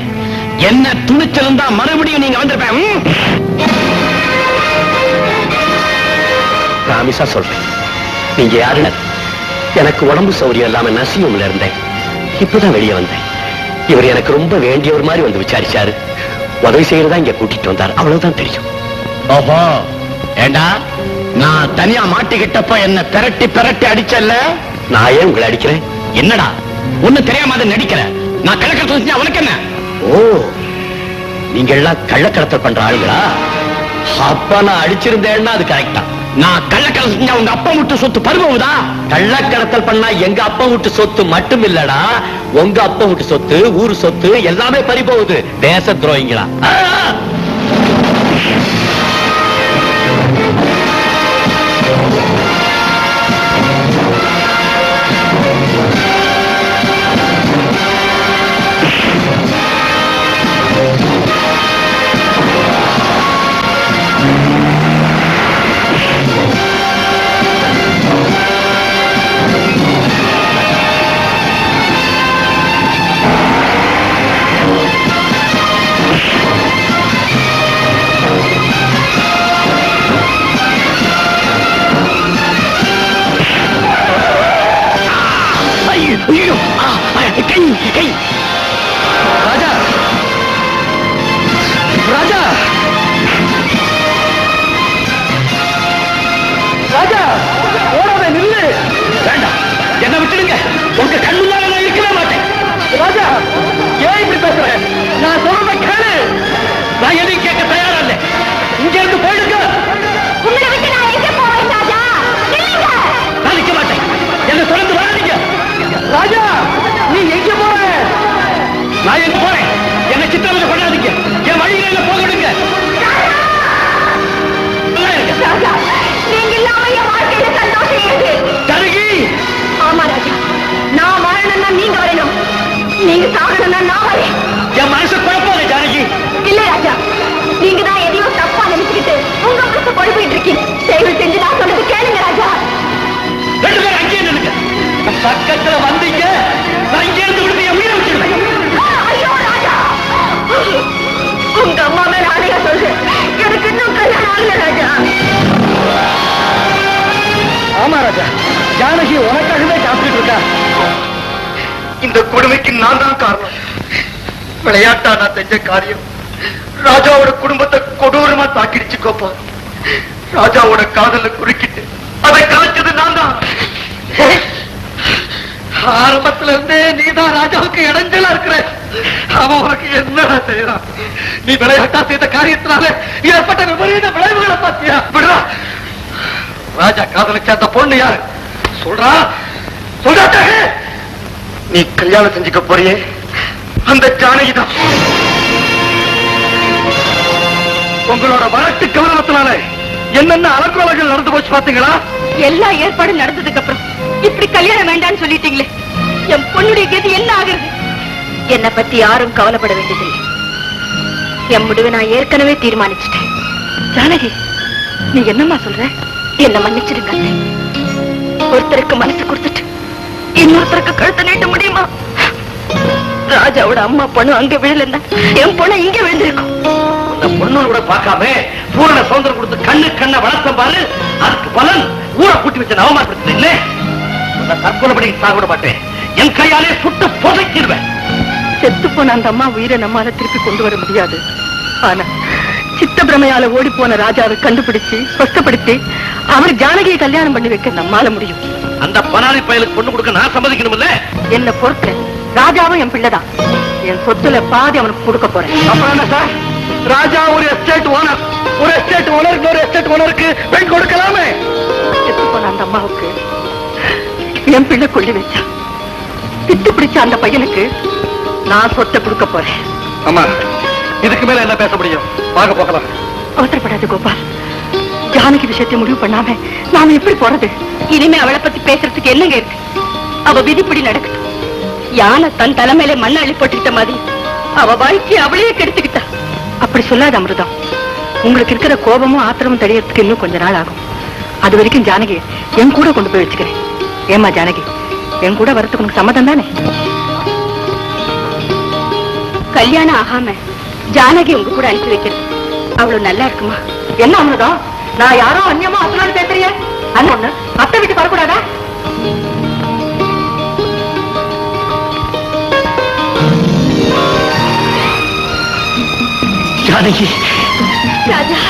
என்ன துணிச்சிருந்தா மறுபடியும் நீங்க வந்திருப்பேன். ராமிசா சொல்றேன். நீங்க யாரு? எனக்கு உடம்பு சௌரியம் இல்லாம நசியும்ல இருந்தேன். இப்பதான் வெளியே வந்தேன். இவர் எனக்கு ரொம்ப வேண்டியவர் மாதிரி வந்து விசாரிச்சாரு. உதவி செய்யறதா இங்க கூட்டிட்டு வந்தார். அவ்வளவுதான் தெரியும். ஓஹோ, ஏண்டா நான் தனியா மாட்டிக்கிட்டப்ப என்ன பெரட்டி பெரட்டி அடிச்சல்ல? நான் ஏன் உங்களை அடிக்கிறேன்? என்னடா ஒண்ணு தெரியாம நடிக்கிற? நான் கள்ளக்கடத்தல் செஞ்சா அவனுக்கு என்ன? ஓ, நீங்க எல்லாம் கள்ளக்கடத்தல் பண்ற ஆளுங்களா? அப்பா நான் அடிச்சிருந்தேன்னா அது கரெக்டா. நான் கள்ளக்கடத்தல் செஞ்சா உங்க அப்பா விட்டு சொத்து பறிபோகுதா? கள்ளக்கடத்தல் பண்ணா எங்க அப்பா விட்டு சொத்து மட்டும் இல்லடா, உங்க அப்பா விட்டு சொத்து, ஊரு சொத்து எல்லாமே பறிபோகுது. தேச துரோகிங்களா? நான் எங்க போறேன். என்ன சித்திரவதை பண்ணாதீங்க. என் வழியில என்ன போக விடுங்க. ராஜா, நீங்க இல்லாம என் வாழ்க்கையில சந்தோஷம் ஏது? ஜானகி! ஆமா ராஜா, நான் வாழணும்னா நீங்க வரணும், நீங்க சாகணும்னா நான் வரேன். என் மனசு குழப்பாங்க ஜானகி. இல்ல ராஜா, நீங்க தான் எதையோ தப்பா நினைச்சுக்கிட்டு உங்க மனசு குழப்பிட்டு இருக்கீங்க. தயவு செஞ்சு நான் சொன்னது கேளுங்க ராஜா. ரெண்டு பேரும் அங்கேயே நின்னுங்க. பக்கத்துல வந்தீங்க, நான் இங்கே இருந்து விடுத்து என் உயிரை வச்சிருவேன். ஐயோ ராஜா, உங்க அம்மா மேல ஆணையா சொல்றேன், எனக்கு இன்னும் கல்யாணம் ஆகல ராஜா. ஆமா ராஜா, ஜானகி உனக்காகவே காத்துட்டு இருக்கா. இந்த கொடுமைக்கு நான் தான் காரணம். விளையாட்டா நான் செஞ்ச காரியம் ராஜாவோட குடும்பத்தை கொடூரமா தாக்கிடுச்சு கோப்பா. ராஜாவோட காதல குறுக்கிட்டு அதை கலைச்சது நான் தான். ஆரம்பத்துல இருந்தே நீதான் ராஜாவுக்கு இடைஞ்சலா இருக்கிற. அவன் உனக்கு என்னடா செய்யறான்? நீ விளையாட்டா செய்த காரியத்தினால ஏற்பட்ட விபரீத விளைவுகளை பார்த்தியா? விடுறா. ராஜா காதலிச்ச அந்த பொண்ணு யாரு சொல்றா? சொல்றாட்டே. நீ கல்யாணம் செஞ்சுக்க போறியே அந்த ஜானகி தான். உங்களோட வரட்டு கவனத்தினால என்னென்ன அலங்கோலங்கள் நடந்து போச்சு பாத்தீங்களா? எல்லா ஏற்பாடும் நடந்ததுக்கு அப்புறம் இப்படி கல்யாணம் வேண்டாம்னு சொல்லிட்டீங்களே, என் பொண்ணுடைய கதி என்ன ஆகுறது? என்னை பத்தி யாரும் கவலைப்பட வேண்டியதில்லை. என் முடிவை நான் ஏற்கனவே தீர்மானிச்சிட்டேன். ஜானகி, நீ என்னம்மா சொல்ற? என்ன மன்னிச்சிடுங்க. ஒருத்தருக்கு மனசு கொடுத்துட்டு இன்னொருத்தருக்கு கழுத்தை நீட்ட முடியுமா? ராஜாவோட அம்மா பொண்ணு அங்க விழலன்னா என் பொண்ணு இங்க விழுந்திருக்கும். அந்த பொண்ணு கூட பார்க்காம பூரண சுதந்திரம் கொடுத்து கண்ணு கண்ண வளர்த்தம் பாரு. அதுக்கு பலன் ஊரை கூட்டி வச்சு அவமானப்படுத்த இல்ல. தற்கொலை பண்ணி சாப்பிட மாட்டேன். என் கையாலே சுட்டு புதைச்சிருவேன். செத்து போன அந்த அம்மா உயிரை நம்மால திருப்பி கொண்டு வர முடியாது. ஆனா சித்த பிரமையால ஓடி போன ராஜாவை கண்டுபிடிச்சு சொஸ்தப்படுத்தி அவர் ஜானகியை கல்யாணம் பண்ணி வைக்க நம்மால முடியும். அந்த பனாரி பயலுக்கு பொண்ணு கொடுக்க நான் சம்மதிக்கணும் இல்ல? என்ன பொறுத்த ராஜாவும் என் பிள்ளைதான். என் சொத்துல பாதி அவனுக்கு கொடுக்க போறேன். அப்புறம் என்ன சார்? ராஜா ஒரு எஸ்டேட் ஓனர், ஒரு எஸ்டேட் ஓனருக்கு ஒரு எஸ்டேட் ஓனருக்கு பெண் கொடுக்கலாமே. செத்து போன அந்த அம்மாவுக்கு என் பிள்ளை கொள்ளி வச்சா, பித்து பிடிச்ச அந்த பையனுக்கு நான் சொத்தை கொடுக்க போறேன். ஆமா, இதுக்கு மேல என்ன பேச முடியும்? வாங்க போகலாம். அவசரப்படாது கோபால். ஜானகி விஷயத்தை முடிவு பண்ணாம நாம எப்படி போறது? இனிமே அவளை பத்தி பேசுறதுக்கு என்னங்க இருக்கு? அவ விதிப்படி நடக்கட்டும். யானை தன் தலைமையில மண்ணை அள்ளி போட்டுக்கிட்ட மாதிரி அவ வாழ்க்கையை அவளையே கெடுத்துக்கிட்டா. அப்படி சொல்லாத அமிர்தம். உங்களுக்கு இருக்கிற கோபமும் ஆத்திரமும் தடையறதுக்கு இன்னும் கொஞ்ச நாள் ஆகும். அது வரைக்கும் ஜானகி என் கூட கொண்டு போய் வச்சுக்கிறேன். ஏமா ஜானகி, என் கூட வரத்துக்கு உனக்கு சம்மதம் தானே? கல்யாணம் ஆகாம ஜானகி உங்க கூட அனுப்பி வைக்கிறது அவ்வளவு நல்லா இருக்குமா? என்ன அமிர்தம், நான் யாரோ அந்நியமா அசலான்னு பேசுறிய? அந்த ஒண்ணு அத்தை வீட்டுக்கு வரக்கூடாதா? ஜானகி ராஜா,